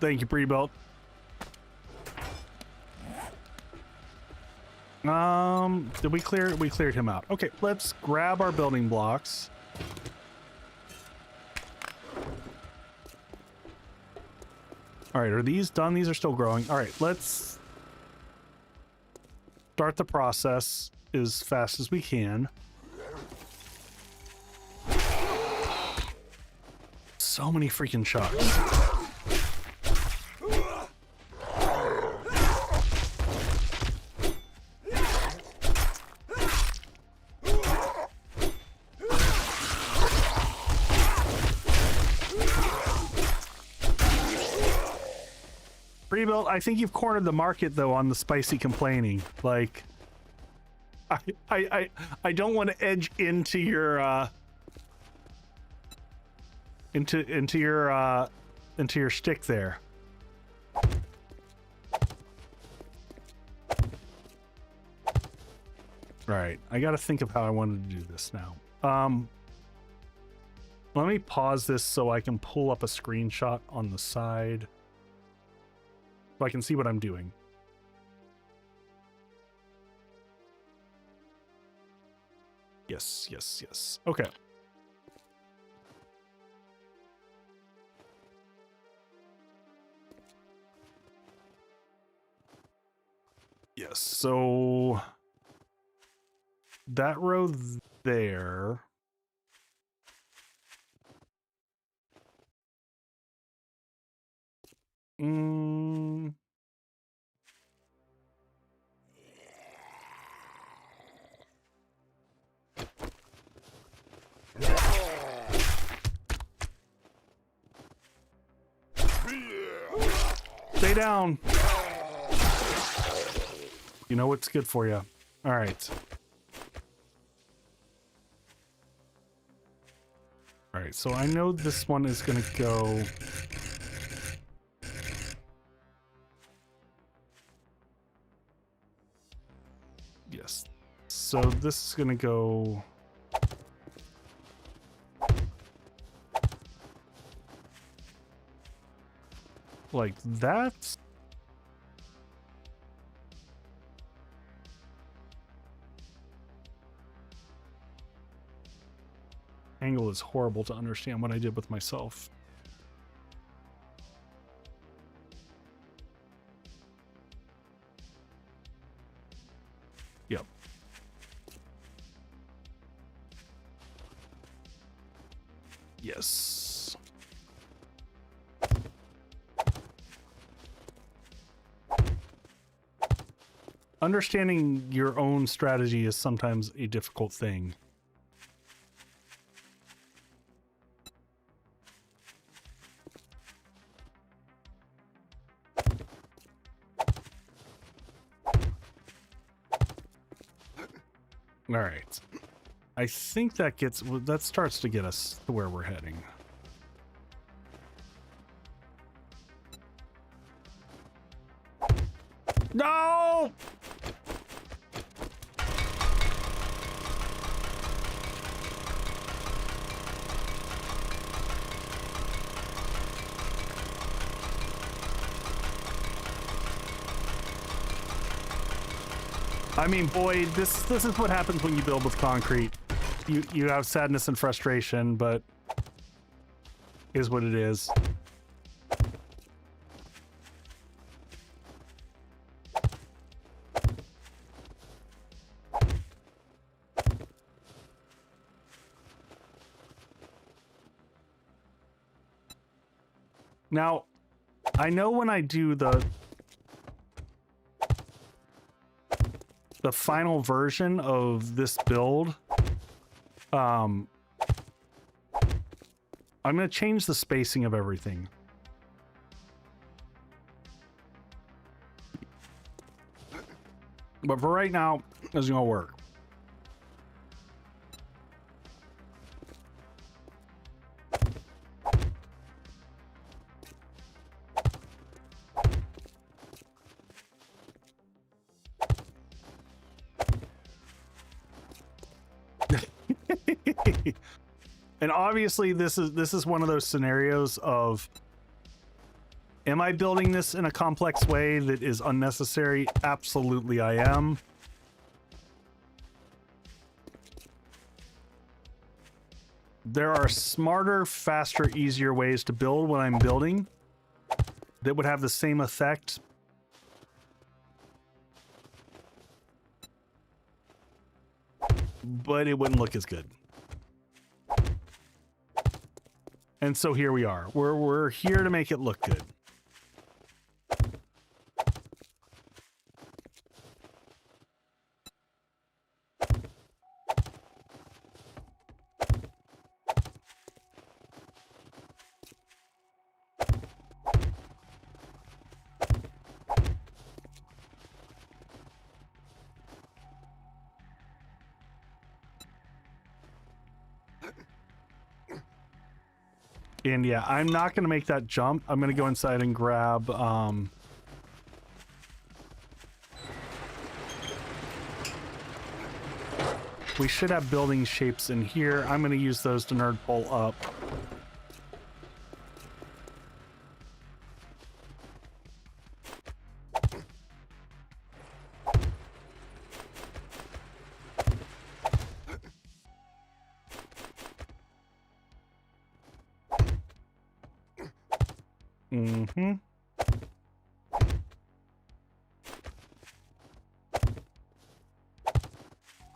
thank you, pre-built. Did we clear? We cleared him out. Okay, let's grab our building blocks. All right, are these done? These are still growing. All right, let's start the process as fast as we can. So many freaking shots. Pre-built, I think you've cornered the market though on the spicy complaining. Like, I don't want to edge into your into your stick there. Right, I got to think of how I wanted to do this now. Let me pause this so I can pull up a screenshot on the side. So I can see what I'm doing. Yes, yes, yes. Okay. Yes, so that row there. Stay down. You know what's good for you. All right. All right, so I know this one is going to go... Yes. So this is going to go... like that. Angle is horrible to understand what I did with myself. Yep. Yes. Understanding your own strategy is sometimes a difficult thing. All right. I think that starts to get us to where we're heading. No! I mean, boy, this is what happens when you build with concrete. You have sadness and frustration, but is what it is. Now, I know when I do the final version of this build, I'm going to change the spacing of everything. But for right now, it's going to work. And obviously this is one of those scenarios of, am I building this in a complex way that is unnecessary? Absolutely I am. There are smarter, faster, easier ways to build what I'm building that would have the same effect. But it wouldn't look as good. And so here we are. We're here to make it look good. And yeah, I'm not going to make that jump. I'm going to go inside and grab we should have building shapes in here. I'm going to use those to nerd pull up. Mm-hmm.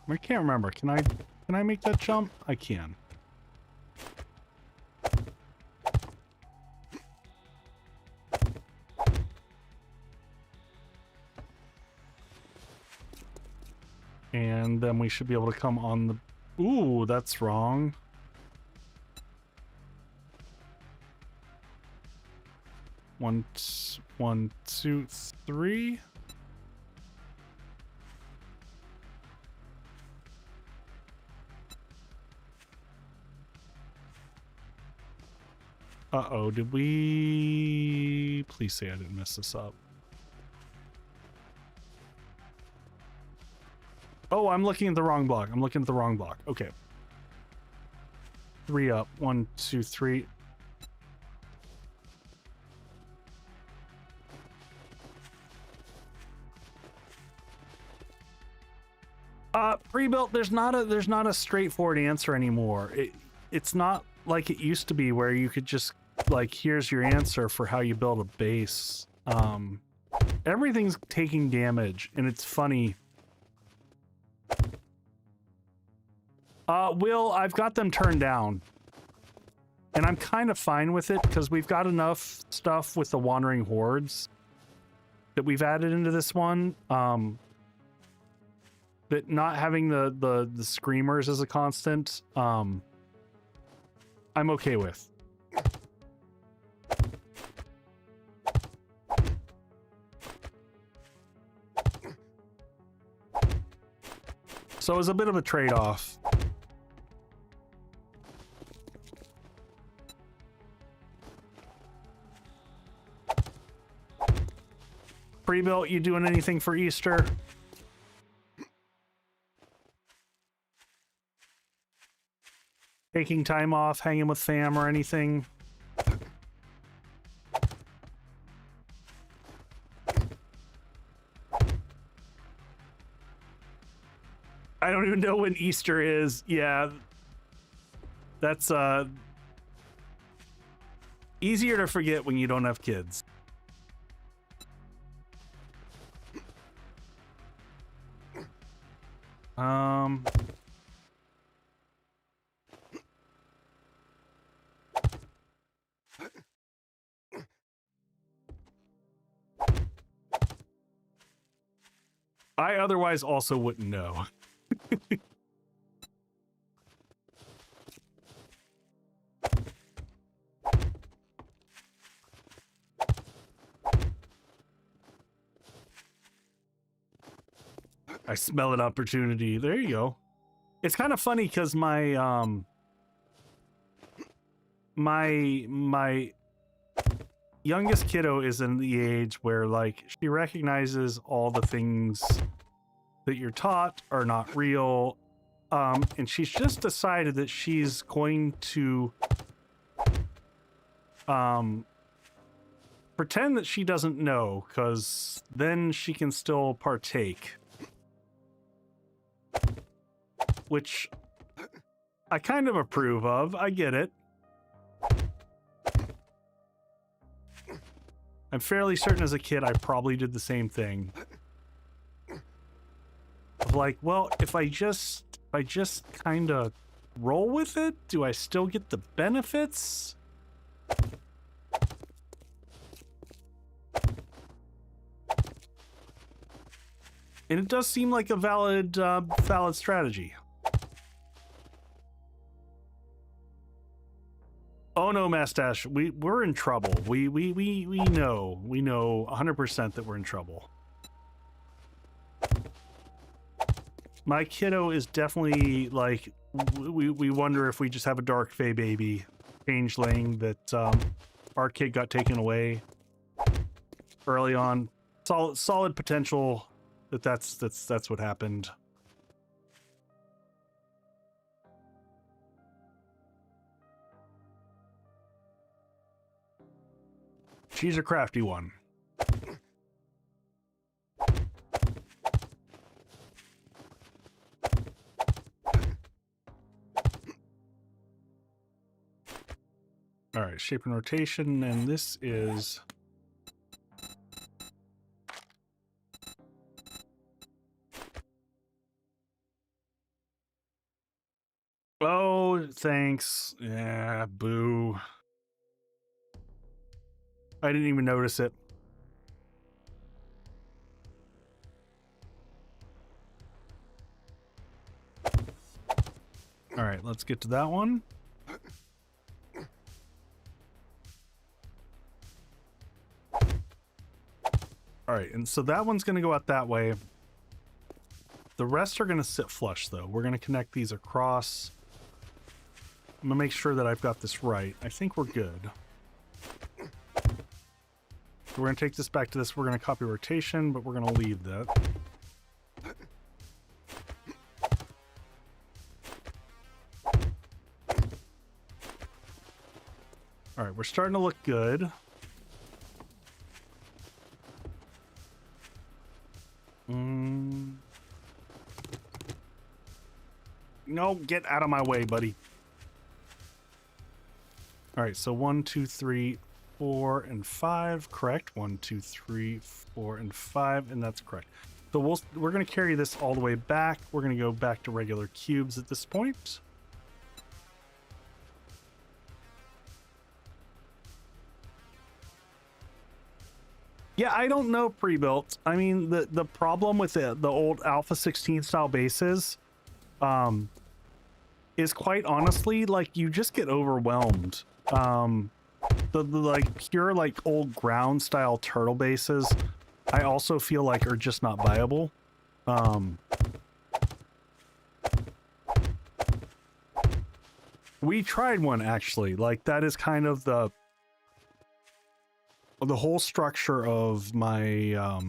I can't remember. Can I make that jump? I can. And then we should be able to come on the... Ooh, that's wrong. One, two, three. Uh-oh, did we... Please say I didn't mess this up. Oh, I'm looking at the wrong block. I'm looking at the wrong block. Okay. 3 up. 1, 2, 3. Pre-built, there's not a straightforward answer anymore. It's not like it used to be where you could just, like, here's your answer for how you build a base. Everything's taking damage, and it's funny. Will, I've got them turned down. And I'm kind of fine with it because we've got enough stuff with the wandering hordes that we've added into this one. That not having the screamers as a constant, I'm okay with. So it was a bit of a trade-off. Pre-built, you doing anything for Easter? Taking time off, hanging with fam or anything? I don't even know when Easter is. Yeah. That's easier to forget when you don't have kids. I otherwise also wouldn't know. I smell an opportunity. There you go. It's kind of funny because my my youngest kiddo is in the age where like she recognizes all the things that you're taught are not real, and she's just decided that she's going to pretend that she doesn't know, because then she can still partake. Which I kind of approve of. I get it. I'm fairly certain as a kid I probably did the same thing. Of like, well, if I just kind of roll with it, do I still get the benefits? And it does seem like a valid strategy. Oh no, Mastache, we're in trouble. We know 100% that we're in trouble. My kiddo is definitely like, we wonder if we just have a dark fae baby changeling that our kid got taken away early on. Solid potential that's what happened. She's a crafty one. All right, shape and rotation, and this is oh, thanks. Yeah, boo. I didn't even notice it. All right, let's get to that one. All right, and so that one's going to go out that way. The rest are going to sit flush, though. We're going to connect these across. I'm going to make sure that I've got this right. I think we're good. We're going to take this back to this. We're going to copy rotation, but we're going to leave that. All right, we're starting to look good. No, get out of my way, buddy. All right, so 1, 2, 3, 4, and 5, correct. 1, 2, 3, 4, and 5, and that's correct. So we're going to carry this all the way back. We're going to go back to regular cubes at this point. Yeah, I don't know pre-built. I mean, the problem with the old Alpha 16 style bases is quite honestly, like, you just get overwhelmed. The like pure like old ground style turtle bases, I also feel like are just not viable. We tried one actually, like that is kind of the whole structure of my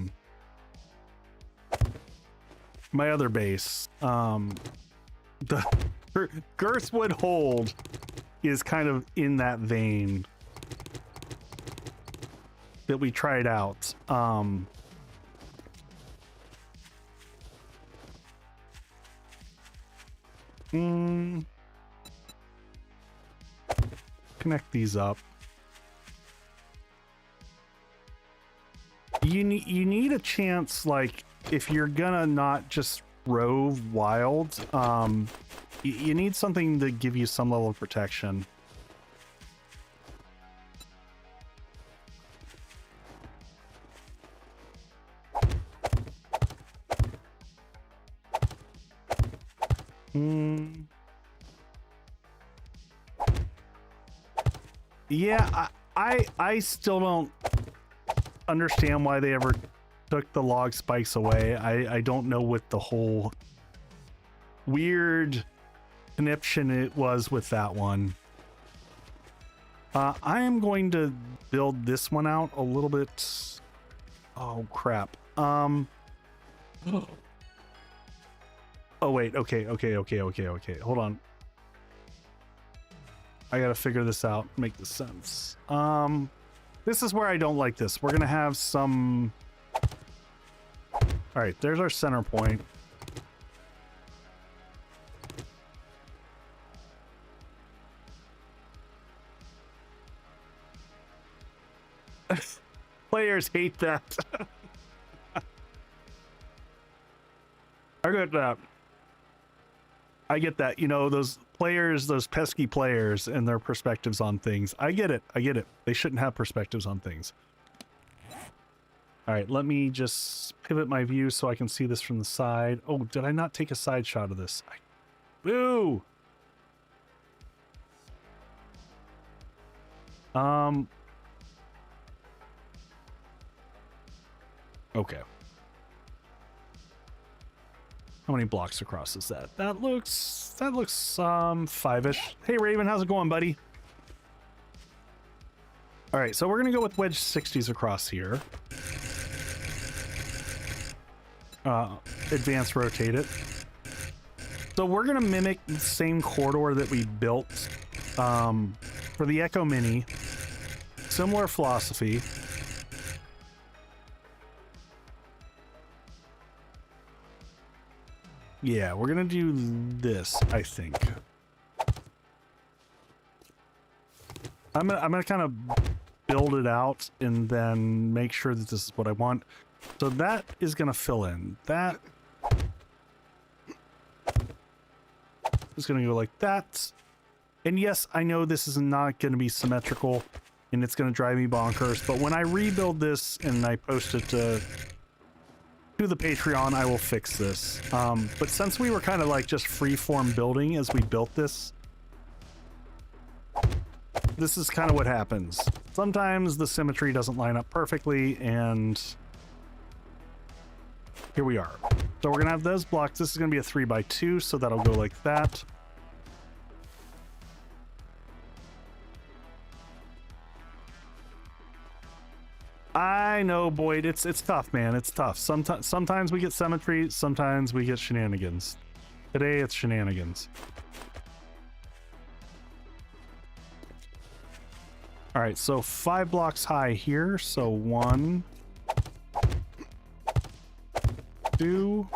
my other base. The Girthwood Hold is kind of in that vein that we tried out. Connect these up. You need a chance, like, if you're gonna not just rove wild, you need something to give you some level of protection. Yeah, I still don't understand why they ever took the log spikes away. I don't know what the whole weird conniption it was with that one. I am going to build this one out a little bit. Oh crap. Oh wait, okay. Hold on. I gotta figure this out, make this sense. This is where I don't like this. We're gonna have some... Alright, there's our center point. Players hate that. I get that. You know, those players, those pesky players and their perspectives on things. I get it. They shouldn't have perspectives on things. All right, let me just pivot my view so I can see this from the side. Oh, did I not take a side shot of this? Boo! Okay. How many blocks across is that? That looks 5-ish. Hey Raven, how's it going, buddy? All right, so we're gonna go with wedge 60s across here. Advance rotate it. So we're gonna mimic the same corridor that we built for the Echo Mini. Similar philosophy. Yeah, we're gonna do this, I think. I'm gonna kind of build it out and then make sure that this is what I want. So that is gonna fill in. That is gonna go like that. And yes, I know this is not gonna be symmetrical and it's gonna drive me bonkers, but when I rebuild this and I post it to the Patreon, I will fix this. But since we were kind of like just freeform building as we built this, this is kind of what happens. Sometimes the symmetry doesn't line up perfectly, and here we are. So we're gonna have those blocks. This is gonna be a 3x2, so that'll go like that. I know, Boyd. It's tough, man. It's tough. Sometimes we get symmetry. Sometimes we get shenanigans. Today, it's shenanigans. All right, so 5 blocks high here. So 1, 2,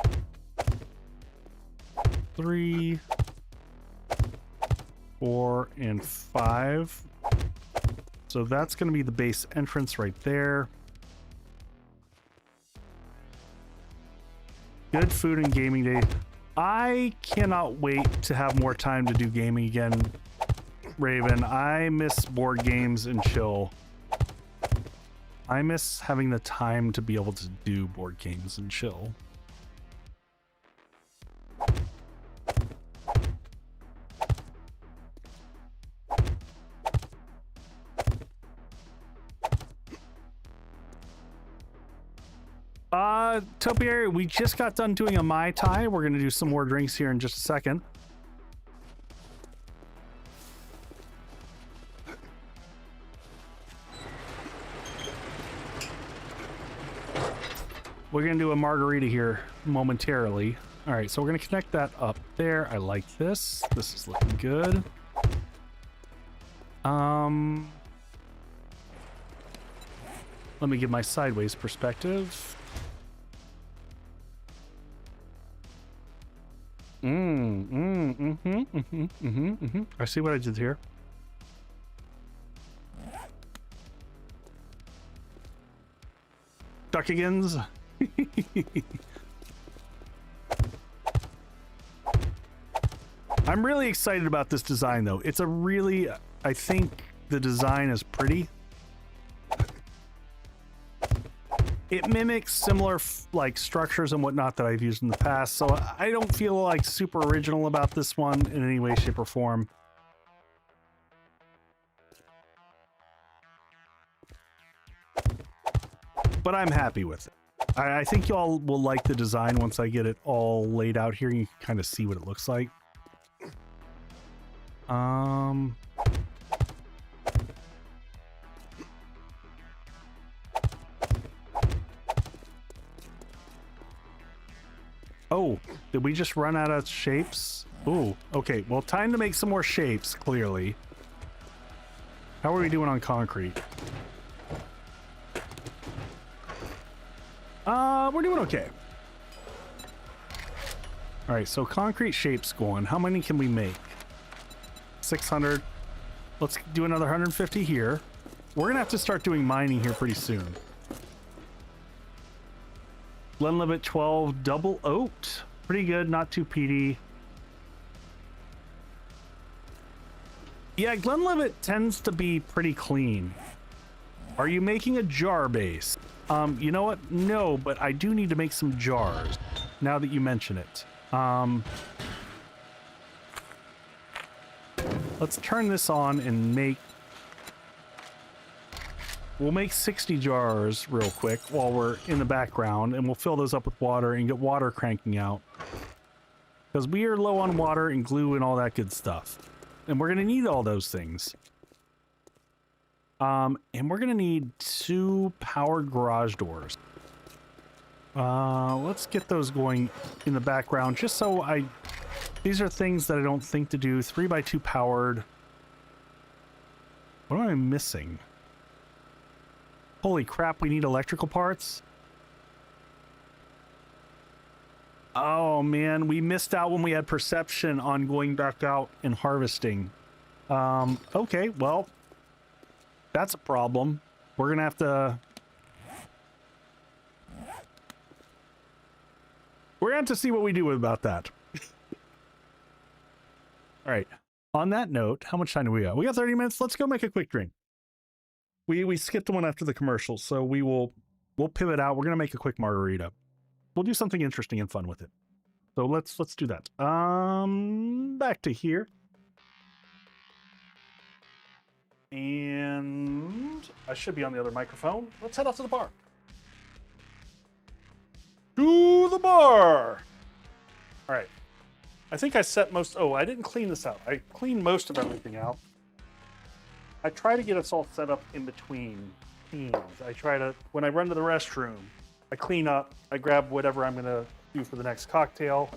3, 4, and 5. So that's going to be the base entrance right there. Good food and gaming day. I cannot wait to have more time to do gaming again, Raven. I miss board games and chill. I miss having the time to be able to do board games and chill. Topiary, we just got done doing a Mai Tai. We're going to do some more drinks here in just a second. We're going to do a margarita here momentarily. All right, so we're going to connect that up there. I like this. This is looking good. Let me give my sideways perspective. I see what I did here. Duckigans. I'm really excited about this design, though. It's a really, I think the design is pretty. It mimics similar like structures and whatnot that I've used in the past, so I don't feel like super original about this one in any way, shape, or form. But I'm happy with it. I think y'all will like the design once I get it all laid out here. You can kind of see what it looks like. Oh, did we just run out of shapes? Ooh, okay. Well, time to make some more shapes, clearly. How are we doing on concrete? We're doing okay. All right, so concrete shapes going. How many can we make? 600. Let's do another 150 here. We're gonna have to start doing mining here pretty soon. Glenlivet 12 double oaked. Pretty good, not too peaty. Yeah, Glenlivet tends to be pretty clean. Are you making a jar base? You know what? No, but I do need to make some jars now that you mention it. Let's turn this on and make... We'll make 60 jars real quick while we're in the background, and we'll fill those up with water and get water cranking out. Because we are low on water and glue and all that good stuff. And we're going to need all those things. And we're going to need 2 powered garage doors. Let's get those going in the background, just so I... These are things that I don't think to do. 3x2 powered. What am I missing? Holy crap, we need electrical parts? Oh man, we missed out when we had perception on going back out and harvesting. Okay, well, that's a problem. We're gonna have to... We're gonna have to see what we do about that. All right, on that note, how much time do we got? We got 30 minutes. Let's go make a quick drink. We skipped one after the commercial, so we'll pivot out. We're gonna make a quick margarita. We'll do something interesting and fun with it. So let's do that. Back to here. And I should be on the other microphone. Let's head off to the bar. To the bar. All right. I think I set most... Oh, I didn't clean this out. I cleaned most of everything out. I try to get us all set up in between teams. I try to... When I run to the restroom, I clean up. I grab whatever I'm going to do for the next cocktail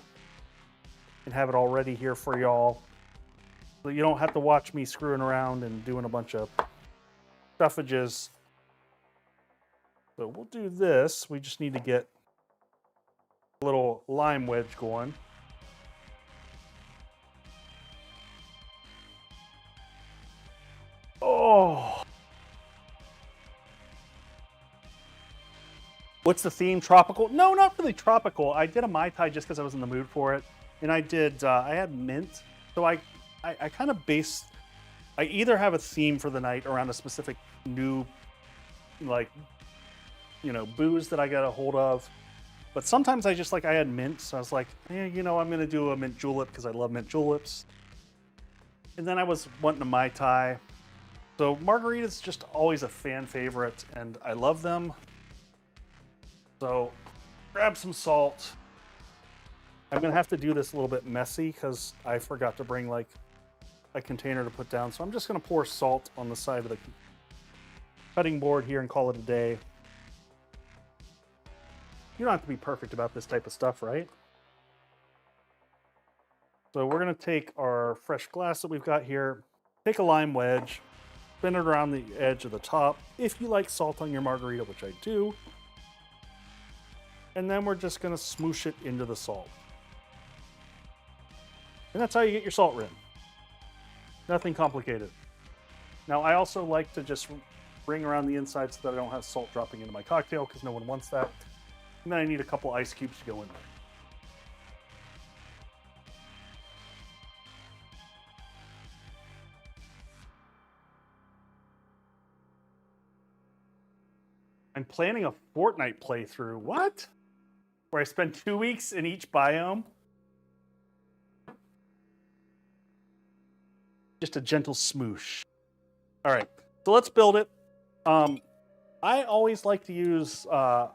and have it all ready here for y'all. So you don't have to watch me screwing around and doing a bunch of stuffages. So we'll do this. We just need to get a little lime wedge going. Oh. What's the theme? Tropical? No, not really tropical. I did a Mai Tai just because I was in the mood for it. And I did, I had mint. So I kind of base, I either have a theme for the night around a specific new, like, booze that I got a hold of. But sometimes I just I had mint. So I was like, I'm going to do a mint julep because I love mint juleps. And then I was wanting a Mai Tai. So margarita's just always a fan favorite and I love them. So grab some salt. I'm gonna have to do this a little bit messy because I forgot to bring a container to put down. So I'm just gonna pour salt on the side of the cutting board here and call it a day. You don't have to be perfect about this type of stuff, right? So we're gonna take our fresh glass that we've got here, take a lime wedge, spin it around the edge of the top. If you like salt on your margarita, which I do. And then we're just gonna smoosh it into the salt. And that's how you get your salt rim. Nothing complicated. Now I also like to just ring around the inside so that I don't have salt dropping into my cocktail because no one wants that. And then I need a couple ice cubes to go in there. I'm planning a Fortnite playthrough. What? Where I spend 2 weeks in each biome? Just a gentle smoosh. All right, so let's build it. I always like to use a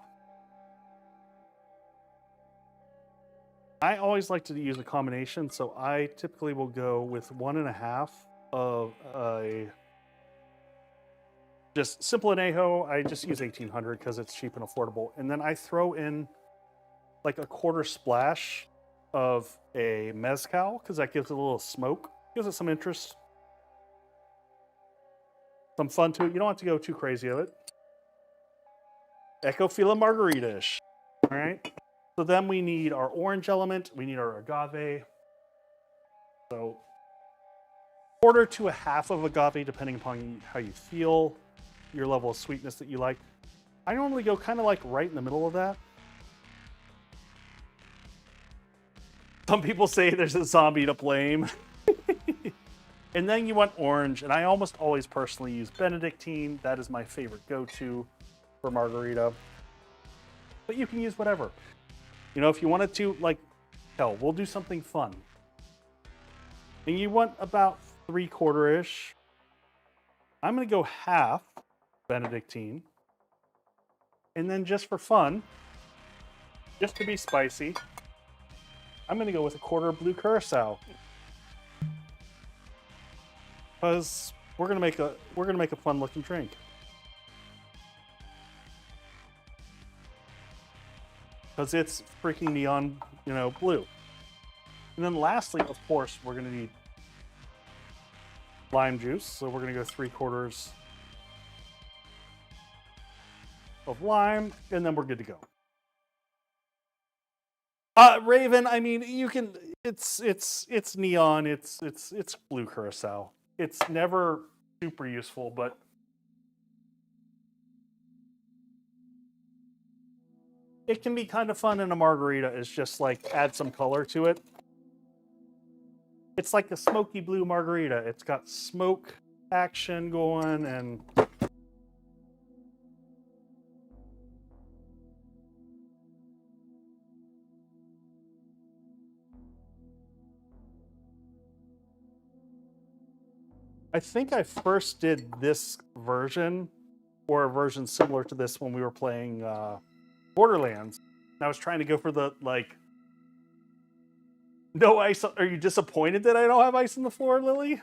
combination. So I typically will go with 1.5 of a just simple anejo. I just use 1800 because it's cheap and affordable. And then I throw in a quarter splash of a mezcal because that gives it a little smoke, gives it some interest, some fun to it. You don't have to go too crazy of it. Ecofila margarita-ish. All right. So then we need our orange element. We need our agave. So 1/4 to 1/2 of agave, depending upon how you feel, your level of sweetness that you like. I normally go kind of right in the middle of that. Some people say there's a zombie to blame. And then you want orange, and I almost always personally use Benedictine. That is my favorite go-to for margarita. But you can use whatever. If you wanted to, hell, we'll do something fun. And you want about 3/4-ish. I'm going to go 1/2 Benedictine. And then just for fun, just to be spicy, I'm going to go with 1/4 blue curacao. Because we're gonna make a fun looking drink. Because it's freaking neon, blue. And then lastly, of course, we're gonna need lime juice. So we're gonna go 3/4 of lime, and then we're good to go. Raven, I mean, you can. It's neon. It's blue curacao. It's never super useful, but it can be kind of fun in a margarita. Is just add some color to it. It's like a smoky blue margarita. It's got smoke action going and. I think I first did this version, or a version similar to this when we were playing Borderlands. And I was trying to go for the, no ice. Are you disappointed that I don't have ice on the floor, Lily?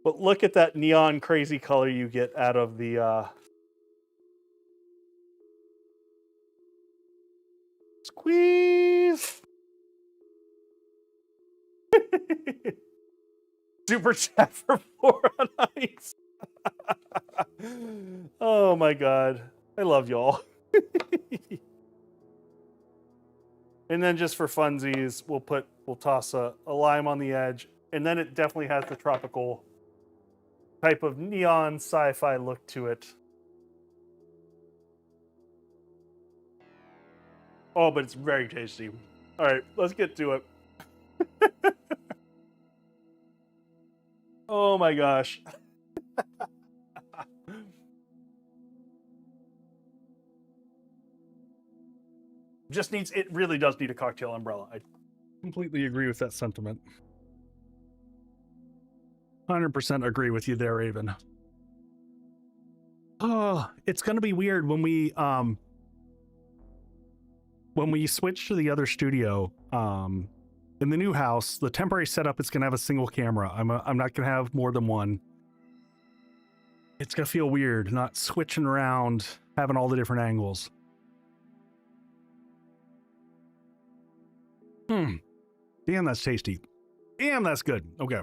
But look at that neon crazy color you get out of the squeeze. Super chat for 4 on ice. Oh my god. I love y'all. And then just for funsies, we'll toss a lime on the edge. And then it definitely has the tropical type of neon sci-fi look to it. Oh, but it's very tasty. All right, let's get to it. Oh my gosh. It really does need a cocktail umbrella. I completely agree with that sentiment. 100% agree with you there, Raven. Oh, it's going to be weird when we switch to the other studio. In the new house, the temporary setup is going to have a single camera. I'm not going to have more than one. It's going to feel weird not switching around, having all the different angles. Damn, that's tasty. Damn, that's good. Okay.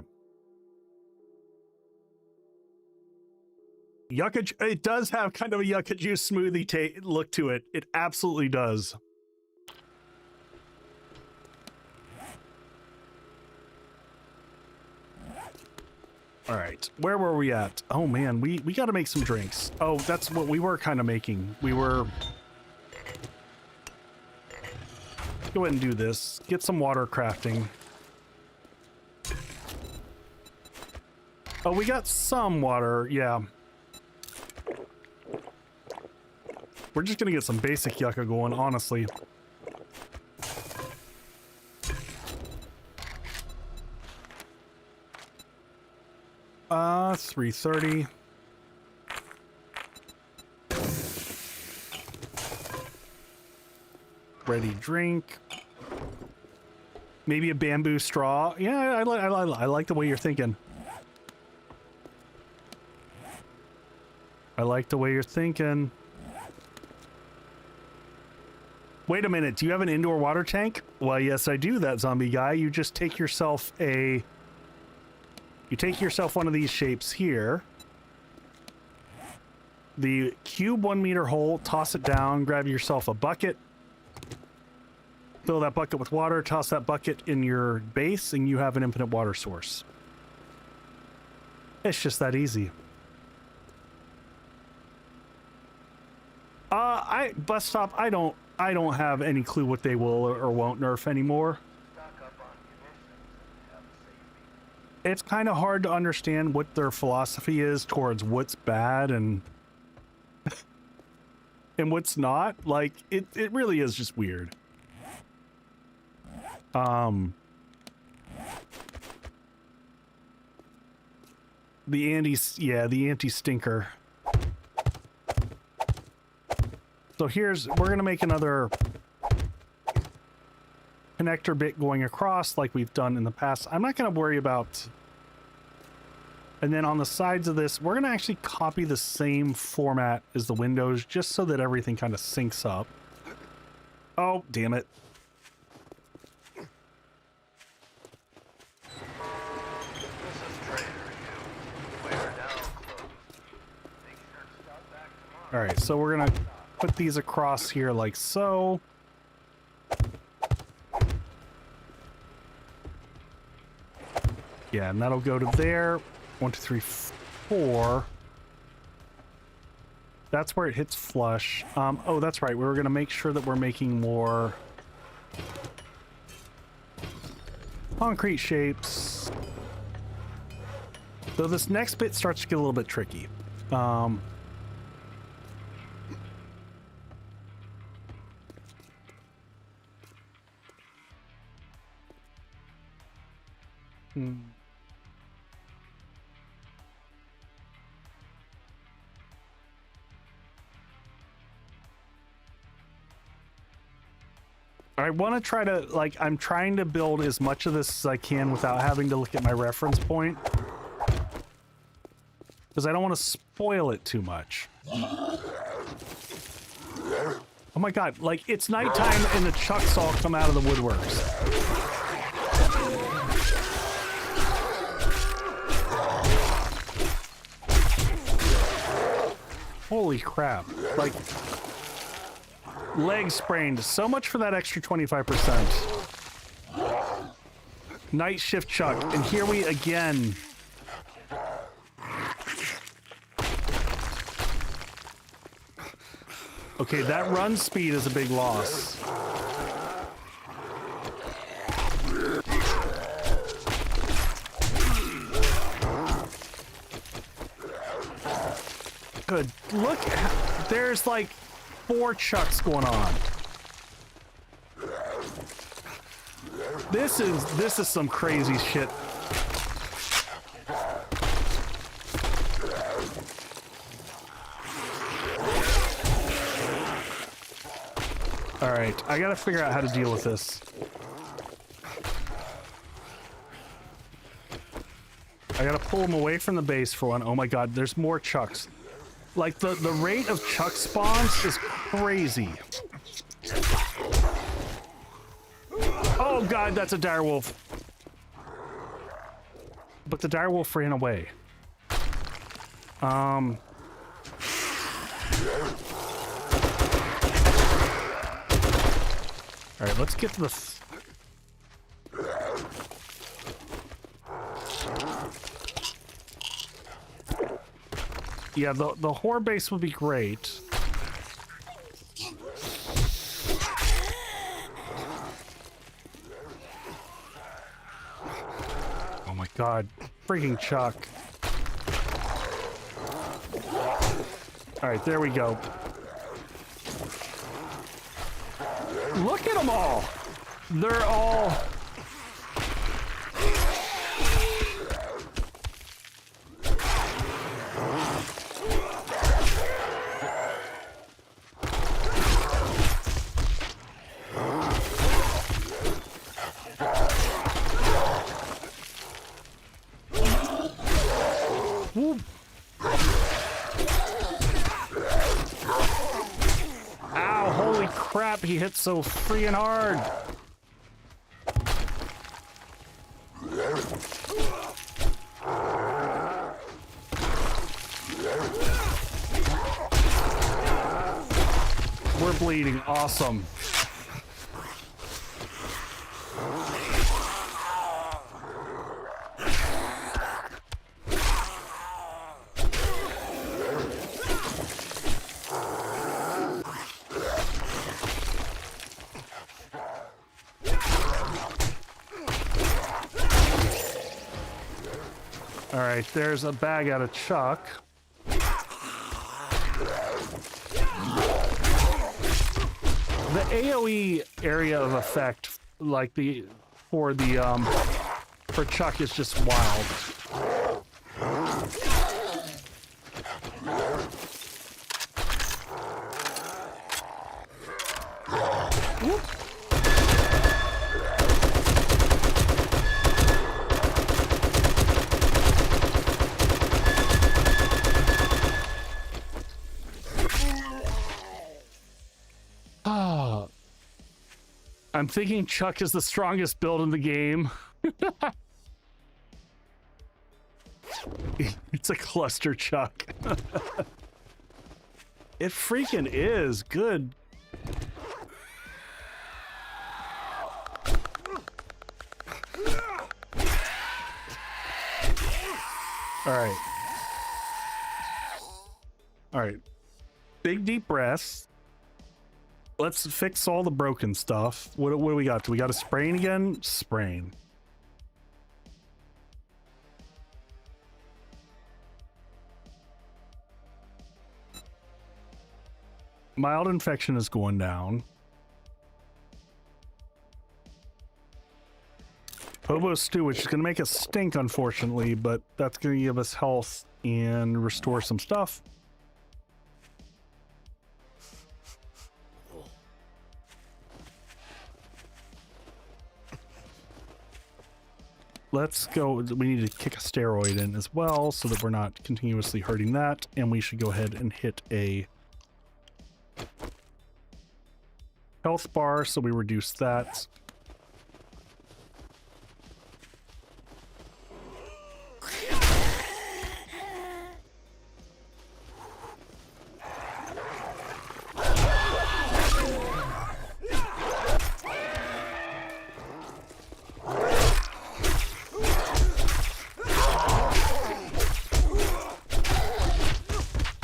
Yucca, it does have kind of a yucca juice smoothie look to it. It absolutely does. All right, where were we at? Oh man, we got to make some drinks. Oh, that's what we were kind of making. We were... Go ahead and do this. Get some water crafting. Oh, we got some water, yeah. We're just gonna get some basic yucca going, honestly. Uh, 3:30. Ready drink. Maybe a bamboo straw. Yeah, I like the way you're thinking. I like the way you're thinking. Wait a minute, do you have an indoor water tank? Well, yes, I do, that zombie guy. You just take yourself one of these shapes here. The cube 1 meter hole, toss it down, grab yourself a bucket. Fill that bucket with water, toss that bucket in your base, and you have an infinite water source. It's just that easy. Bus stop, I don't have any clue what they will or won't nerf anymore. It's kind of hard to understand what their philosophy is towards what's bad and and what's not. Like, it really is just weird. The anti-stinker. So we're gonna make another connector bit going across like we've done in the past. I'm not gonna worry about... And then on the sides of this, we're gonna actually copy the same format as the windows just so that everything kind of syncs up. Oh, damn it. All right, so we're gonna put these across here like so. Yeah, and that'll go to there. 1, 2, 3, 4. That's where it hits flush. Oh, that's right. We were gonna make sure that we're making more concrete shapes. So this next bit starts to get a little bit tricky. I want to try to, like, I'm trying to build as much of this as I can without having to look at my reference point. Because I don't want to spoil it too much. Oh my god, like, it's nighttime and the chucks all come out of the woodworks. Holy crap. Like, leg sprained. So much for that extra 25%. Night shift chuck. And here we again. Okay, that run speed is a big loss. Good. Look, there's like 4 chucks going on. This is some crazy shit. All right, I gotta figure out how to deal with this. I gotta pull them away from the base for one. Oh my god, there's more chucks. Like, the rate of chuck spawns is crazy. Oh god, that's a direwolf. But the direwolf ran away. Alright, let's get to the... Yeah, the Horde base would be great. Oh my god, freaking Chuck. Alright, there we go. Look at them all! They're all... Whoop. Ow, holy crap, he hit so freaking hard. We're bleeding, awesome. All right, there's a bag out of Chuck. The AoE area of effect, like for Chuck, is just wild. Whoop. I'm thinking Chuck is the strongest build in the game. It's a cluster Chuck. It freaking is. Good. Alright. Alright. Big deep breaths. Let's fix all the broken stuff. What do we got? Do we got a sprain again? Sprain. Mild infection is going down. Hobo stew, which is going to make us stink, unfortunately, but that's going to give us health and restore some stuff. Let's go. We need to kick a steroid in as well so that we're not continuously hurting that. And we should go ahead and hit a health bar so we reduce that.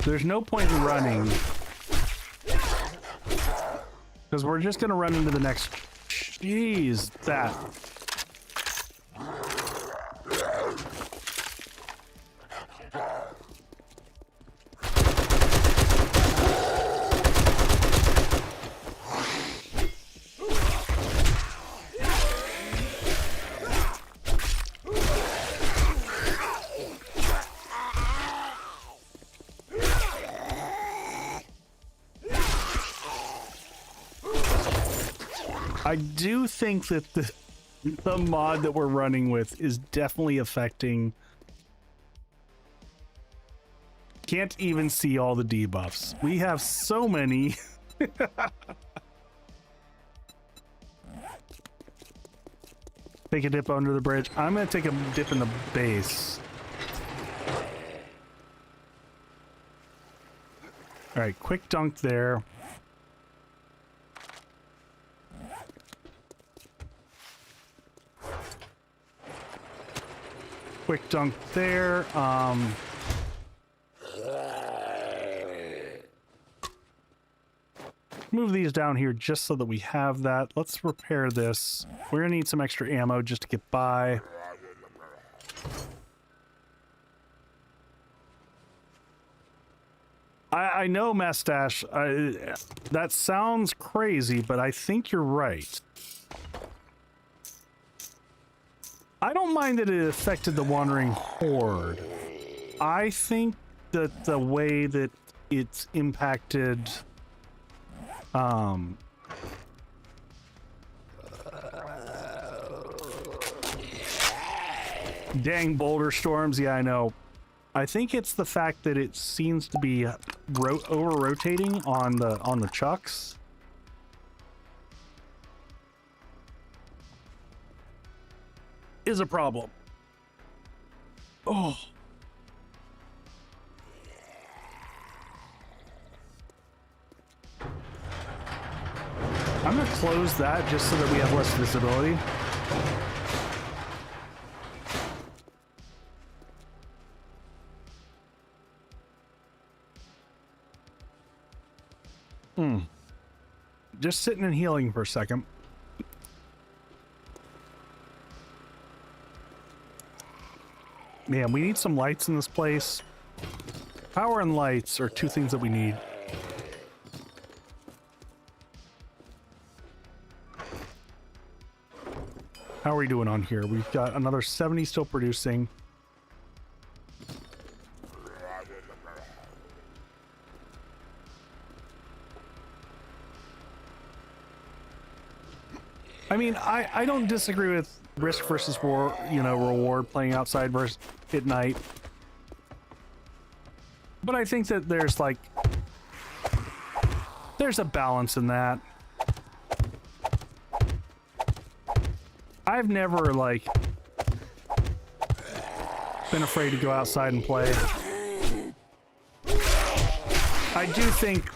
There's no point in running, because we're just going to run into the next... Jeez, that. I do think that the mod that we're running with is definitely affecting. Can't even see all the debuffs. We have so many. Take a dip under the bridge. I'm gonna take a dip in the base. All right, quick dunk there. Quick dunk there. Move these down here just so that we have that. Let's repair this. We're gonna need some extra ammo just to get by. I know, Mustache, that sounds crazy, but I think you're right. I don't mind that it affected the Wandering Horde. I think that the way that it's impacted dang boulder storms, yeah, I know. I think it's the fact that it seems to be over-rotating on the chucks. Is a problem. Oh. I'm gonna close that just so that we have less visibility. Just sitting and healing for a second. Man, we need some lights in this place. Power and lights are two things that we need. How are we doing on here? We've got another 70 still producing. I mean, I don't disagree with risk versus reward playing outside versus at night. But I think that there's a balance in that. I've never been afraid to go outside and play. I do think,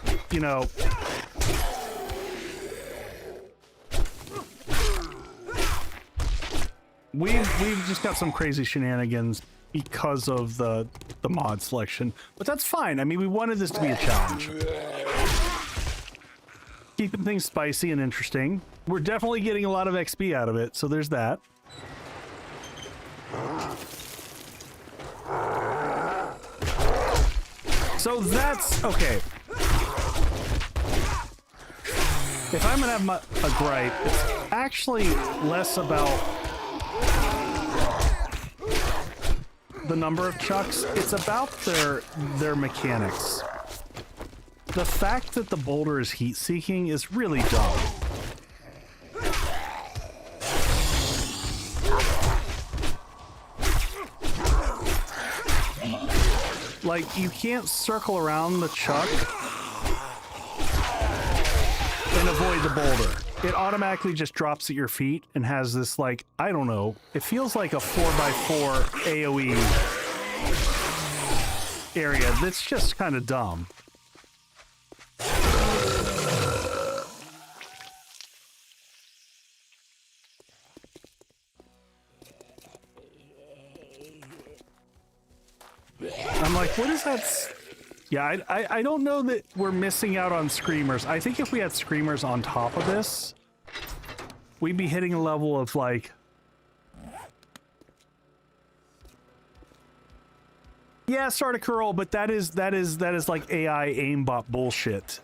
we've just got some crazy shenanigans because of the mod selection, but that's fine. I mean, we wanted this to be a challenge. Keeping things spicy and interesting. We're definitely getting a lot of XP out of it, so there's that. So that's okay. If I'm gonna have a gripe, it's actually less about the number of chucks. It's about their mechanics. The fact that the boulder is heat-seeking is really dumb. Like, you can't circle around the chuck and avoid the boulder. It automatically just drops at your feet and has this, I don't know, it feels like a 4x4 AoE area that's just kind of dumb. I'm like, what is that? Yeah, I don't know that we're missing out on screamers. I think if we had screamers on top of this, we'd be hitting a level of yeah, start a curl, but that is like AI aimbot bullshit,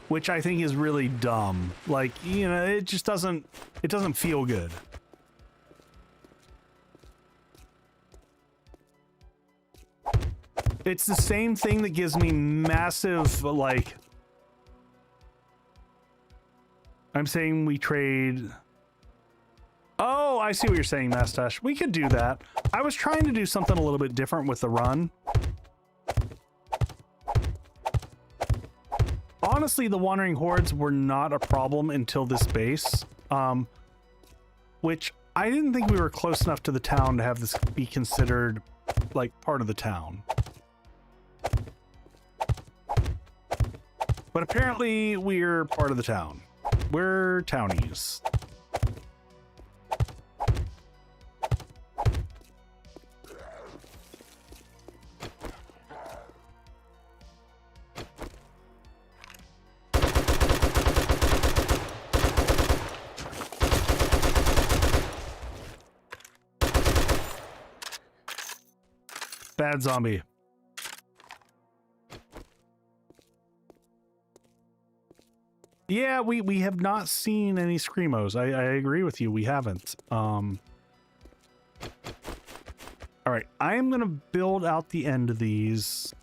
which I think is really dumb. It just doesn't feel good. It's the same thing that gives me massive, I'm saying we trade... Oh, I see what you're saying, Mastache. We could do that. I was trying to do something a little bit different with the run. Honestly, the wandering hordes were not a problem until this base, which I didn't think we were close enough to the town to have this be considered like part of the town. But apparently we're part of the town. We're townies. Bad zombie. Yeah, we have not seen any screamos. I agree with you. We haven't. All right, I am gonna build out the end of these.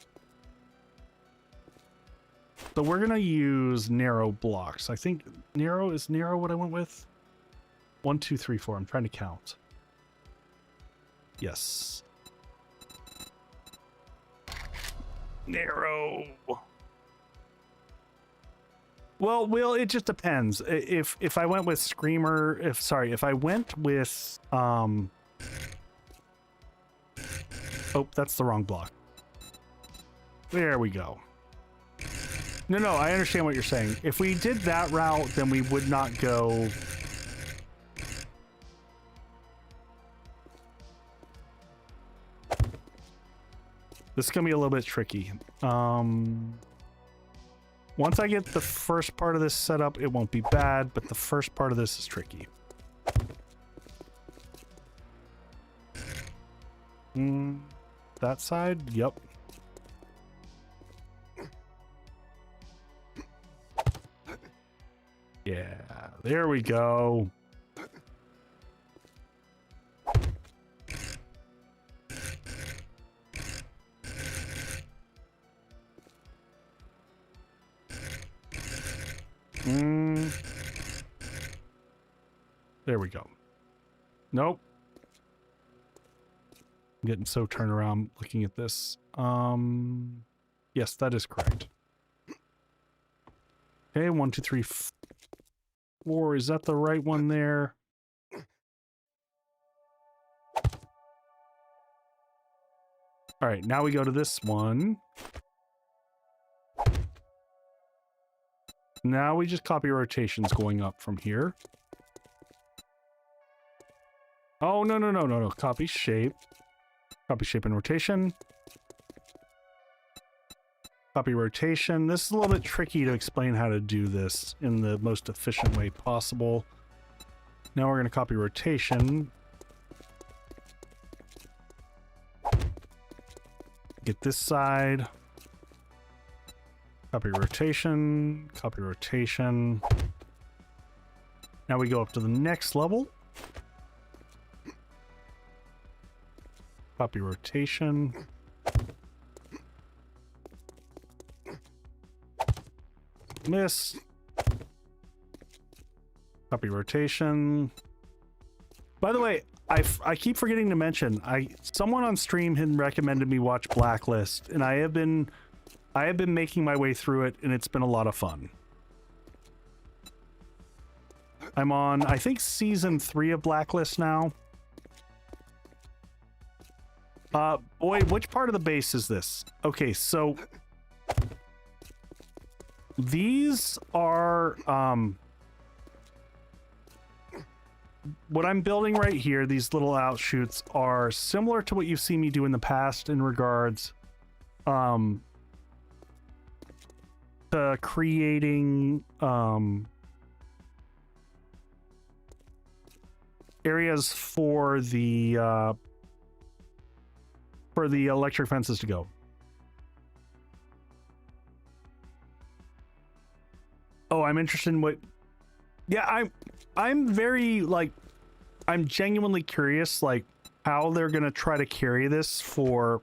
So we're gonna use narrow blocks. I think narrow is narrow what I went with. 1, 2, 3, 4. I'm trying to count. Yes. Narrow. Well, it just depends. If I went with Screamer, if I went with oh, that's the wrong block. There we go. No, I understand what you're saying. If we did that route, then we would not go. This is gonna be a little bit tricky. Once I get the first part of this set up, it won't be bad, but the first part of this is tricky. That side? Yep. Yeah, there we go. There we go. Nope. I'm getting so turned around looking at this. Yes, that is correct. Okay, 1, 2, 3, 4. Is that the right one there? All right, now we go to this one. Now we just copy rotations going up from here. Oh, no. Copy shape. Copy shape and rotation. Copy rotation. This is a little bit tricky to explain how to do this in the most efficient way possible. Now we're going to copy rotation. Get this side. Copy rotation. Copy rotation. Now we go up to the next level. Copy rotation. Miss. Copy rotation. By the way, I keep forgetting to mention, someone on stream had recommended me watch Blacklist, and I have been making my way through it, and it's been a lot of fun. I'm on, I think, season 3 of Blacklist now. Boy, which part of the base is this? Okay, so these are, what I'm building right here, these little outshoots are similar to what you've seen me do in the past in regards, to creating, areas for the electric fences to go. Oh, I'm interested in what... Yeah, I'm very, like... I'm genuinely curious, like, how they're gonna try to carry this for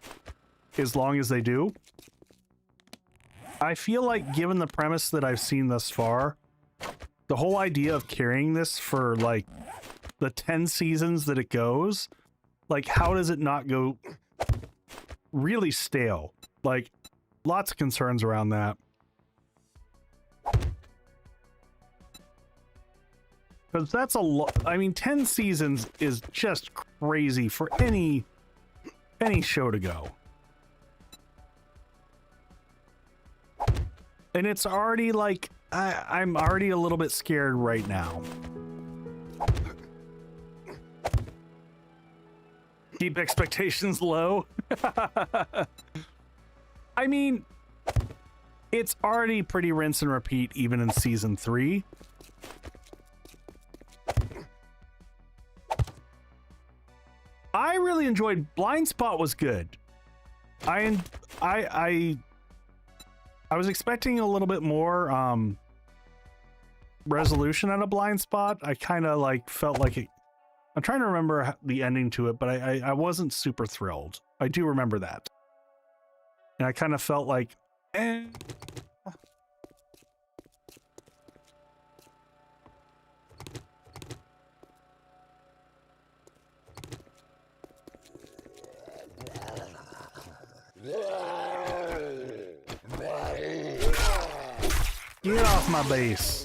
as long as they do. I feel like, given the premise that I've seen thus far, The whole idea of carrying this for like the 10 seasons that it goes, like how does it not go really stale? Like lots of concerns around that. Because that's a lot. I mean, 10 seasons is just crazy for any show to go. And it's already like, I'm already a little bit scared right now. Keep expectations low. I mean, it's already pretty rinse and repeat even in season 3. I really enjoyed Blind Spot was good. I was expecting a little bit more resolution at a Blind Spot. I kind of like felt like it. I'm trying to remember the ending to it, but I wasn't super thrilled. I do remember that. And I kind of felt like, eh. Get off my base.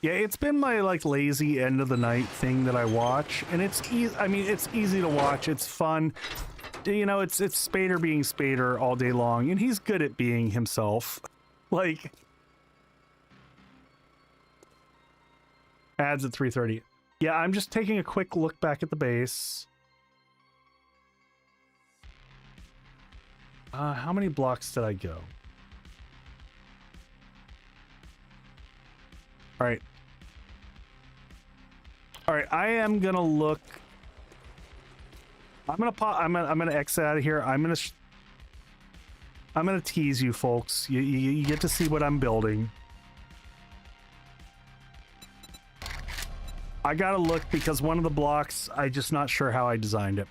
Yeah, it's been my like lazy end of the night thing that I watch, and it's easy. I mean, it's easy to watch. It's fun. You know, it's Spader being Spader all day long, and he's good at being himself. Like ads at 3:30. Yeah, I'm just taking a quick look back at the base. How many blocks did I go? All right. All right, I am gonna look. I'm gonna exit out of here. I'm gonna tease you folks. You get to see what I'm building. I gotta look because one of the blocks, I'm just not sure how I designed it.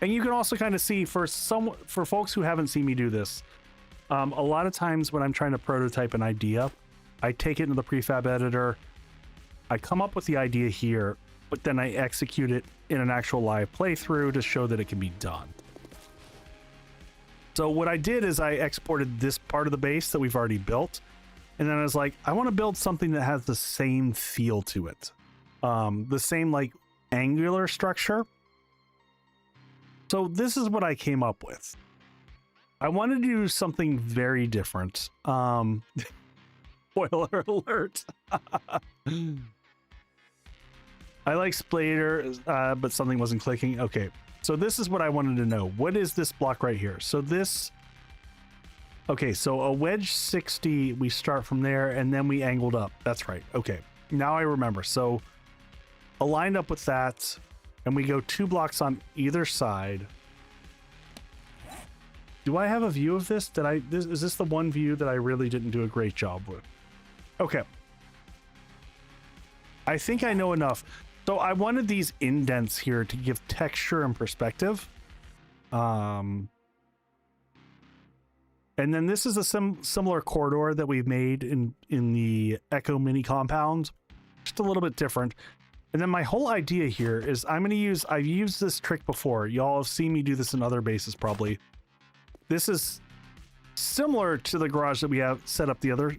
And you can also kind of see for folks who haven't seen me do this, a lot of times when I'm trying to prototype an idea, I take it into the prefab editor, I come up with the idea here, but then I execute it in an actual live playthrough to show that it can be done. So what I did is I exported this part of the base that we've already built, and then I was like, I want to build something that has the same feel to it. The same like angular structure. So this is what I came up with. I wanted to do something very different. Spoiler alert. I like Splater, but something wasn't clicking. Okay, so this is what I wanted to know. What is this block right here? So this... Okay, so a wedge 60, we start from there, and then we angled up. That's right. Okay, now I remember. So aligned up with that, and we go 2 blocks on either side. Do I have a view of this? Is this the one view that I really didn't do a great job with? Okay. I think I know enough. So I wanted these indents here to give texture and perspective. And then this is a similar corridor that we've made in the Echo mini compound. Just a little bit different. And then my whole idea here is I've used this trick before. Y'all have seen me do this in other bases probably. This is similar to the garage that we have set up the other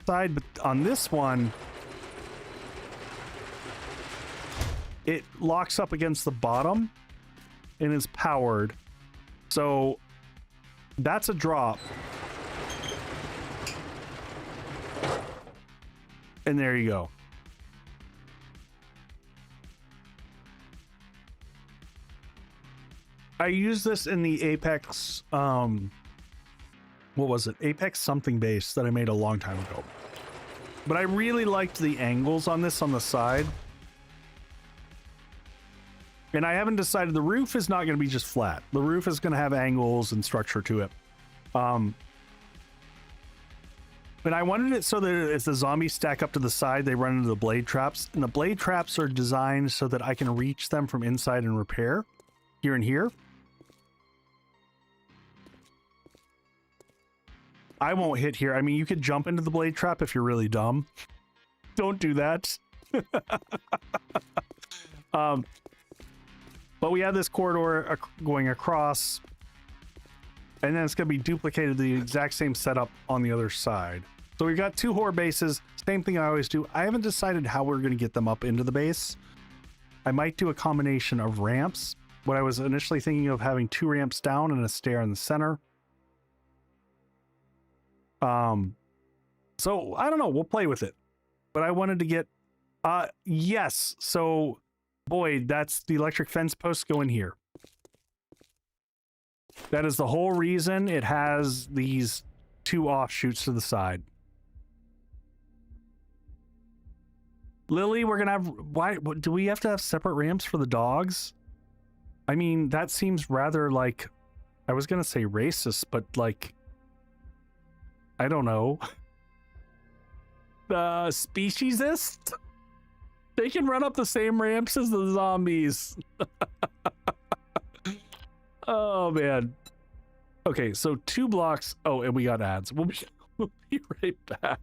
side, but on this one, it locks up against the bottom and is powered. So that's a drop. And there you go. I used this in the Apex, what was it? Apex something base that I made a long time ago. But I really liked the angles on this on the side. And I haven't decided, the roof is not going to be just flat. The roof is going to have angles and structure to it. And I wanted it so that as the zombies stack up to the side, they run into the blade traps. And the blade traps are designed so that I can reach them from inside and repair here and here. I won't hit here. I mean, you could jump into the blade trap if you're really dumb. Don't do that. But we have this corridor going across, and then it's going to be duplicated the exact same setup on the other side. So we've got 2 Horde bases. Same thing I always do. I haven't decided how we're going to get them up into the base. I might do a combination of ramps. What I was initially thinking of having 2 ramps down and a stair in the center. So I don't know. We'll play with it. But I wanted to get, yes. So, Boyd, that's the electric fence posts go in here. That is the whole reason it has these 2 offshoots to the side. Lily, we're gonna have, why do we have to have separate ramps for the dogs? I mean, that seems rather like, I was gonna say racist, but like, I don't know. Speciesist? They can run up the same ramps as the zombies. Oh man. Okay, so 2 blocks. Oh, and we got ads. We'll be right back.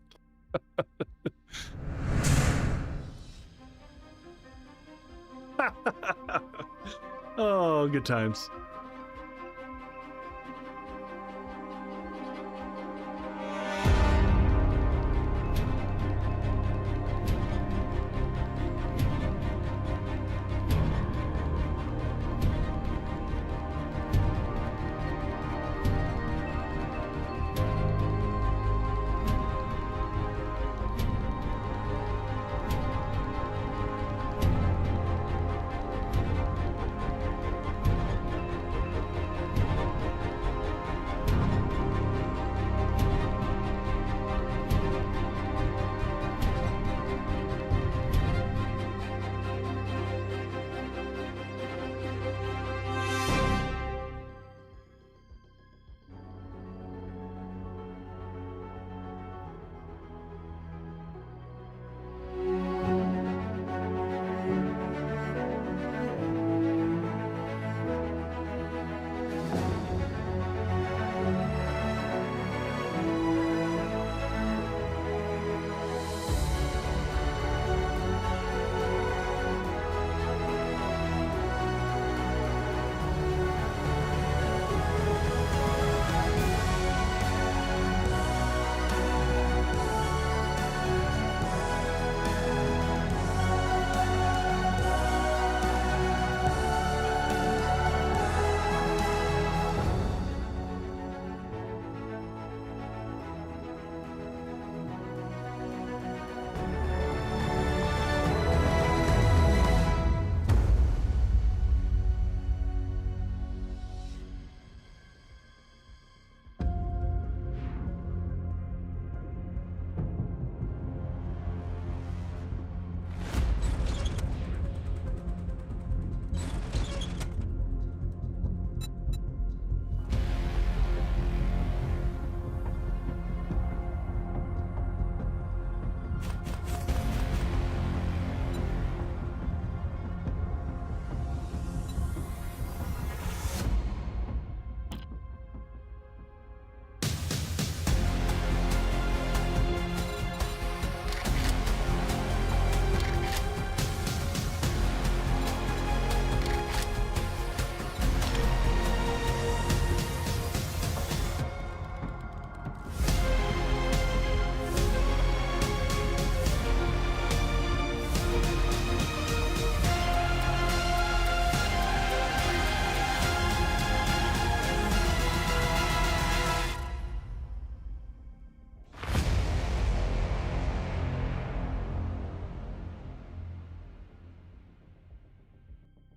Oh, good times.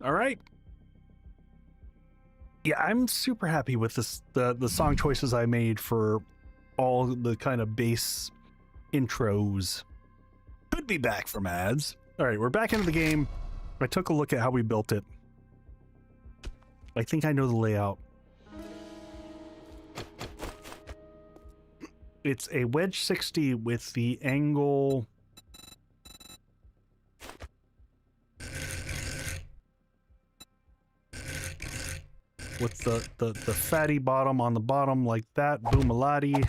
All right. Yeah, I'm super happy with this, the song choices I made for all the kind of bass intros. Could be back from ads. All right, we're back into the game. I took a look at how we built it. I think I know the layout. It's a wedge 60 with the angle with the fatty bottom on the bottom like that, boomalati.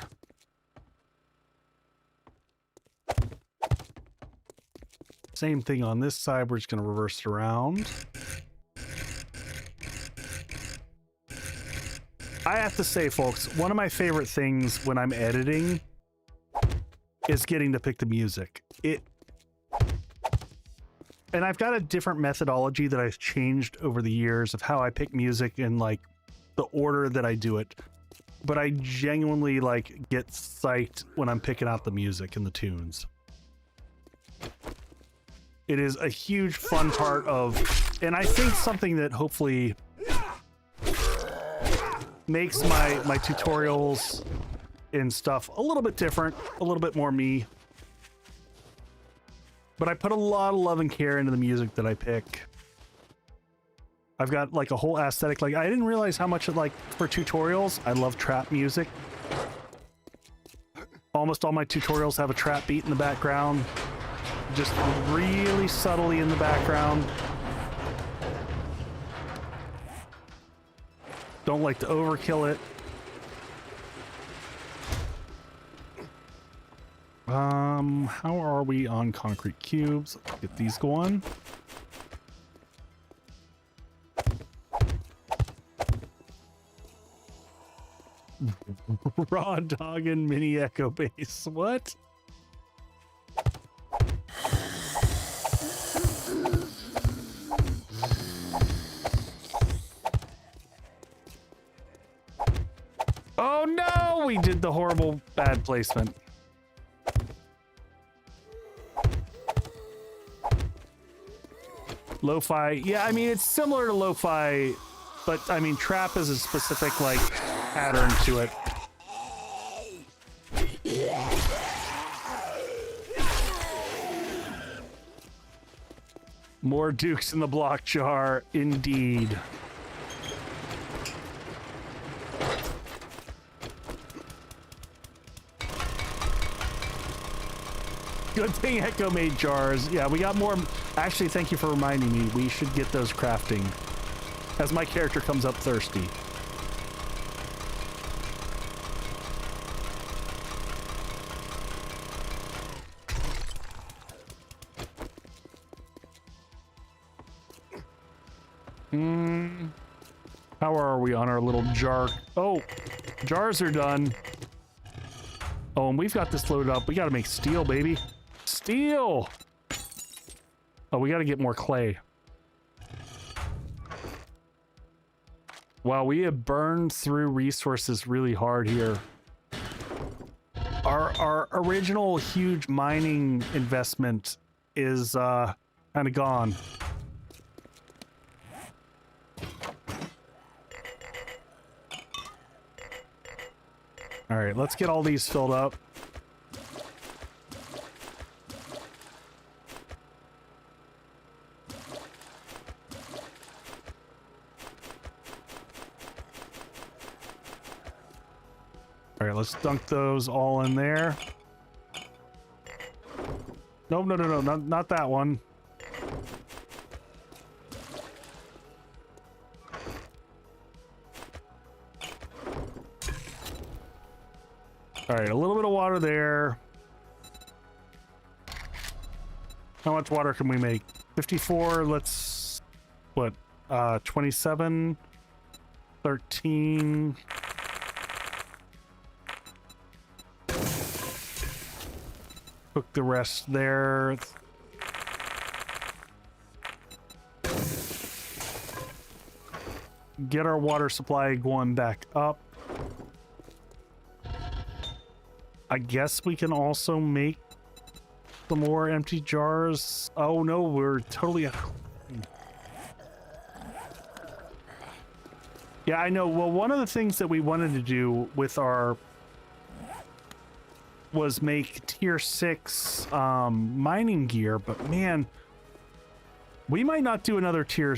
Same thing on this side. We're just going to reverse it around. I have to say, folks, one of my favorite things when I'm editing is getting to pick the music. And I've got a different methodology that I've changed over the years of how I pick music and like the order that I do it. But I genuinely like get psyched when I'm picking out the music and the tunes. It is a huge fun part of, and I think something that hopefully makes my tutorials and stuff a little bit different, a little bit more me. But I put a lot of love and care into the music that I pick. I've got like a whole aesthetic. Like I didn't realize how much like for tutorials, I love trap music. Almost all my tutorials have a trap beat in the background. Just really subtly in the background. Don't like to overkill it. How are we on concrete cubes? Let's get these going. Raw dog and mini echo base. What? Oh no! We did the horrible bad placement. Lo-fi. Yeah, I mean, it's similar to lo-fi, but I mean, trap is a specific, like, pattern to it. More dukes in the block jar, indeed. Good thing Echo made jars. Yeah, we got more. Actually, thank you for reminding me. We should get those crafting as my character comes up thirsty. How are we on our little jar? Oh, jars are done. Oh, and we've got this loaded up. We got to make steel, baby. Steel! Oh, we got to get more clay. Wow, we have burned through resources really hard here. Our original huge mining investment is kind of gone. All right, let's get all these filled up. All right, let's dunk those all in there. Nope, no, not that one. All right, a little bit of water there. How much water can we make? 54, let's... What? 27? 13... Cook the rest there. Get our water supply going back up. I guess we can also make some more empty jars. Oh no, we're totally... Yeah, I know. Well, one of the things that we wanted to do with our... was make tier 6 mining gear, but man, we might not do another tier...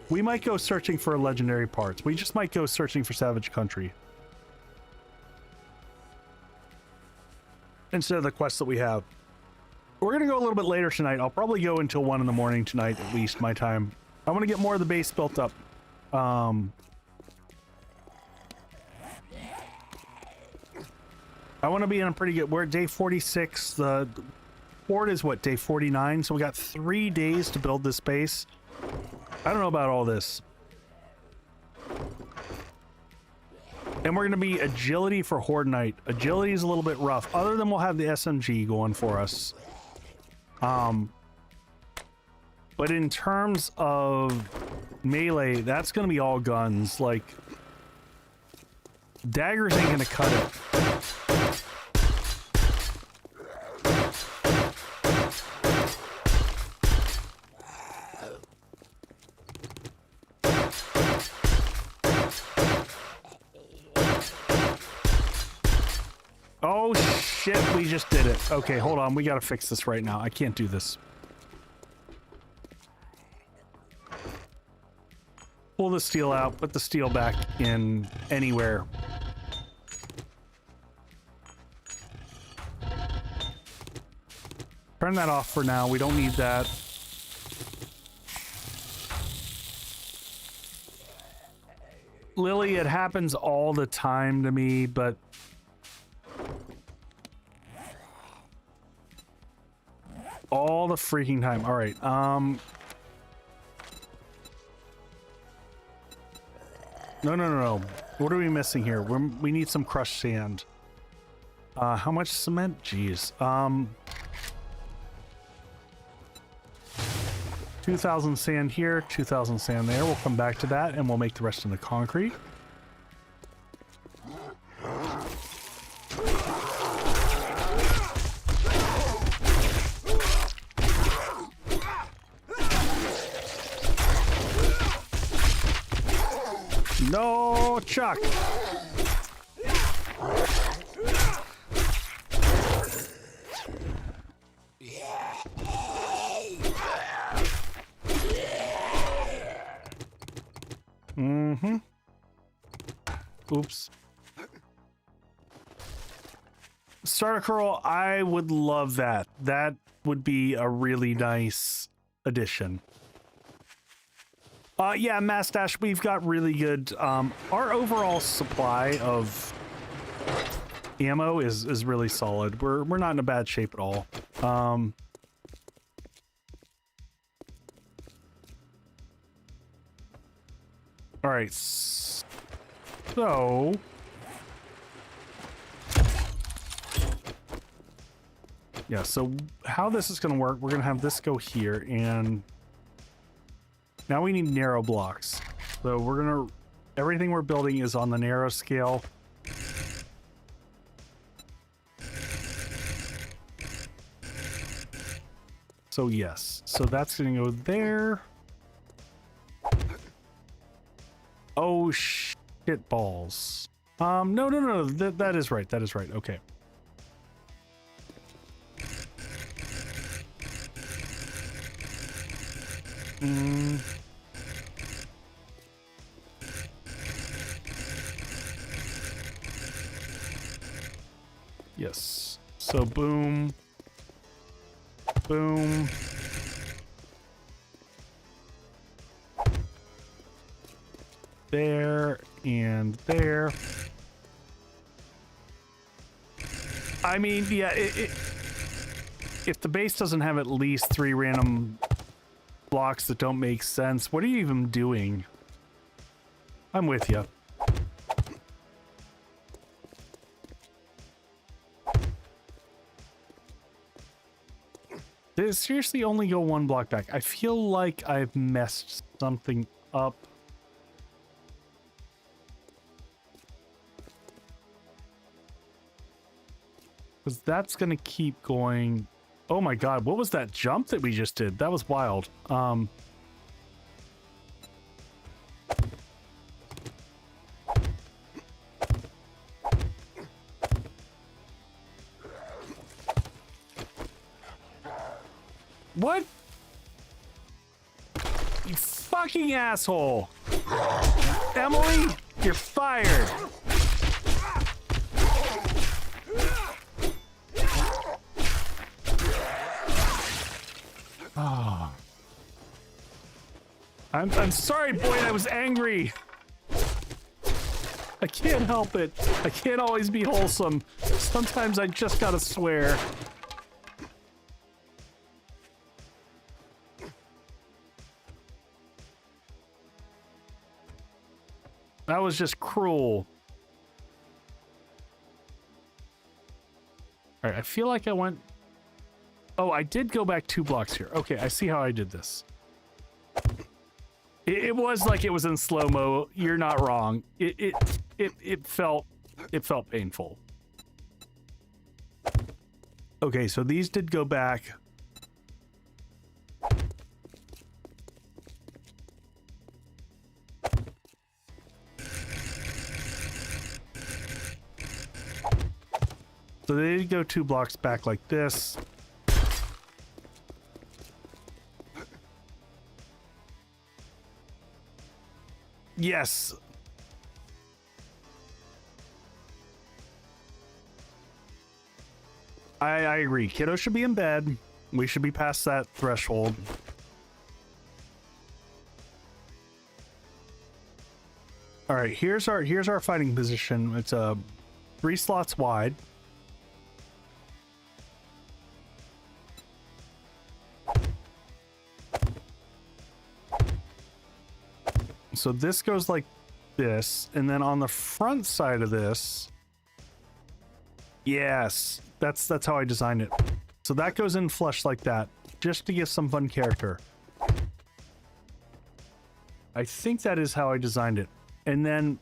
We might go searching for legendary parts. We just might go searching for Savage Country instead of the quests that we have. We're gonna go a little bit later tonight. I'll probably go until 1 in the morning tonight, at least my time. I want to get more of the base built up. I want to be in a pretty good... We're at day 46. Horde is what, day 49? So we got 3 days to build this base. I don't know about all this. And we're going to be agility for Horde Knight. Agility is a little bit rough. Other than we'll have the SMG going for us. But in terms of melee, that's going to be all guns. Like, daggers ain't going to cut it. Oh shit, we just did it. Okay, hold on. We got to fix this right now. I can't do this. Pull the steel out, put the steel back in anywhere. Turn that off for now. We don't need that. Lily, it happens all the time to me, but all the freaking time. All right. No. What are we missing here? We need some crushed sand. How much cement? Jeez. 2,000 sand here, 2,000 sand there. We'll come back to that and we'll make the rest in the concrete. No, Chuck. Mm-hmm. Oops. Starter curl, I would love that. That would be a really nice addition. Yeah, Mastache, we've got really good, our overall supply of ammo is really solid. We're not in a bad shape at all. All right, so yeah, so how this is going to work, we're going to have this go here, and now we need narrow blocks. So we're going to, everything we're building is on the narrow scale. So yes, so that's going to go there. Oh shit balls. No. That is right. That is right. Okay. Yes. So boom. Boom. There and there. I mean, yeah, if the base doesn't have at least 3 random blocks that don't make sense, what are you even doing? I'm with you. Did it seriously only go 1 block back? I feel like I've messed something up. Because that's going to keep going. Oh my god, what was that jump that we just did? That was wild. What? You fucking asshole! Emily, you're fired! Oh. I'm sorry, Boyd, I was angry. I can't help it. I can't always be wholesome. Sometimes I just gotta swear. That was just cruel. All right, I feel like I went... Oh, I did go back 2 blocks here. Okay, I see how I did this. It was like it was in slow-mo. You're not wrong. It felt painful. Okay, so these did go back. So they did go 2 blocks back like this. Yes. I agree. Kiddo should be in bed. We should be past that threshold. All right, here's our fighting position. It's 3 slots wide. So this goes like this, and then on the front side of this, yes, that's how I designed it. So that goes in flush like that, just to give some fun character. I think that is how I designed it. And then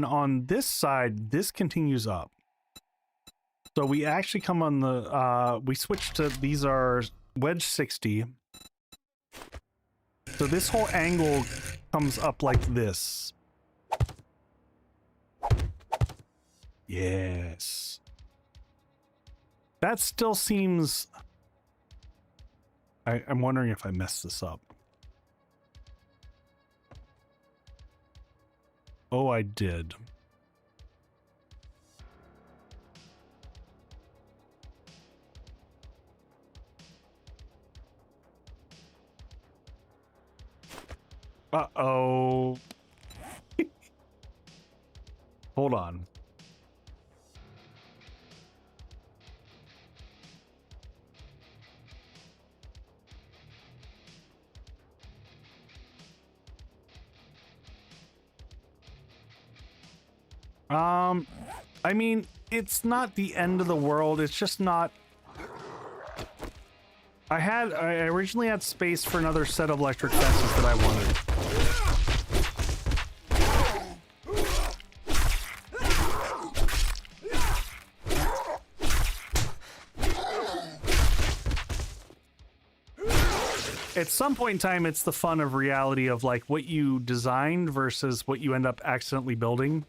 on this side, this continues up. So we actually come on the, we switch to, these are wedge 60. So this whole angle comes up like this. Yes. That still seems... I'm wondering if I messed this up. Oh, I did. Uh-oh. Hold on. I mean, it's not the end of the world. It's just not... I originally had space for another set of electric fences that I wanted. At some point in time, it's the fun of reality of like what you designed versus what you end up accidentally building.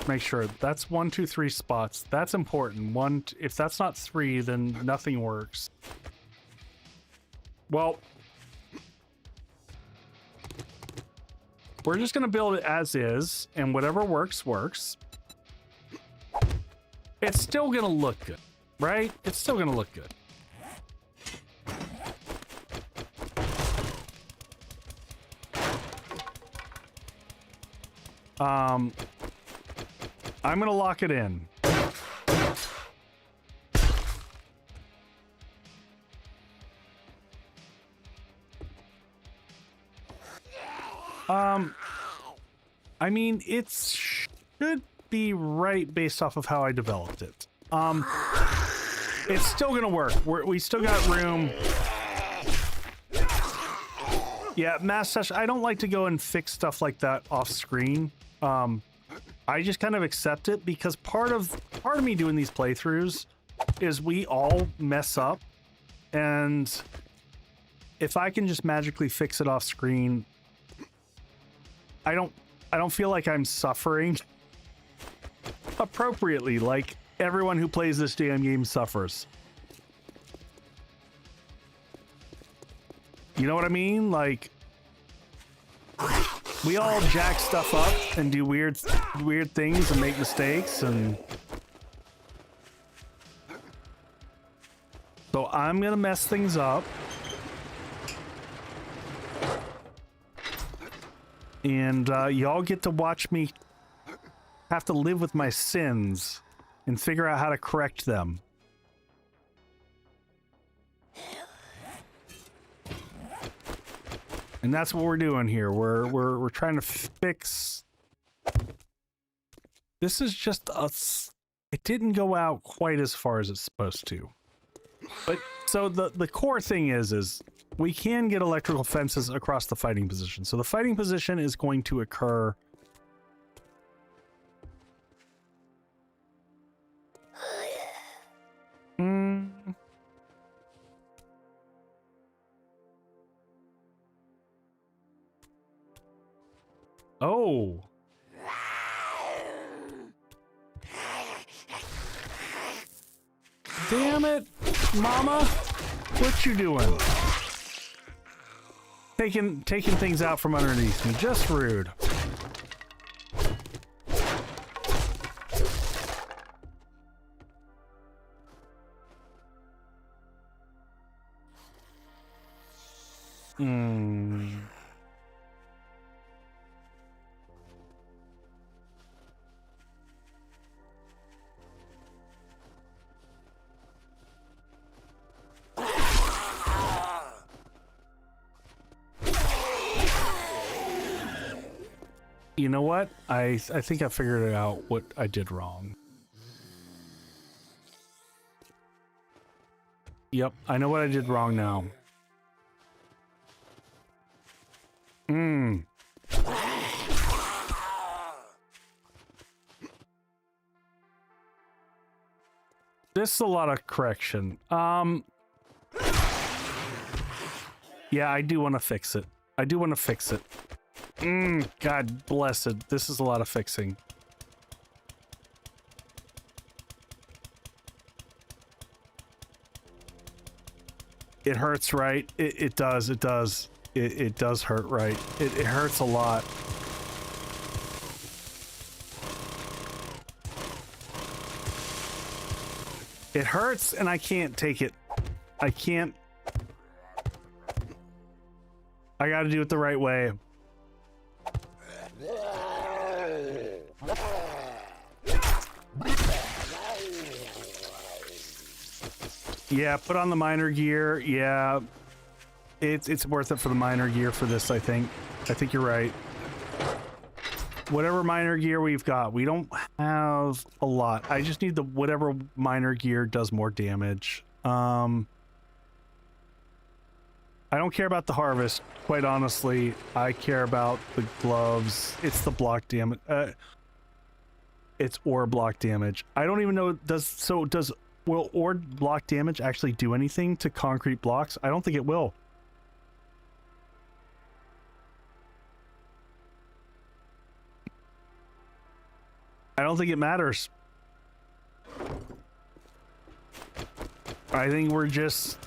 Make sure that's 1, 2, 3 spots. That's important. If that's not 3, then nothing works. Well, we're just gonna build it as is, and whatever works, works. It's still gonna look good, right? It's still gonna look good. I'm gonna lock it in. I mean, it should be right based off of how I developed it. It's still gonna work. We still got room. Yeah, mass session. I don't like to go and fix stuff like that off screen. I just kind of accept it because part of me doing these playthroughs is we all mess up, and if I can just magically fix it off screen, I don't feel like I'm suffering appropriately like everyone who plays this damn game suffers. You know what I mean? Like, we all jack stuff up and do weird things and make mistakes, and so I'm gonna mess things up. And y'all get to watch me have to live with my sins and figure out how to correct them. And that's what we're doing here. We're trying to fix. This is just us. It didn't go out quite as far as it's supposed to. But so the core thing is we can get electrical fences across the fighting position. So the fighting position is going to occur. Oh. Damn it, Mama. What you doing? Taking things out from underneath me. Just rude. You know what? I think I figured out what I did wrong. Yep, I know what I did wrong now. This is a lot of correction. Yeah, I do want to fix it. I do want to fix it. God bless it. This is a lot of fixing. It hurts, right? It does. It does. It does hurt, right? It hurts a lot. It hurts, and I can't take it. I can't. I gotta do it the right way. Yeah, put on the minor gear. Yeah, it's worth it for the minor gear for this, I think. I think you're right. Whatever minor gear we've got, we don't have a lot. I just need the whatever minor gear does more damage. I don't care about the harvest, quite honestly. I care about the gloves. It's the block damage. It's ore block damage. I don't even know. Will ore block damage actually do anything to concrete blocks? I don't think it will. I don't think it matters. I think we're just...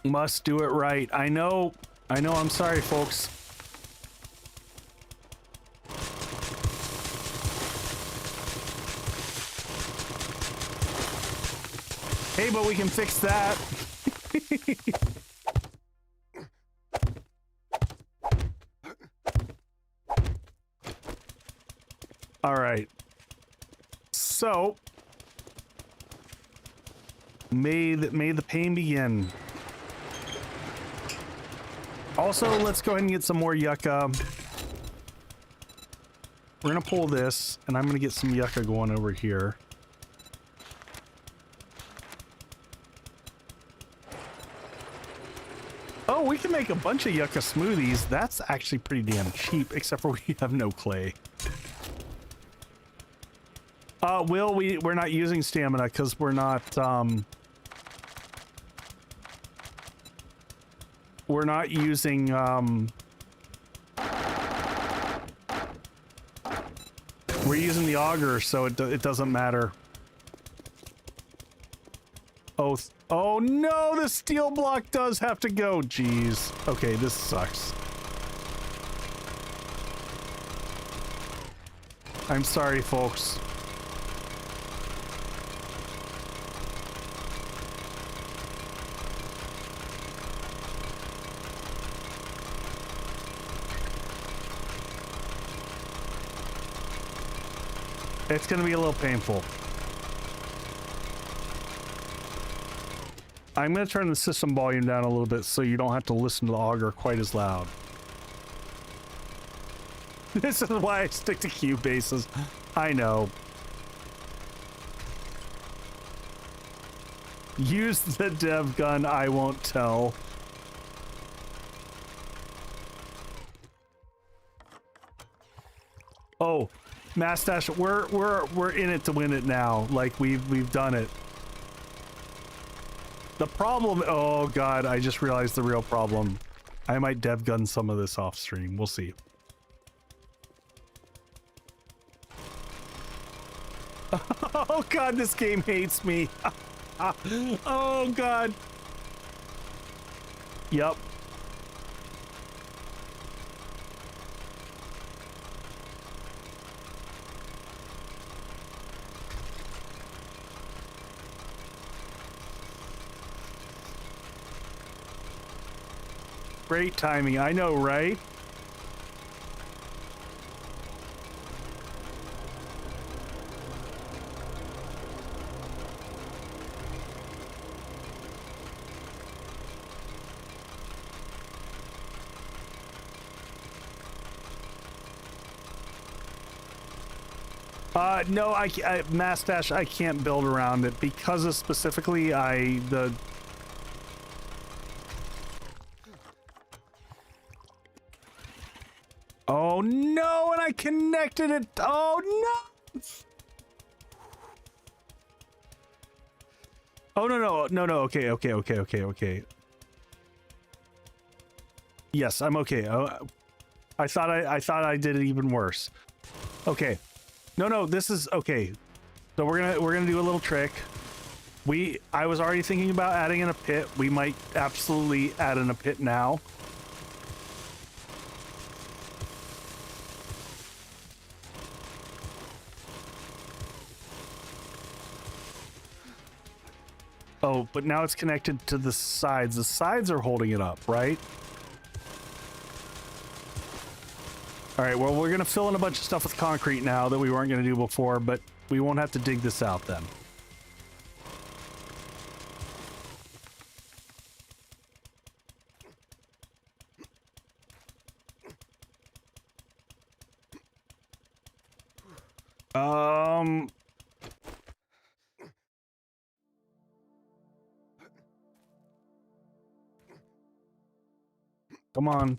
must do it right. I know, I'm sorry, folks. Hey, but we can fix that. All right. So, may the pain begin. Also, let's go ahead and get some more yucca. We're gonna pull this, and I'm gonna get some yucca going over here. Oh, we can make a bunch of yucca smoothies. That's actually pretty damn cheap, except for we have no clay. We're not using stamina because we're not using we're using the auger, so it doesn't matter. Oh no, the steel block does have to go. Jeez. Okay, this sucks. I'm sorry, folks. It's gonna be a little painful. I'm gonna turn the system volume down a little bit so you don't have to listen to the auger quite as loud. This is why I stick to cube bases. I know. Use the dev gun, I won't tell. Oh, Mastache, we're in it to win it now. Like we've done it. The problem, oh god, I just realized the real problem. I might dev gun some of this off stream. We'll see. Oh god, this game hates me. Oh god. Yep. Great timing, I know, right? No, Mastache, I can't build around it because of specifically Oh no, and I connected it. Oh no. Oh no. Okay. Yes, I'm okay. I thought I did it even worse. Okay. No, this is okay. So we're gonna do a little trick. I was already thinking about adding in a pit. We might absolutely add in a pit now. Oh, but now it's connected to the sides. The sides are holding it up, right? All right, well, we're going to fill in a bunch of stuff with concrete now that we weren't going to do before, but we won't have to dig this out then. Come on.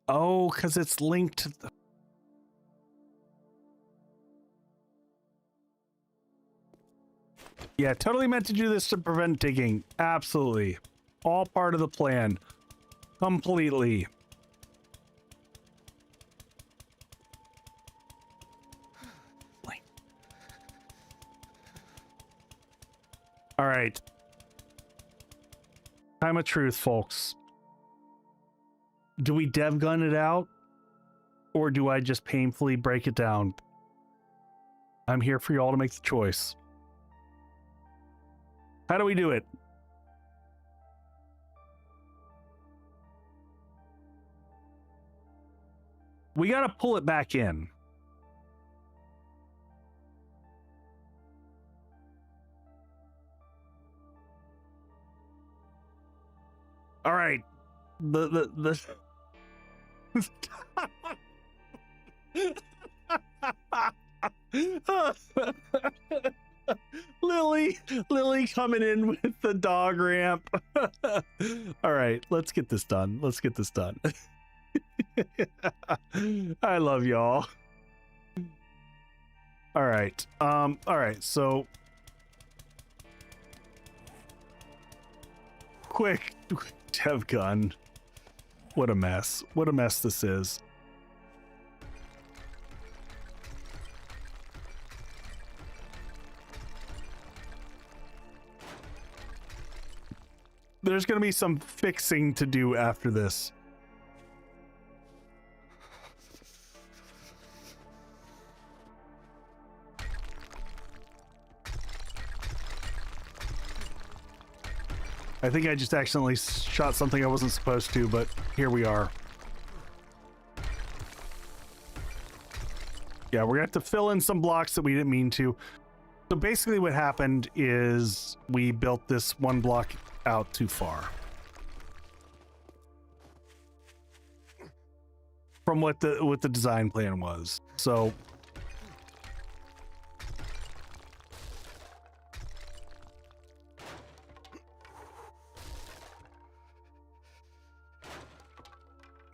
Oh, because it's linked to the... Yeah, totally meant to do this to prevent digging. Absolutely. All part of the plan. Completely. All right. Time of truth, folks. Do we dev gun it out? Or do I just painfully break it down? I'm here for y'all to make the choice. How do we do it? We gotta pull it back in. All right. Lily coming in with the dog ramp. All right, let's get this done. I love y'all. All right. All right, so quick dev gun. What a mess. What a mess this is. There's going to be some fixing to do after this. I think I just accidentally shot something I wasn't supposed to, but here we are. Yeah, we're gonna have to fill in some blocks that we didn't mean to. So basically what happened is we built this one block out too far from what the design plan was. So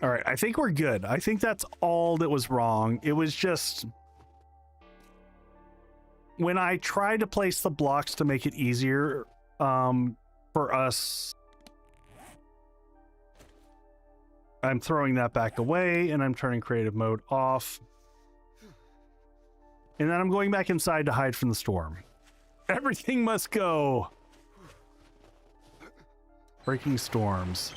all right, I think we're good. I think that's all that was wrong. It was just when I tried to place the blocks to make it easier for us, I'm throwing that back away and I'm turning creative mode off. And then I'm going back inside to hide from the storm. Everything must go. Breaking storms.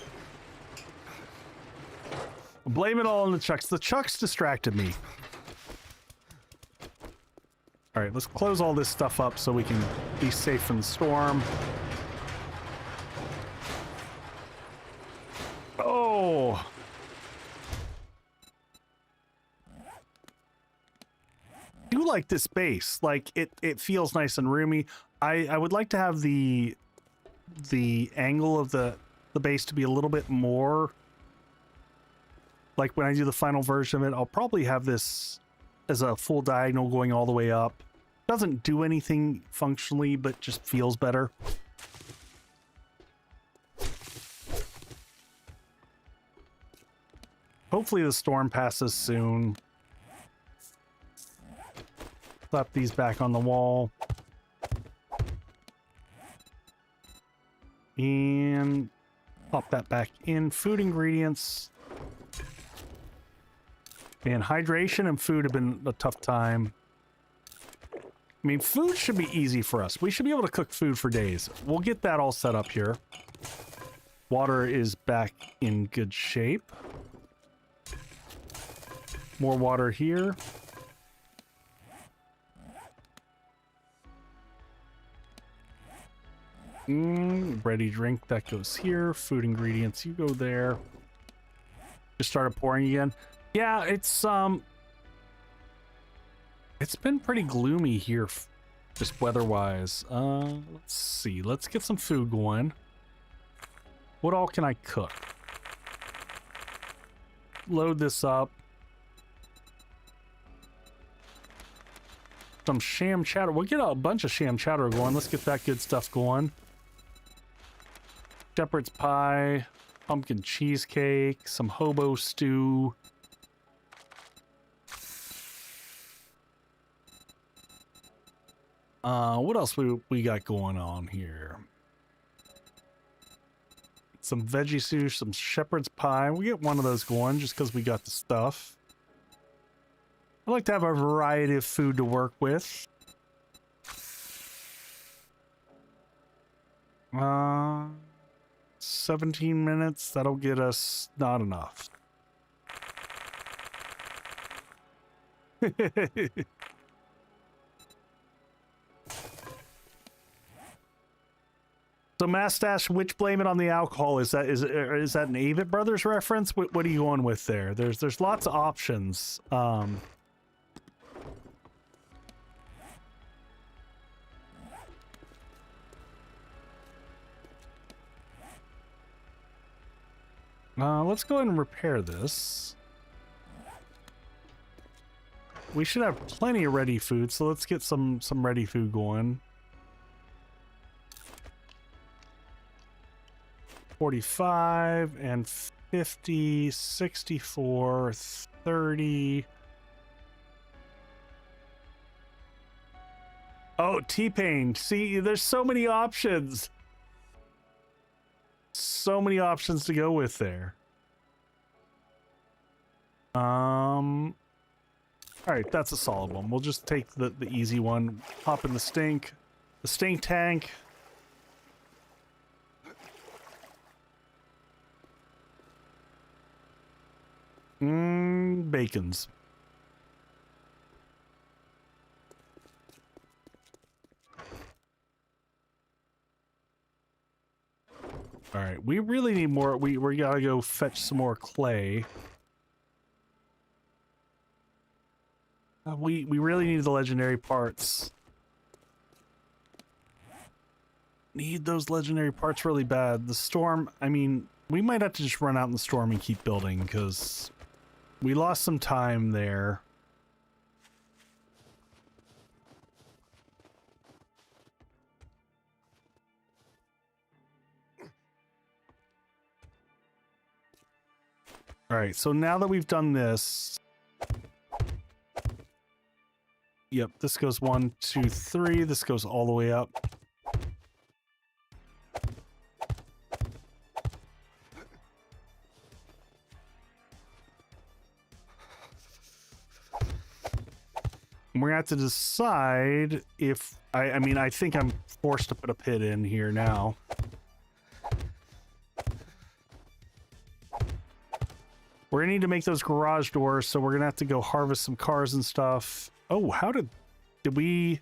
Blame it all on the chucks. The chucks distracted me. All right, let's close all this stuff up so we can be safe from the storm. Oh. I do like this base. Like it feels nice and roomy. I would like to have the angle of the base to be a little bit more like when I do the final version of it. I'll probably have this as a full diagonal going all the way up. Doesn't do anything functionally, but just feels better. Hopefully the storm passes soon. Slap these back on the wall. And pop that back in. Food ingredients. And hydration and food have been a tough time. I mean, food should be easy for us. We should be able to cook food for days. We'll get that all set up here. Water is back in good shape. More water here. Ready drink, that goes here. Food ingredients, you go there. Just started pouring again. Yeah, it's been pretty gloomy here, just weather-wise. Let's see. Let's get some food going. What all can I cook? Load this up. Some sham chowder. We'll get a bunch of sham chowder going. Let's get that good stuff going. Shepherd's pie, pumpkin cheesecake, some hobo stew. What else we got going on here? Some veggie sushi, some shepherd's pie. We get one of those going just because we got the stuff. I like to have a variety of food to work with. 17 minutes, that'll get us not enough. So Mastache, which blame it on the alcohol? Is that an Avett Brothers reference? What are you going with there? There's lots of options. Let's go ahead and repair this. We should have plenty of ready food, so let's get some ready food going. 45 and 50, 64, 30. Oh, T-Pain. See, there's so many options. So many options to go with there. All right, that's a solid one. We'll just take the easy one. Hop in the stink tank. Bacons. All right, we really need more. We gotta go fetch some more clay. We really need the legendary parts. Need those legendary parts really bad. The storm, I mean, we might have to just run out in the storm and keep building because we lost some time there. All right, so now that we've done this, yep, this goes 1, 2, 3. This goes all the way up. We're gonna have to decide if I mean, I think I'm forced to put a pit in here now. We're gonna need to make those garage doors, so we're gonna have to go harvest some cars and stuff. Oh, how did we?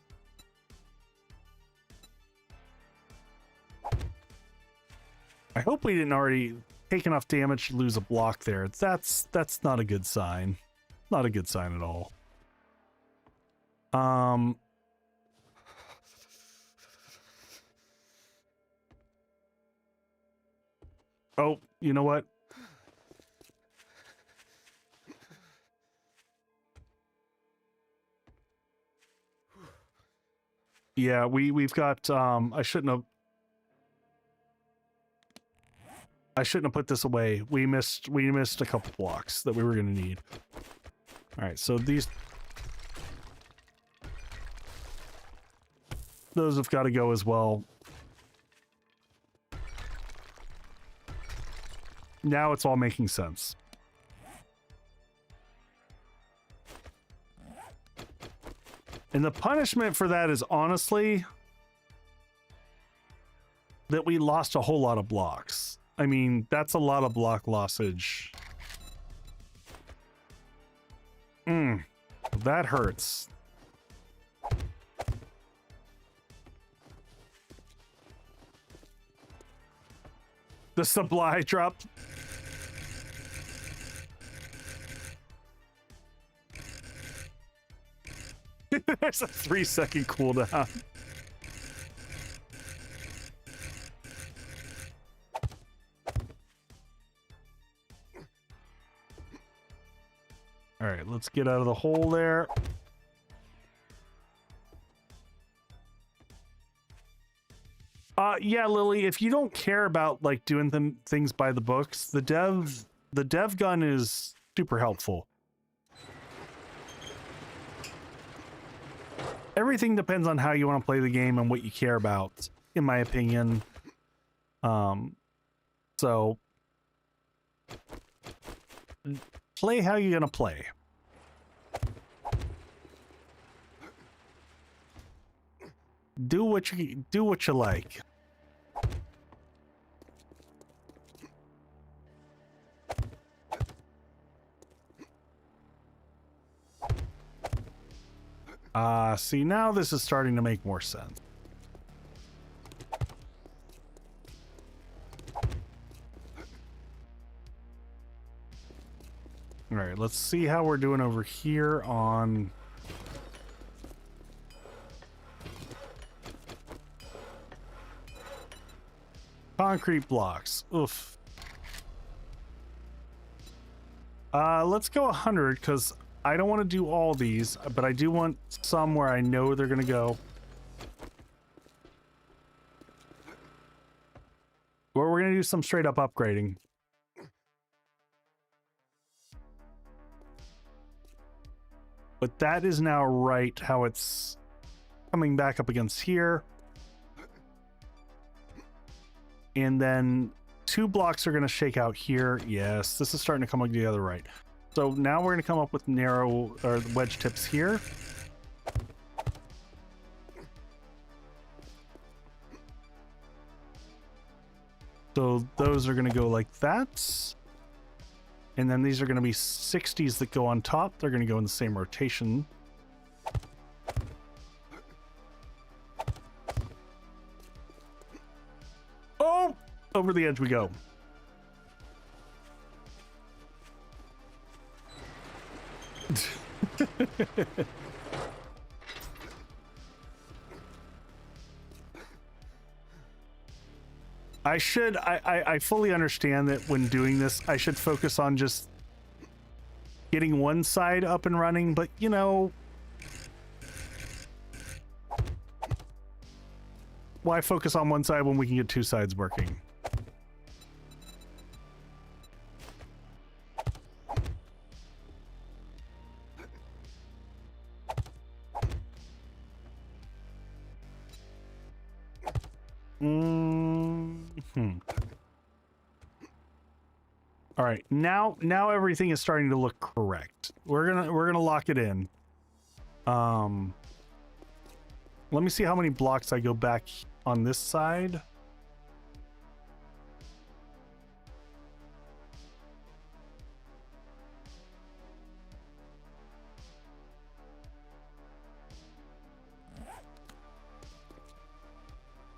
I hope we didn't already take enough damage to lose a block there. That's not a good sign. Not a good sign at all. Oh, you know what? Yeah, we've got I shouldn't have put this away. We missed a couple blocks that we were going to need. All right, so those have got to go as well. Now it's all making sense. And the punishment for that is honestly that we lost a whole lot of blocks. I mean, that's a lot of block lossage. That hurts. The supply drop. There's a 3-second cooldown. All right, let's get out of the hole there. Yeah, Lily, if you don't care about like doing things by the books, the dev gun is super helpful. Everything depends on how you want to play the game and what you care about, in my opinion. So play how you're gonna play. Do what you like. See, now this is starting to make more sense. All right, let's see how we're doing over here on... concrete blocks. Oof. Let's go 100 because I don't want to do all these, but I do want some where I know they're going to go. Or we're going to do some straight up upgrading. But that is now right how it's coming back up against here. And then 2 blocks are going to shake out here. Yes, this is starting to come together right. So now we're going to come up with narrow or wedge tips here. So those are going to go like that. And then these are going to be 60s that go on top. They're going to go in the same rotation. Oh! Over the edge we go. I fully understand that when doing this, I should focus on just getting one side up and running, but you know, why focus on one side when we can get two sides working? All right, now everything is starting to look correct. We're gonna lock it in. Let me see how many blocks I go back on this side.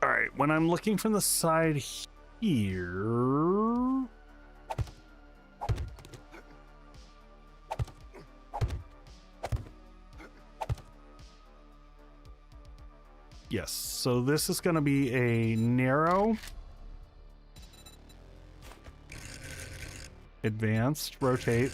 All right, when I'm looking from the side here. Yes, so this is going to be a narrow, advanced, rotate.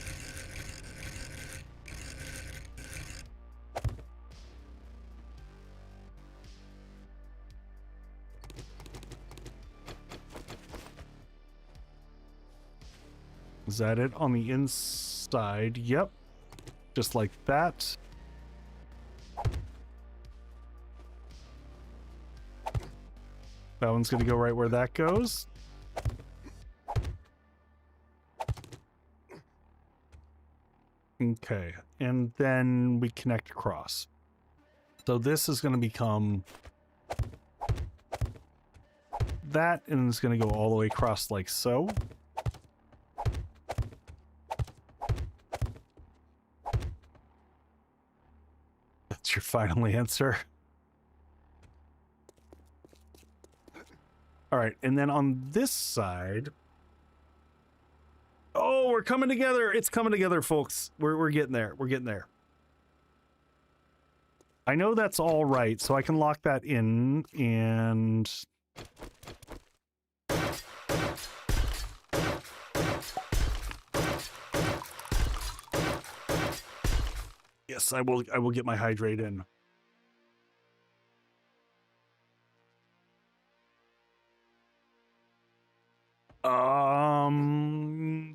Is that it on the inside? Yep, just like that. That one's going to go right where that goes. Okay, and then we connect across. So this is going to become that, and it's going to go all the way across like so. That's your final answer. All right, and then on this side, oh, we're coming together. It's coming together, folks. We're getting there. We're getting there. I know that's all right, so I can lock that in, and yes, I will get my hydrate in.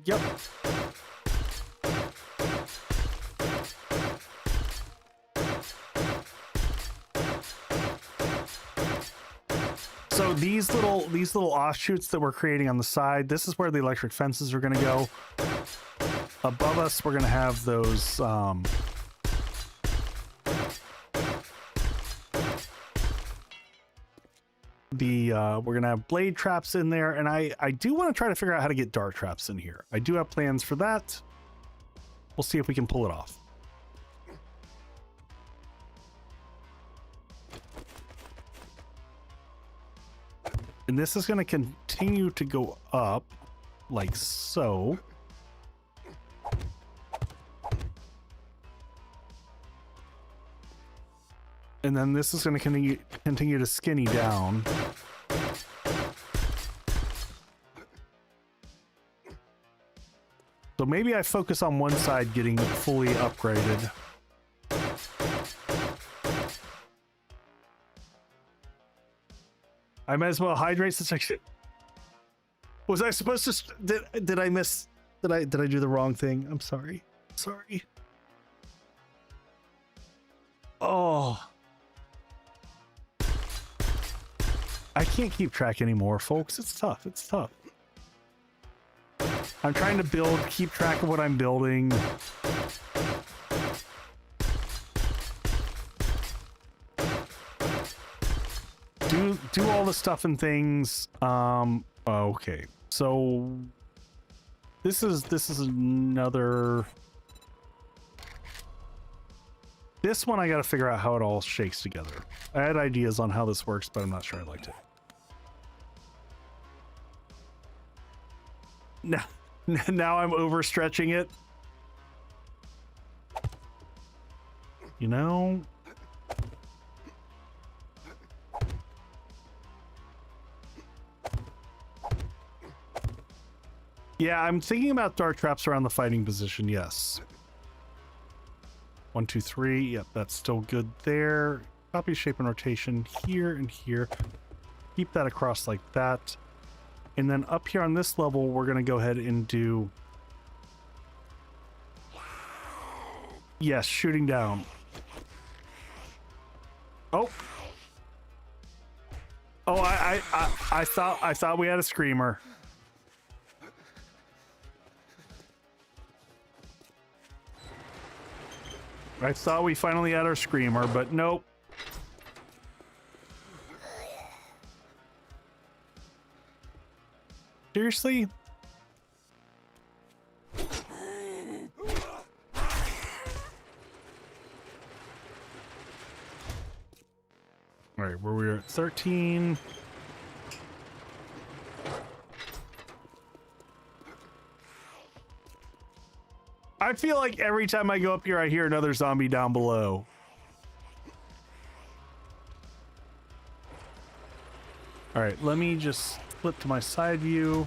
Yep. So these little offshoots that we're creating on the side, this is where the electric fences are going to go. Above us, we're going to have those we're gonna have blade traps in there, and I do want to try to figure out how to get dart traps in here. I do have plans for that. We'll see if we can pull it off. And this is going to continue to go up like so. And then this is going to continue to skinny down. So maybe I focus on one side getting fully upgraded. I might as well hydrate this section. Was I supposed to? Did I miss? Did I do the wrong thing? I'm sorry. Sorry. Oh. I can't keep track anymore, folks. It's tough. It's tough. I'm trying to keep track of what I'm building. Do all the stuff and things. Okay. So this is another. This one I got to figure out how it all shakes together. I had ideas on how this works, but I'm not sure I liked it. Now I'm overstretching it. you know? Yeah, I'm thinking about dart traps around the fighting position, yes. 1, 2, 3. Yep, that's still good there. Copy shape and rotation here and here. Keep that across like that. And then up here on this level, we're going to go ahead and do... Yes, shooting down. Oh. Oh, I thought we had a screamer. I thought we finally had our screamer, but nope. Seriously? All right, where we were at 13. I feel like every time I go up here, I hear another zombie down below. All right, let me just flip to my side view.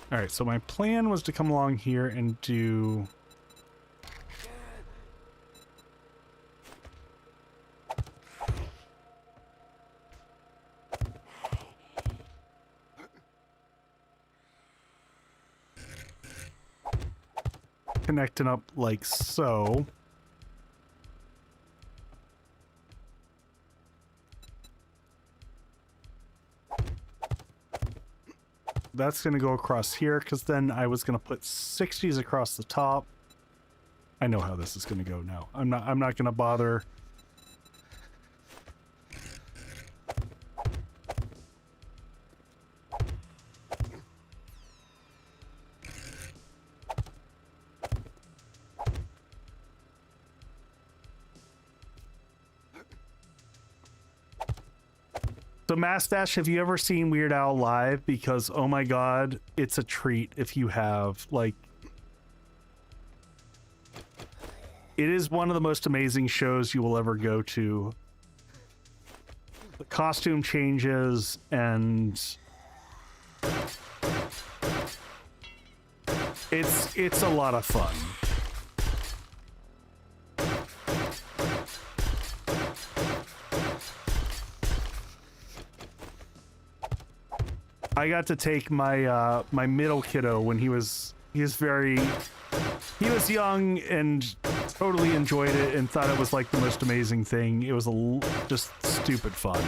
All right, so my plan was to come along here and do... connecting up like so. That's going to go across here, because then I was going to put 60s across the top. I know how this is going to go now. I'm not going to bother. So Mastache, have you ever seen Weird Al live? Because, oh my god, it's a treat if you have. Like, it is one of the most amazing shows you will ever go to. The costume changes and it's a lot of fun. I got to take my my middle kiddo when he was young and totally enjoyed it and thought it was like the most amazing thing. It was just stupid fun.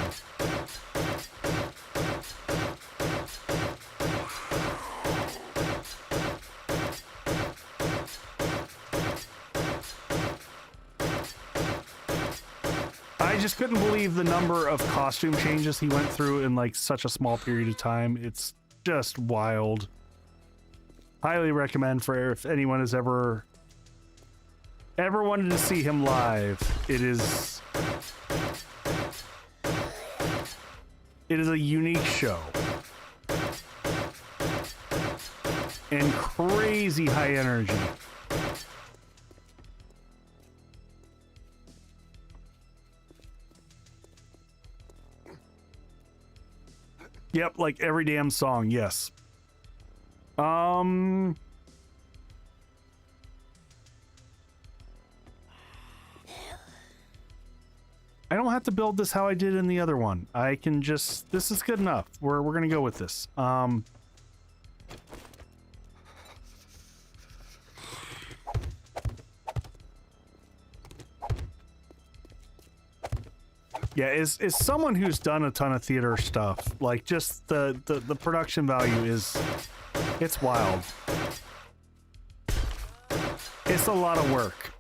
I just couldn't believe the number of costume changes he went through in like such a small period of time. It's just wild. Highly recommend for if anyone has ever wanted to see him live. It is a unique show. And crazy high energy. Yep, like every damn song, yes. I don't have to build this how I did in the other one. I can just... This is good enough. We're gonna go with this. Yeah, is someone who's done a ton of theater stuff, like just the production value is, it's wild. It's a lot of work.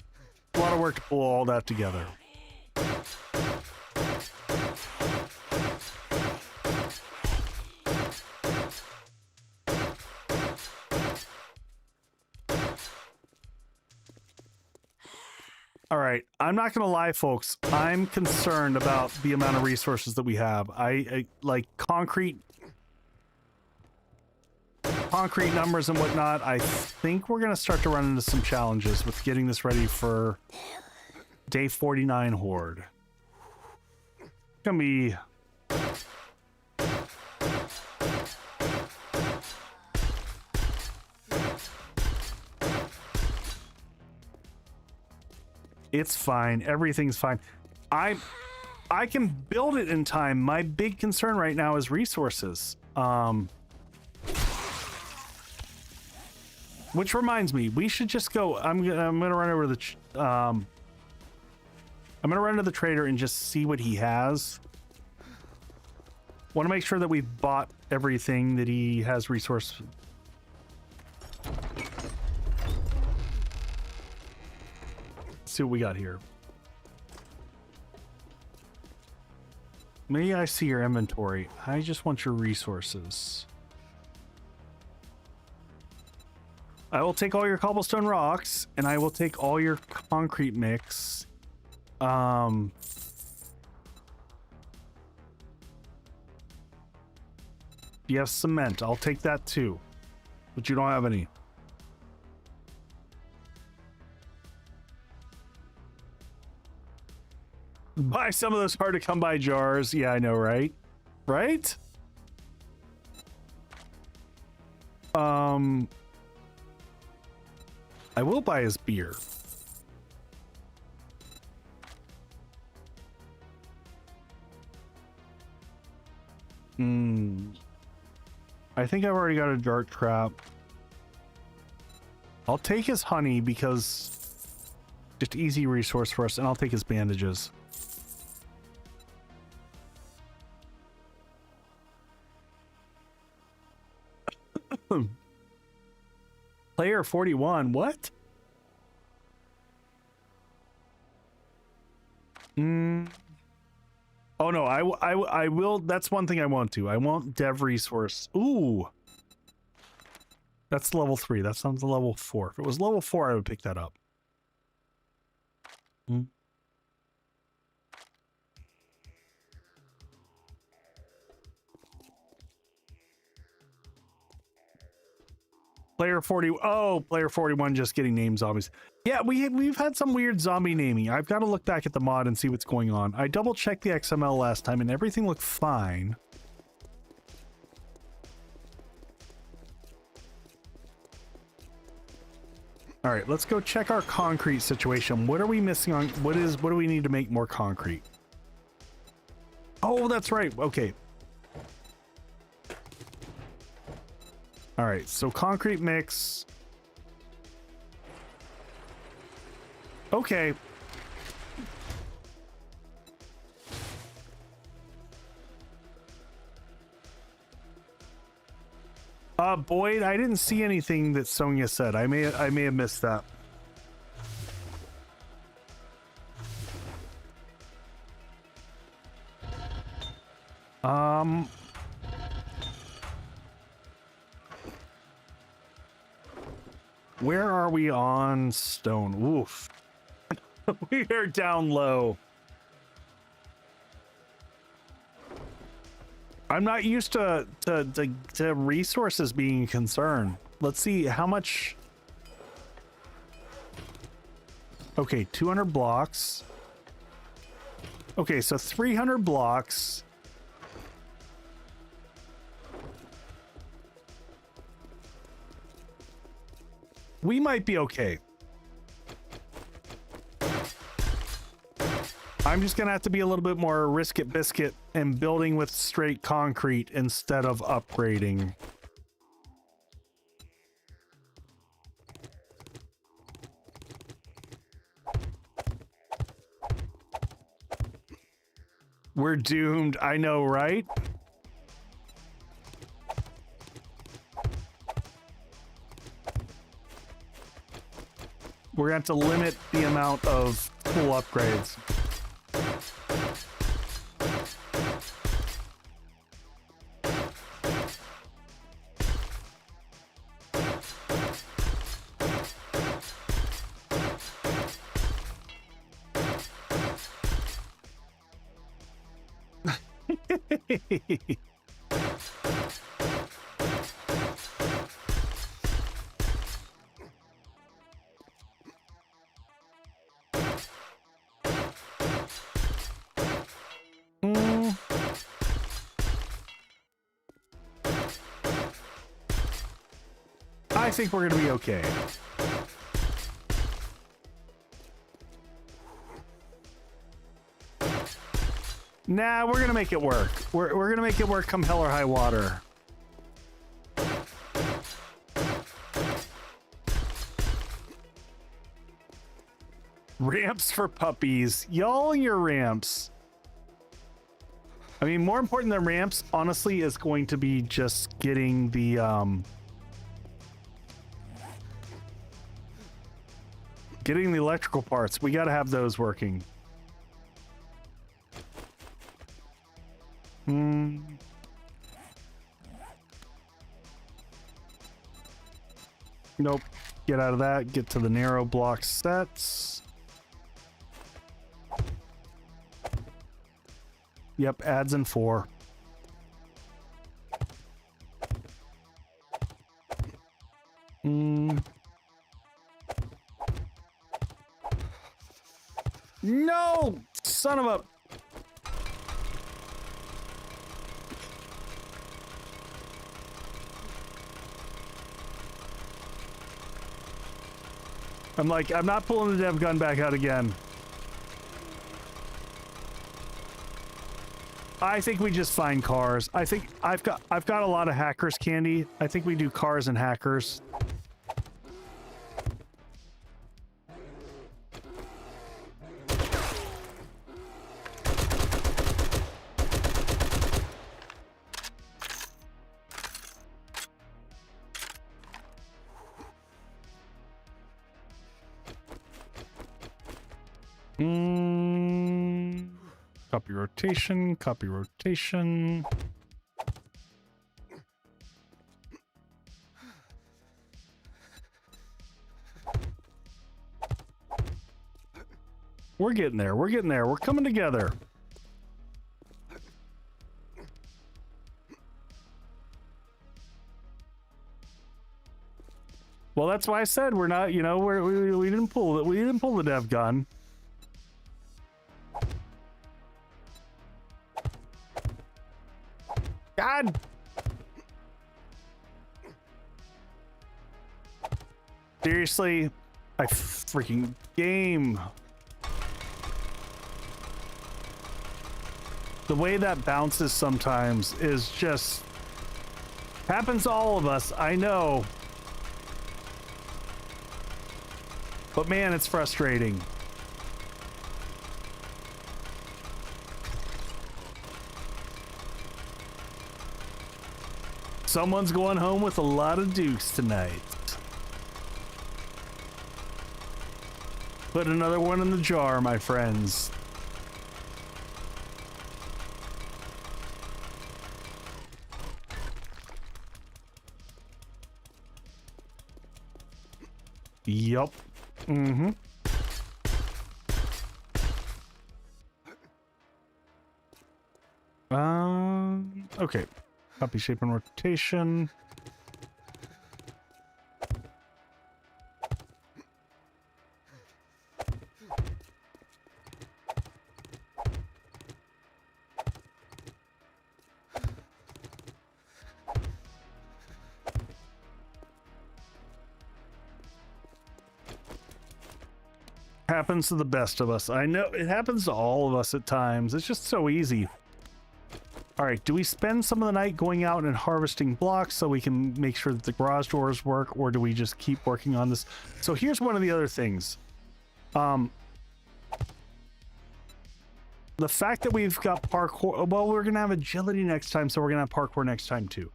A lot of work to pull all that together. All right, I'm not gonna lie, folks. I'm concerned about the amount of resources that we have. I like concrete numbers and whatnot. I think we're gonna start to run into some challenges with getting this ready for day 49 Horde. It's gonna be it's fine. Everything's fine. I can build it in time. My big concern right now is resources. Which reminds me, we should just go. I'm gonna run over the. I'm gonna run to the trader and just see what he has. Want to make sure that we've bought everything that he has resource. Let's see what we got here. May I see your inventory? I just want your resources. I will take all your cobblestone rocks, and I will take all your concrete mix. You have cement. I'll take that too. But you don't have any. Buy some of those hard to come by jars. Yeah, I know, right? Right? I will buy his beer. I think I've already got a dart trap. I'll take his honey because just easy resource for us, and I'll take his bandages. Player 41, what? Oh no, I will. That's one thing I want to. I want dev resource. Ooh, that's level 3. That sounds level 4. If it was level 4, I would pick that up. Player 40. Oh, player 41 just getting named zombies. Yeah, we've had some weird zombie naming. I've got to look back at the mod and see what's going on. I double checked the XML last time and everything looked fine. All right, let's go check our concrete situation. What are we missing on? What do we need to make more concrete? Oh, that's right. Okay. All right, so concrete mix. Okay. Boyd, I didn't see anything that Sonia said. I may have missed that. Where are we on stone? Oof. We are down low. I'm not used to resources being a concern. Let's see how much. Okay, 200 blocks. Okay, so 300 blocks. We might be okay. I'm just gonna have to be a little bit more risk it biscuit and building with straight concrete instead of upgrading. We're doomed. I know, right? We're gonna have to limit the amount of full upgrades. I think we're gonna be okay. Nah, we're gonna make it work. We're gonna make it work come hell or high water. Ramps for puppies. Y'all and your ramps. I mean, more important than ramps, honestly, is going to be just getting the electrical parts. We got to have those working. Nope. Get out of that. Get to the narrow block sets. Yep, adds in 4. No! Son of a... I'm like, I'm not pulling the dev gun back out again. I think we just find cars. I think I've got a lot of hackers candy. I think we do cars and hackers. Copy rotation, copy rotation. We're getting there. We're getting there. We're coming together. Well, that's why I said we're not, you know, we didn't pull it. We didn't pull the dev gun. God. Seriously, I freaking game. The way that bounces sometimes is just happens to all of us. I know. But man, it's frustrating. Someone's going home with a lot of dukes tonight. Put another one in the jar, my friends. Yup. Mm-hmm. Okay. Copy shape and rotation. Happens to the best of us. I know it happens to all of us at times. It's just so easy. All right, do we spend some of the night going out and harvesting blocks so we can make sure that the garage doors work, or do we just keep working on this? So here's one of the other things. The fact that we've got parkour, well, we're gonna have agility next time, so we're gonna have parkour next time too.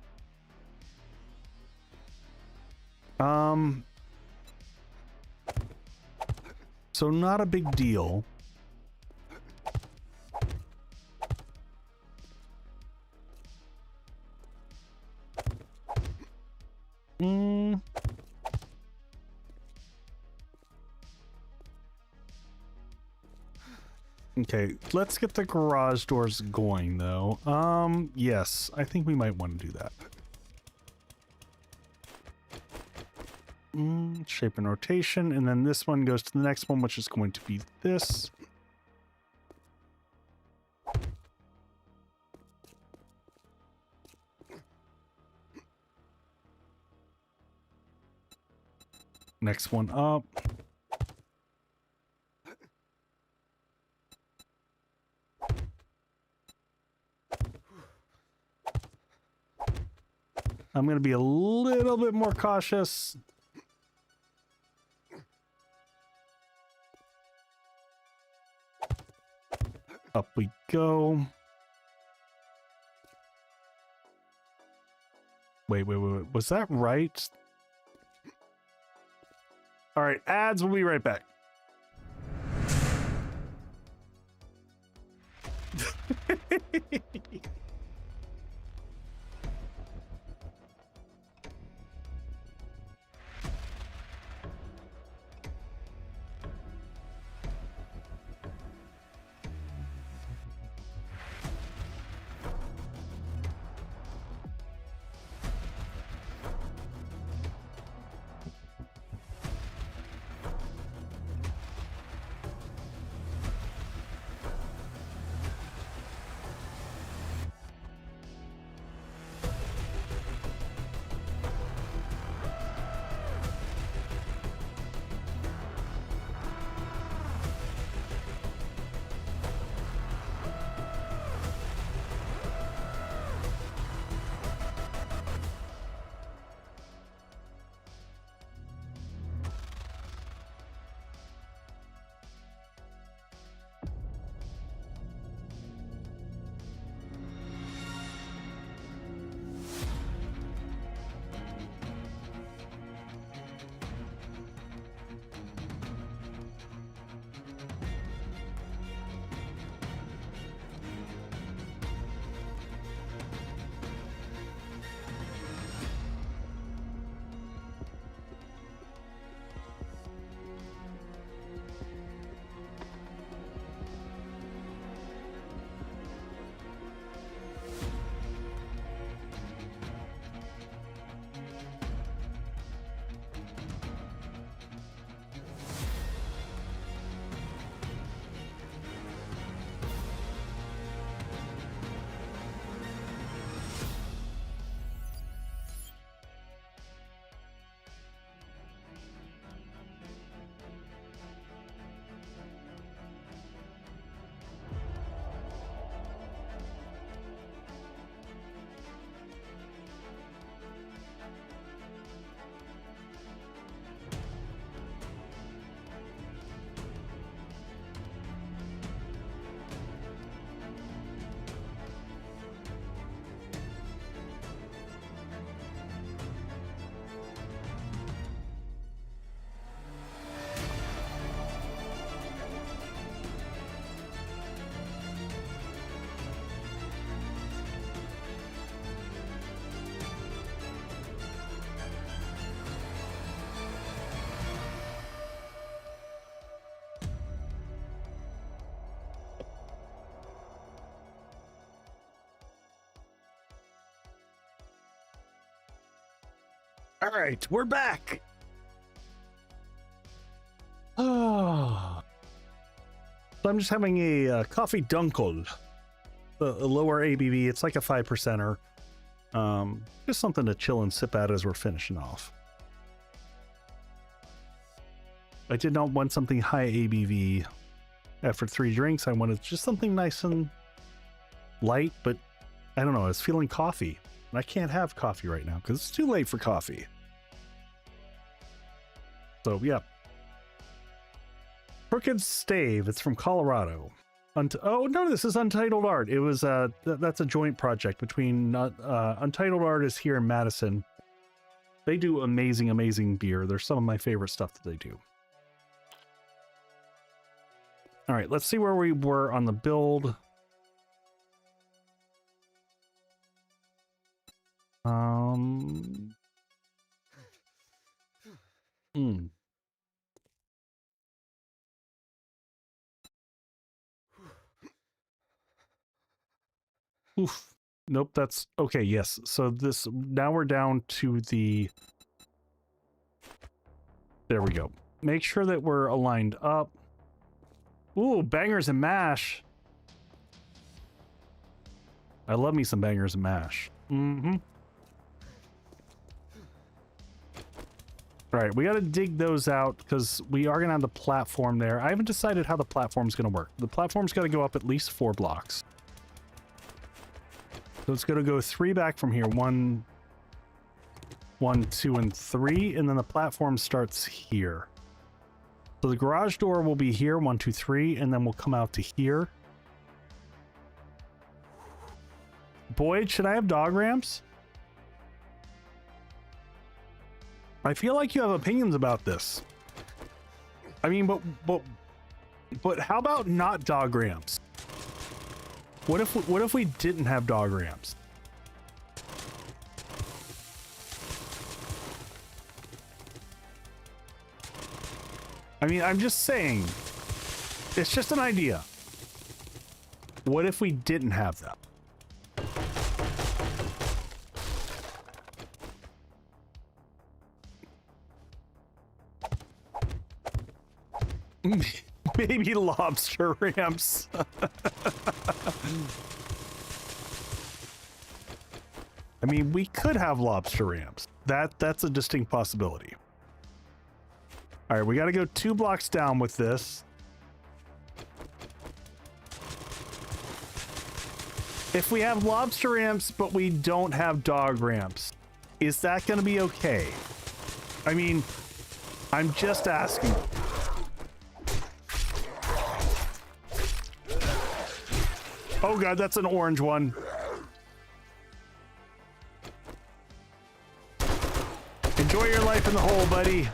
So not a big deal. Okay, let's get the garage doors going though. Yes, I think we might want to do that. Shape and rotation, and then this one goes to the next one, which is going to be this. Next one up. I'm going to be a little bit more cautious. Up we go. Wait. Was that right? All right, ads. We'll be right back. All right, we're back. Oh. So I'm just having a coffee dunkel, a lower ABV. It's like a 5%er. Just something to chill and sip at as we're finishing off. I did not want something high ABV after 3 drinks. I wanted just something nice and light, but I don't know. I was feeling coffee. And I can't have coffee right now because it's too late for coffee. So, yeah. Crooked Stave. It's from Colorado. Oh, no, this is Untitled Art. It was, that's a joint project between, Untitled Art is here in Madison. They do amazing, amazing beer. They're some of my favorite stuff that they do. All right, let's see where we were on the build. Oof. Nope, that's okay. Yes. So this now we're down to the. There we go. Make sure that we're aligned up. Ooh, bangers and mash. I love me some bangers and mash. Mm-hmm. All right, we got to dig those out because we are going to have the platform there. I haven't decided how the platform's going to work. The platform's got to go up at least 4 blocks. So it's going to go 3 back from here. 1, 2, and 3, and then the platform starts here. So the garage door will be here, 1, 2, 3, and then we'll come out to here. Boyd, should I have dog ramps? I feel like you have opinions about this. I mean, but how about not dog ramps? What if we didn't have dog ramps? I mean, I'm just saying. It's just an idea. What if we didn't have them? Maybe lobster ramps. I mean, we could have lobster ramps. That's a distinct possibility. All right, we got to go 2 blocks down with this. If we have lobster ramps, but we don't have dog ramps, is that going to be okay? I mean, I'm just asking. Oh god, that's an orange one. Enjoy your life in the hole, buddy.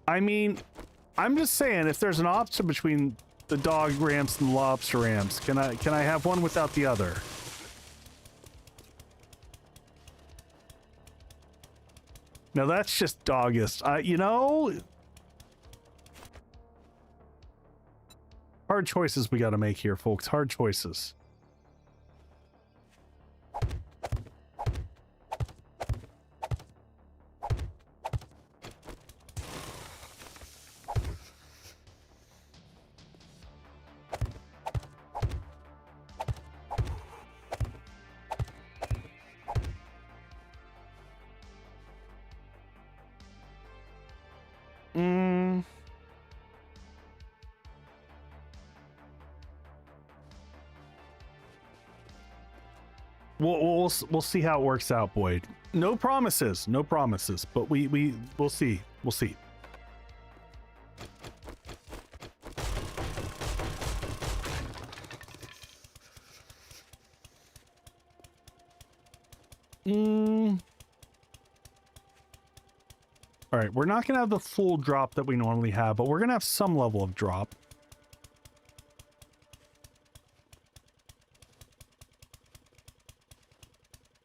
I mean, I'm just saying, if there's an option between the dog ramps and the lobster ramps, can I have one without the other? Now that's just doggist. You know, hard choices we got to make here, folks. Hard choices. We'll see how it works out, Boyd. No promises, but we'll see. We'll see. All right, we're not gonna have the full drop that we normally have, but we're gonna have some level of drop.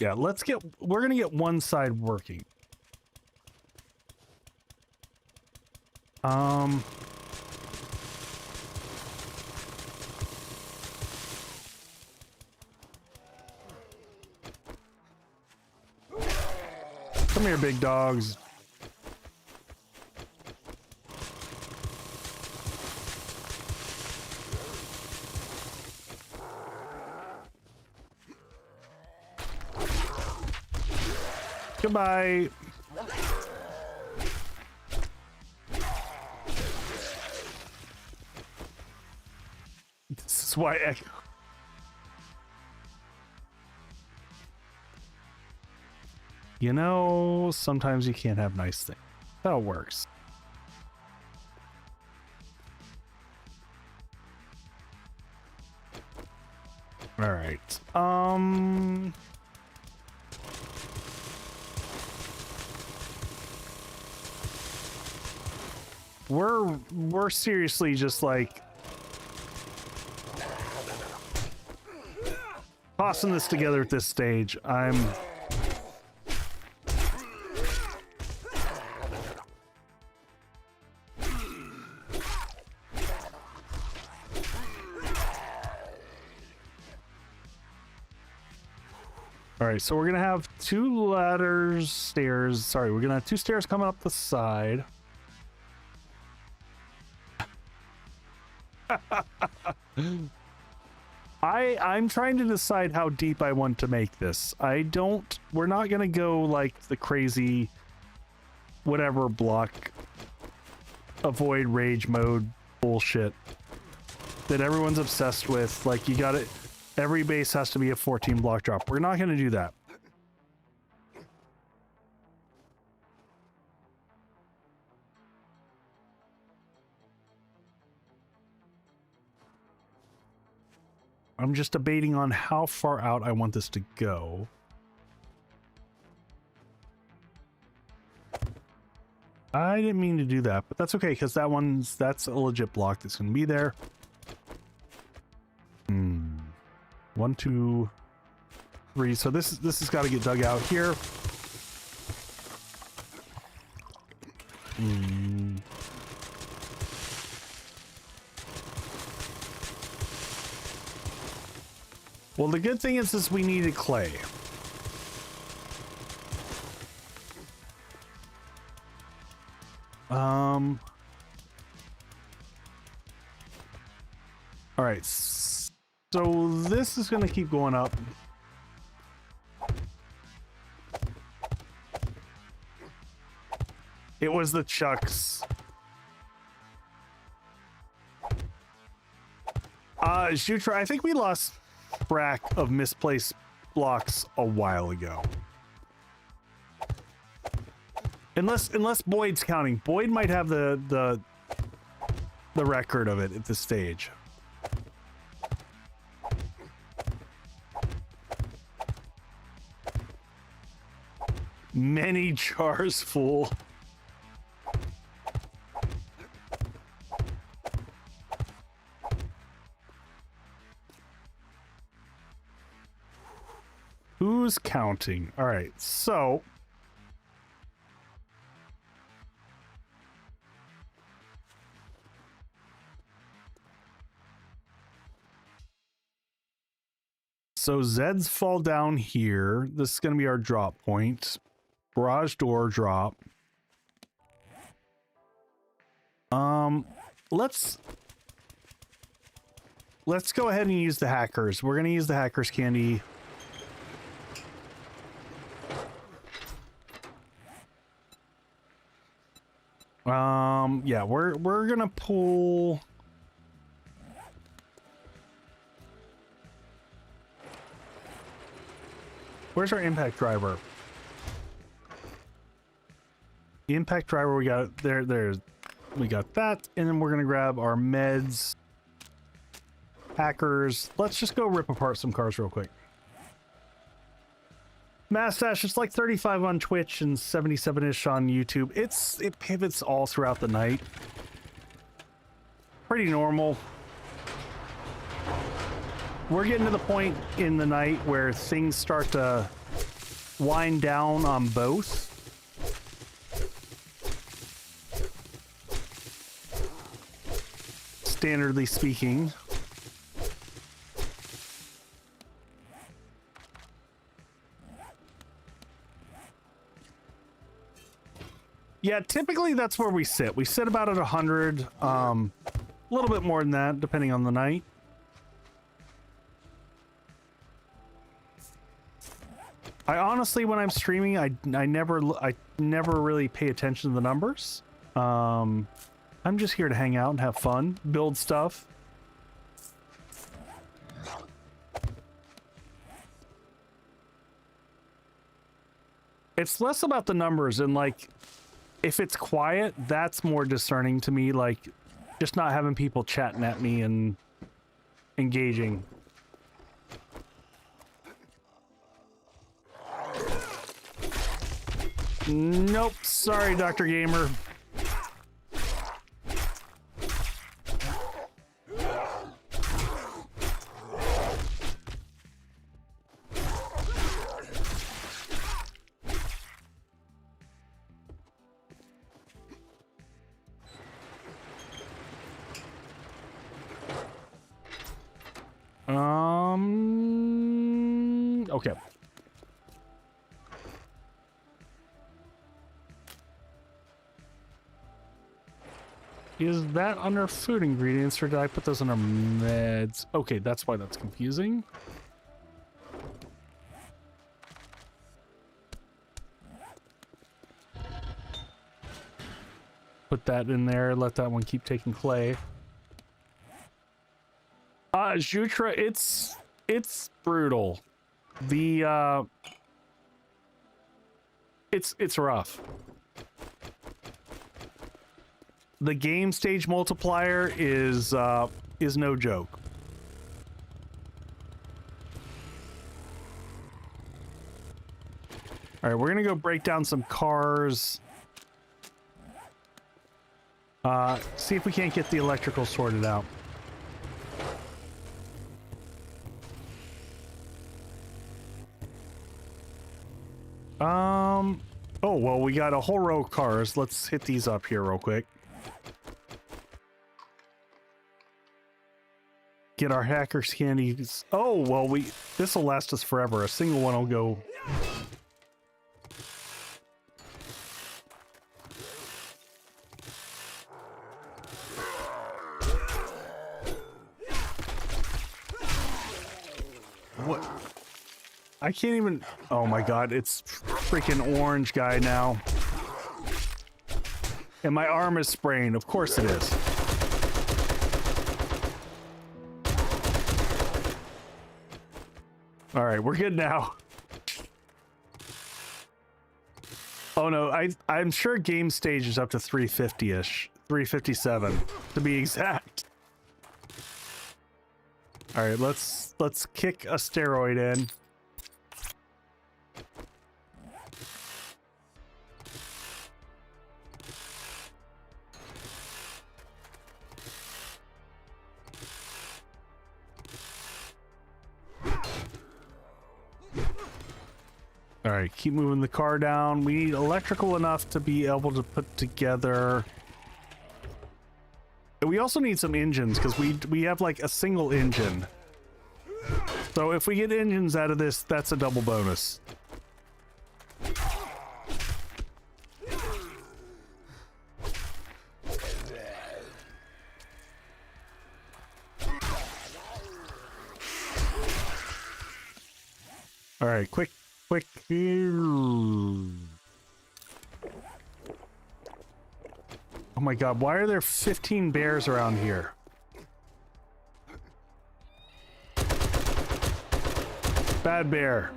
Yeah, we're gonna get one side working. Come here, big dogs. Goodbye. This is why you know, sometimes you can't have nice things. That's how it works. All right. We're seriously just like tossing this together at this stage. All right, so we're gonna have two ladders, stairs. Sorry, we're gonna have two stairs coming up the side. I'm trying to decide how deep I want to make this. We're not gonna go like the crazy whatever block avoid rage mode bullshit that everyone's obsessed with. Like, you gotta, every base has to be a 14 block drop. We're not gonna do that. I'm just debating on how far out I want this to go. I didn't mean to do that, but that's okay, because that's a legit block that's going to be there. 1, 2, 3. So this has got to get dug out here. Well, the good thing is we needed clay. All right, so this is going to keep going up. It was the chucks. Jutra, I think we lost track of misplaced blocks a while ago. Unless Boyd's counting. Boyd might have the record of it at this stage. Many jars full. Who's counting? All right, so Zeds fall down here. This is going to be our drop point. Garage door drop. Let's go ahead and use the hackers. We're going to use the hackers candy. Yeah, we're going to pull. Where's our impact driver? The impact driver, we got there. We got that, and then we're gonna grab our meds, hackers. Let's just go rip apart some cars real quick. Mastache, it's like 35 on Twitch and 77-ish on YouTube. It pivots all throughout the night. Pretty normal. We're getting to the point in the night where things start to wind down on both. Standardly speaking. Yeah, typically that's where we sit. We sit about at 100, a little bit more than that, depending on the night. I honestly, when I'm streaming, I never really pay attention to the numbers. I'm just here to hang out and have fun, build stuff. It's less about the numbers, and like, if it's quiet, that's more discerning to me, like just not having people chatting at me and engaging. Nope, sorry, Dr. Gamer. Okay. Is that under food ingredients or did I put those under meds? Okay, that's why that's confusing. Put that in there, let that one keep taking clay. Jutra, it's brutal. The it's rough. The game stage multiplier is no joke. All right, we're gonna go break down some cars. See if we can't get the electrical sorted out. Oh, well, we got a whole row of cars. Let's hit these up here real quick. Get our hackers candies. Oh, well, this will last us forever. A single one will go. What? I can't even. Oh my god, it's freaking orange guy now. And my arm is sprained. Of course it is. All right, we're good now. Oh no, I'm sure game stage is up to 350-ish. 357 to be exact. All right, let's kick a steroid in. All right, keep moving the car down. We need electrical enough to be able to put together. And we also need some engines because we have like a single engine. So if we get engines out of this, that's a double bonus. All right, quick. Oh my god, why are there 15 bears around here? Bad bear.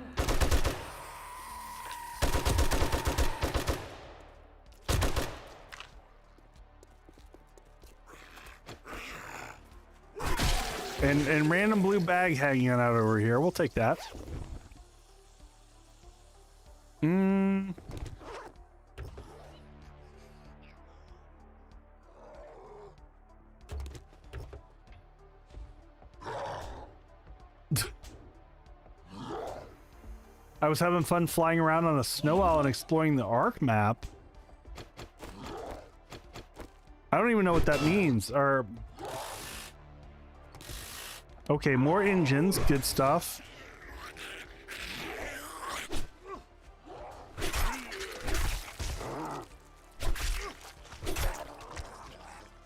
And random blue bag hanging out over here. We'll take that. I was having fun flying around on a snow owl and exploring the Ark map. I don't even know what that means. Or okay, more engines, good stuff.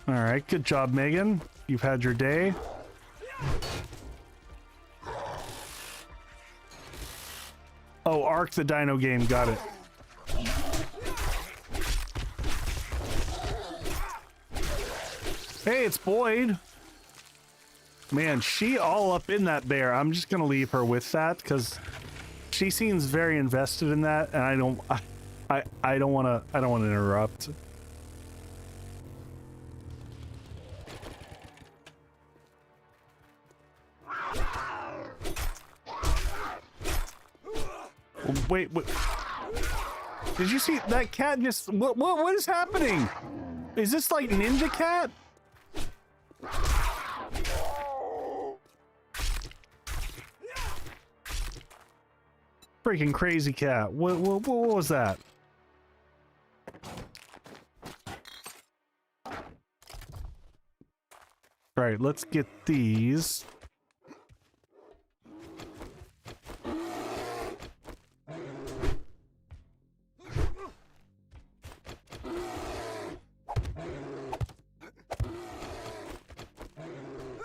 All right, good job, Megan. You've had your day. Oh, Ark the Dino game, got it. Hey, it's Boyd. Man, she all up in that bear. I'm just gonna leave her with that because she seems very invested in that, and I don't want to interrupt. Wait. Did you see that cat just... What is happening? Is this like Ninja Cat? Freaking crazy cat. What was that? All right, let's get these.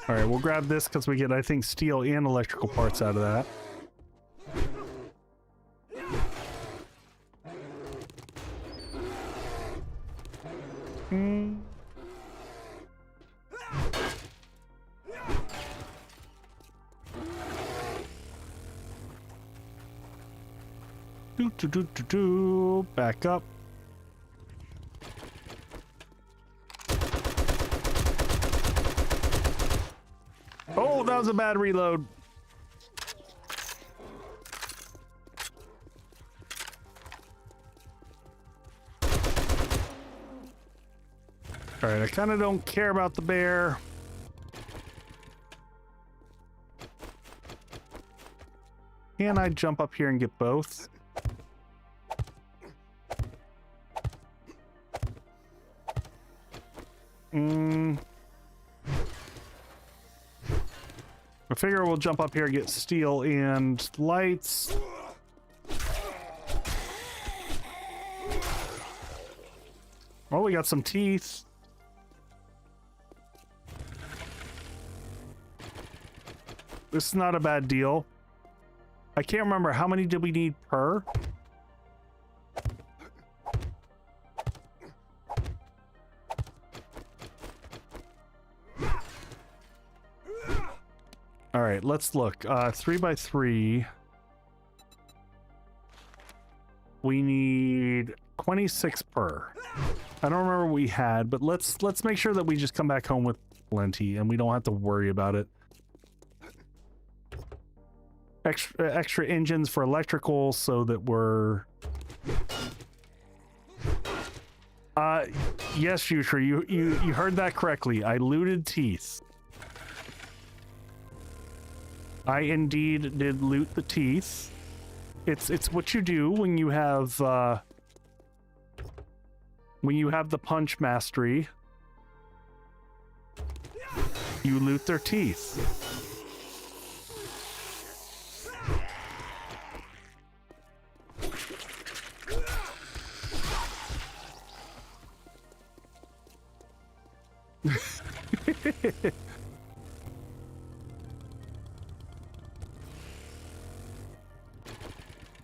All right, we'll grab this because we get, I think, steel and electrical parts out of that. Back up. Oh, that was a bad reload. All right, I kind of don't care about the bear. Can I jump up here and get both? I figure we'll jump up here and get steel and lights. Oh, we got some teeth. This is not a bad deal. I can't remember how many did we need per? All right, let's look. 3x3. We need 26 per. I don't remember what we had, but let's make sure that we just come back home with plenty and we don't have to worry about it. Extra engines for electrical so that we're... yes, Future, you heard that correctly. I looted teeth. I indeed did loot the teeth. It's what you do when you have the punch mastery. You loot their teeth.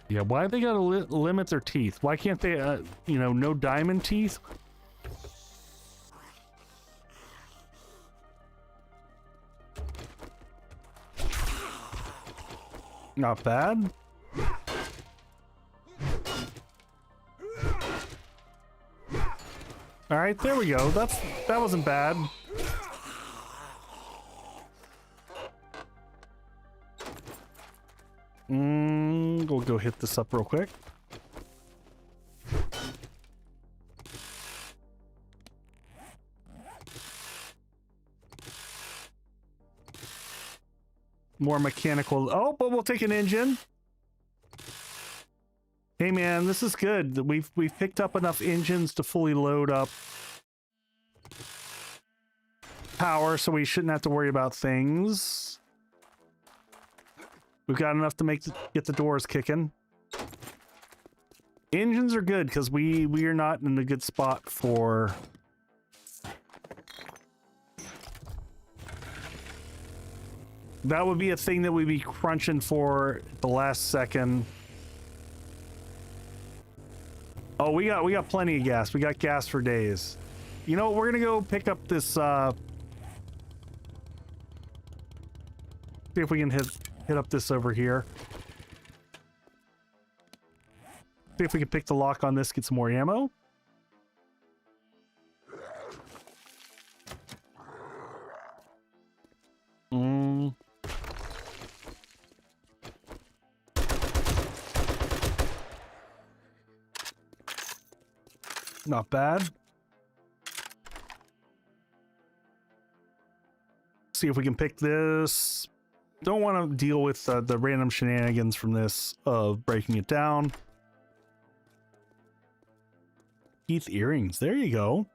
Yeah, why they gotta limit their teeth? Why can't they, you know, no diamond teeth? Not bad. All right, there we go. That wasn't bad. We'll go hit this up real quick. More mechanical. Oh, but we'll take an engine. Hey man, this is good. We've picked up enough engines to fully load up power, so we shouldn't have to worry about things. We've got enough to get the doors kicking. Engines are good because we are not in a good spot for that. Would be a thing that we'd be crunching for the last second. Oh, we got plenty of gas. We got gas for days. You know what? We're gonna go pick up this. See if we can hit up this over here. See if we can pick the lock on this, get some more ammo. Not bad. See if we can pick this. Don't want to deal with the random shenanigans from this of breaking it down. Teeth earrings. There you go.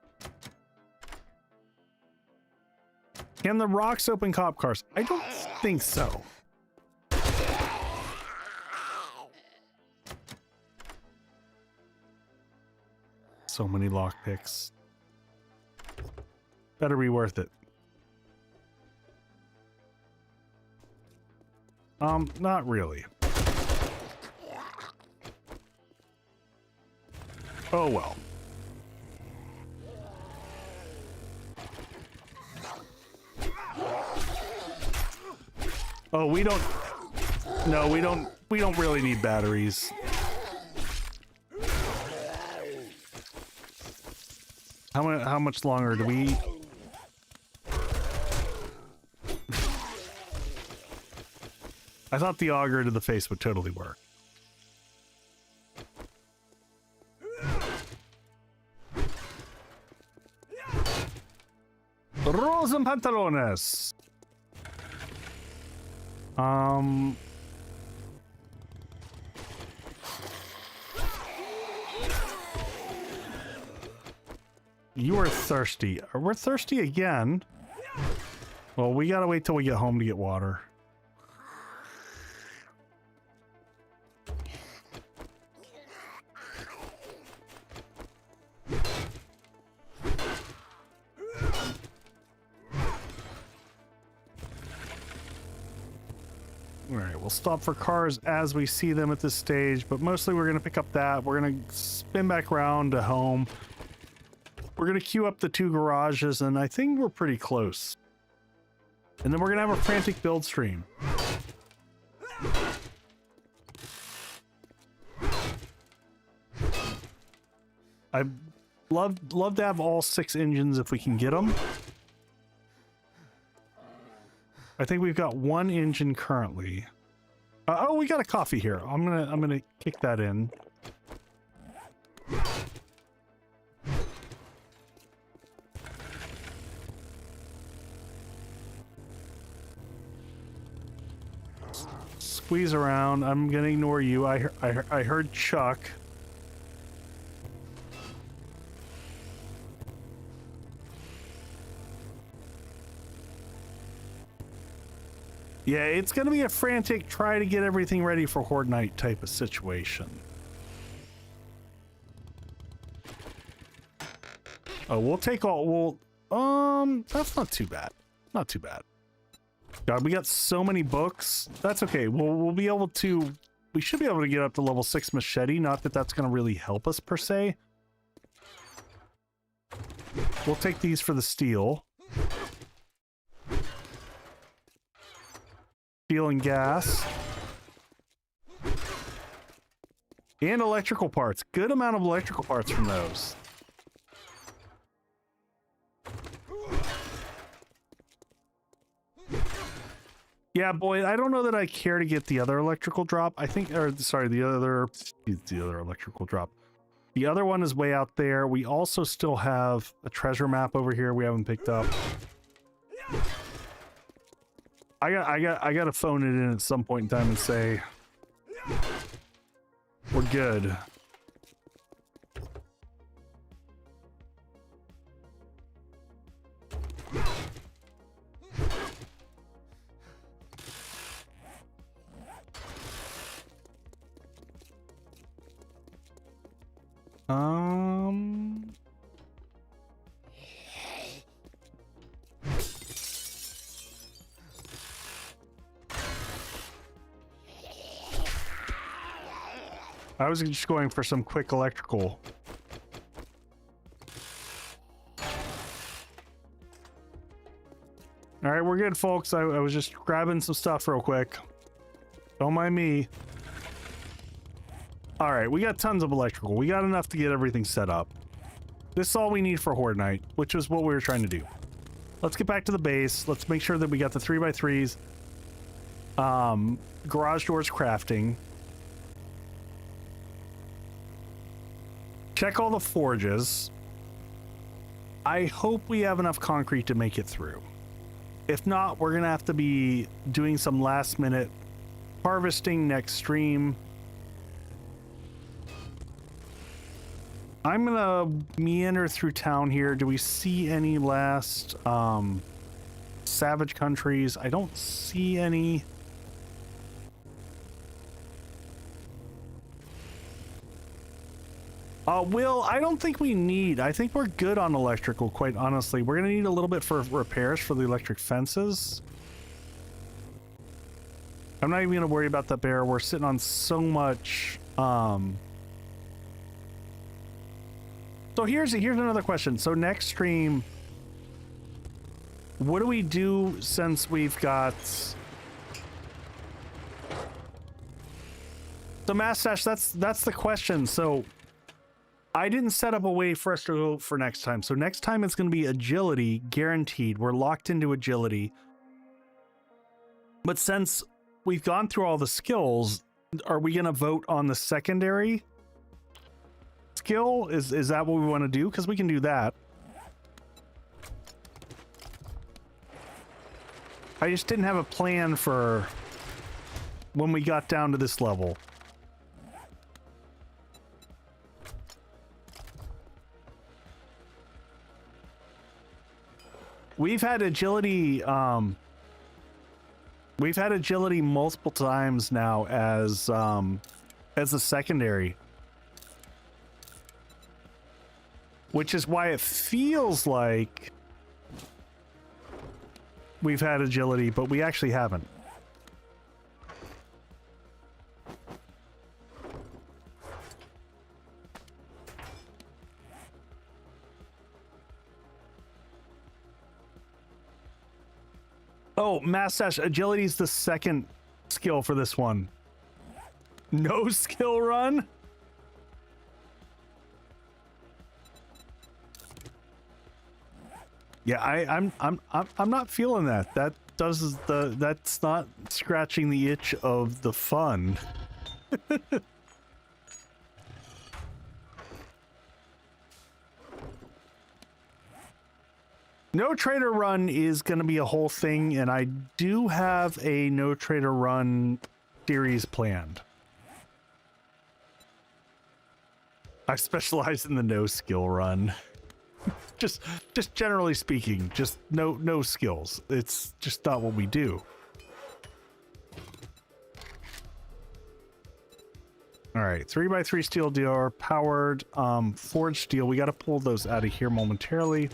Can the rocks open cop cars? I don't think so. So many lockpicks. Better be worth it. Not really. Oh well. Oh, we don't. No, we don't. We don't really need batteries. How much longer do we? I thought the auger to the face would totally work. Rosen pantalones. You are thirsty. We're thirsty again. Well, we gotta wait till we get home to get water. Alright, we'll stop for cars as we see them at this stage, but mostly we're going to pick up that. We're going to spin back around to home. We're going to queue up the 2 garages, and I think we're pretty close. And then we're going to have a frantic build stream. I'd love to have all 6 engines if we can get them. I think we've got 1 engine currently. Oh, we got a coffee here. I'm gonna kick that in. Squeeze around. I'm gonna ignore you. I heard Chuck. Yeah, it's going to be a frantic try to get everything ready for Horde Night type of situation. Oh, we'll take all, that's not too bad. Not too bad. God, we got so many books. That's okay. We'll be able to, we should be able to get up to level 6 machete. Not that that's going to really help us per se. We'll take these for the steel. Steel and gas. And electrical parts. Good amount of electrical parts from those. Yeah, boy, I don't know that I care to get the other electrical drop. I think, or sorry, the other electrical drop. The other one is way out there. We also still have a treasure map over here we haven't picked up. I got to phone it in at some point in time and say we're good. I was just going for some quick electrical. All right, we're good, folks. I was just grabbing some stuff real quick. Don't mind me. All right, we got tons of electrical. We got enough to get everything set up. This is all we need for Horde Night, which is what we were trying to do. Let's get back to the base. Let's make sure that we got the 3x3s. Garage doors crafting. Check all the forges. I hope we have enough concrete to make it through. If not, we're gonna have to be doing some last minute harvesting next stream. I'm gonna meander through town here. Do we see any last savage countries? I don't see any. Will, I don't think we need. I think we're good on electrical, quite honestly. We're gonna need a little bit for repairs for the electric fences. I'm not even gonna worry about that bear. We're sitting on so much. So here's another question. So next stream, what do we do since we've got? So Mastache, that's the question. So I didn't set up a way for us to go for next time. So next time it's going to be agility, guaranteed. We're locked into agility. But since we've gone through all the skills, are we going to vote on the secondary skill? Is that what we want to do? Because we can do that. I just didn't have a plan for when we got down to this level. We've had agility multiple times now as a secondary, which is why it feels like we've had agility, but we actually haven't. Oh, Mastache, agility is the second skill for this one. No skill run? Yeah, I'm not feeling that. That's not scratching the itch of the fun. No trader run is going to be a whole thing, and I do have a no trader run series planned. I specialize in the no skill run. just generally speaking, just no skills. It's just not what we do. All right, 3x3 steel door, powered, forged steel. We got to pull those out of here momentarily.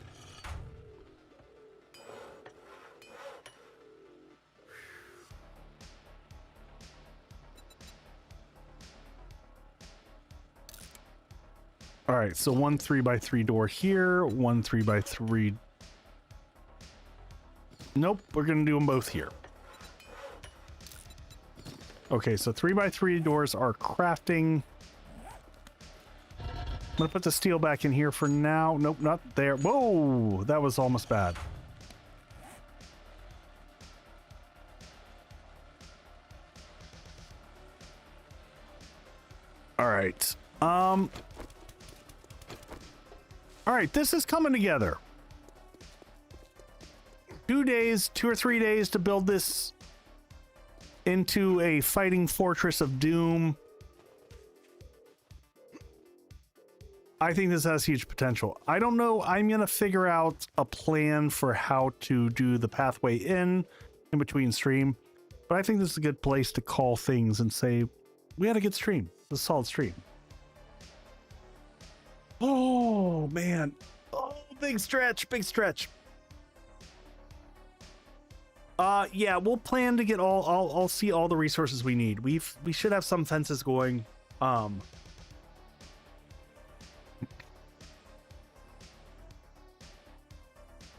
All right, so one 3x3 door here, one 3x3. Nope, we're gonna do them both here. Okay, so 3x3 doors are crafting. I'm gonna put the steel back in here for now. Nope, not there. Whoa, that was almost bad. All right. All right, this is coming together. 2 days, 2 or 3 days to build this into a fighting fortress of doom. I think this has huge potential. I don't know. I'm going to figure out a plan for how to do the pathway in between stream. But I think this is a good place to call things and say, we had a good stream. It's a solid stream. Oh, man. Oh, big stretch, big stretch. Yeah, we'll plan to get I'll see all the resources we need. We should have some fences going. All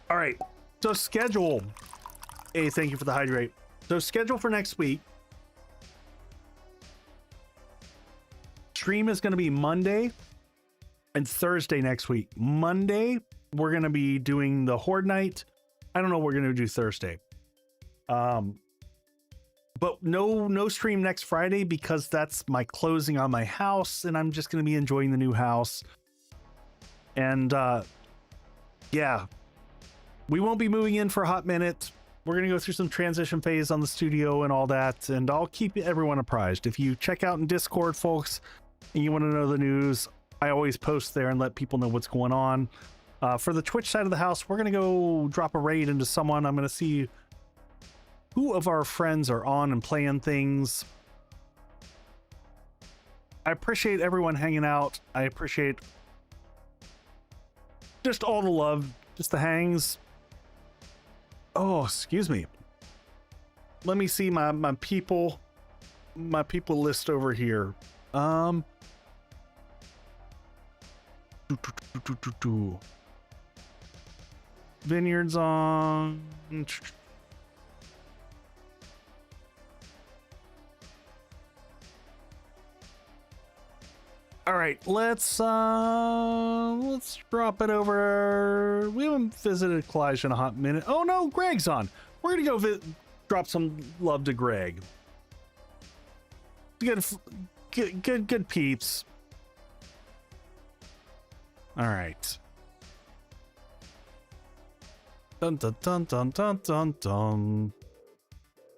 right. So schedule. Hey, thank you for the hydrate. So schedule for next week. Stream is going to be Monday and Thursday next week. Monday, we're going to be doing the Horde night. I don't know what we're going to do Thursday. But no stream next Friday because that's my closing on my house and I'm just going to be enjoying the new house. And, yeah, we won't be moving in for a hot minute. We're going to go through some transition phase on the studio and all that. And I'll keep everyone apprised. If you check out in Discord, folks, and you want to know the news, I always post there and let people know what's going on. For the Twitch side of the house, we're going to go drop a raid into someone. I'm going to see who of our friends are on and playing things. I appreciate everyone hanging out. I appreciate just all the love, just the hangs. Oh, excuse me. let me see my people list over here. Vineyards on. All right, let's drop it over. We haven't visited Elijah in a hot minute. Oh no, Greg's on. We're gonna go drop some love to Greg. Good peeps. All right. Dun dun dun dun dun dun dun.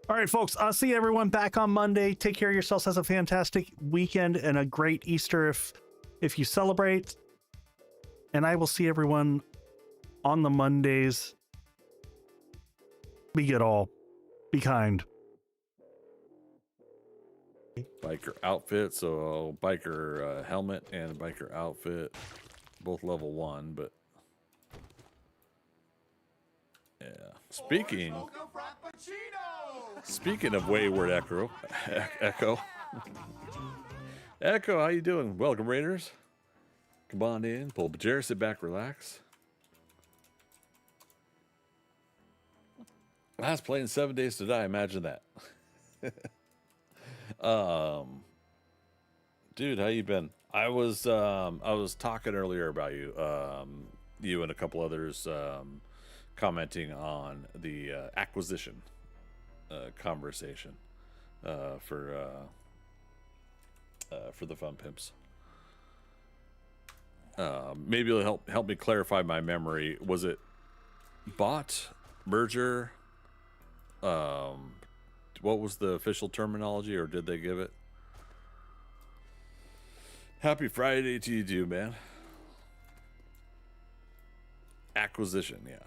All right, folks. I'll see everyone back on Monday. Take care of yourselves. Have a fantastic weekend and a great Easter if you celebrate. And I will see everyone on the Mondays. Be good all. Be kind. Biker outfit, so biker helmet and biker outfit, both level 1, but yeah. Speaking of Wayward Echo, Echo, how you doing? Welcome, Raiders. Come on in, pull up a chair, sit back, relax. Last playing 7 Days to Die. Imagine that. Dude, how you been? I was talking earlier about you, you and a couple others, commenting on the acquisition conversation for the Fun Pimps. Maybe it'll help me clarify my memory. Was it bought, merger? What was the official terminology, or did they give it? Happy Friday to you too, man. Acquisition, yeah.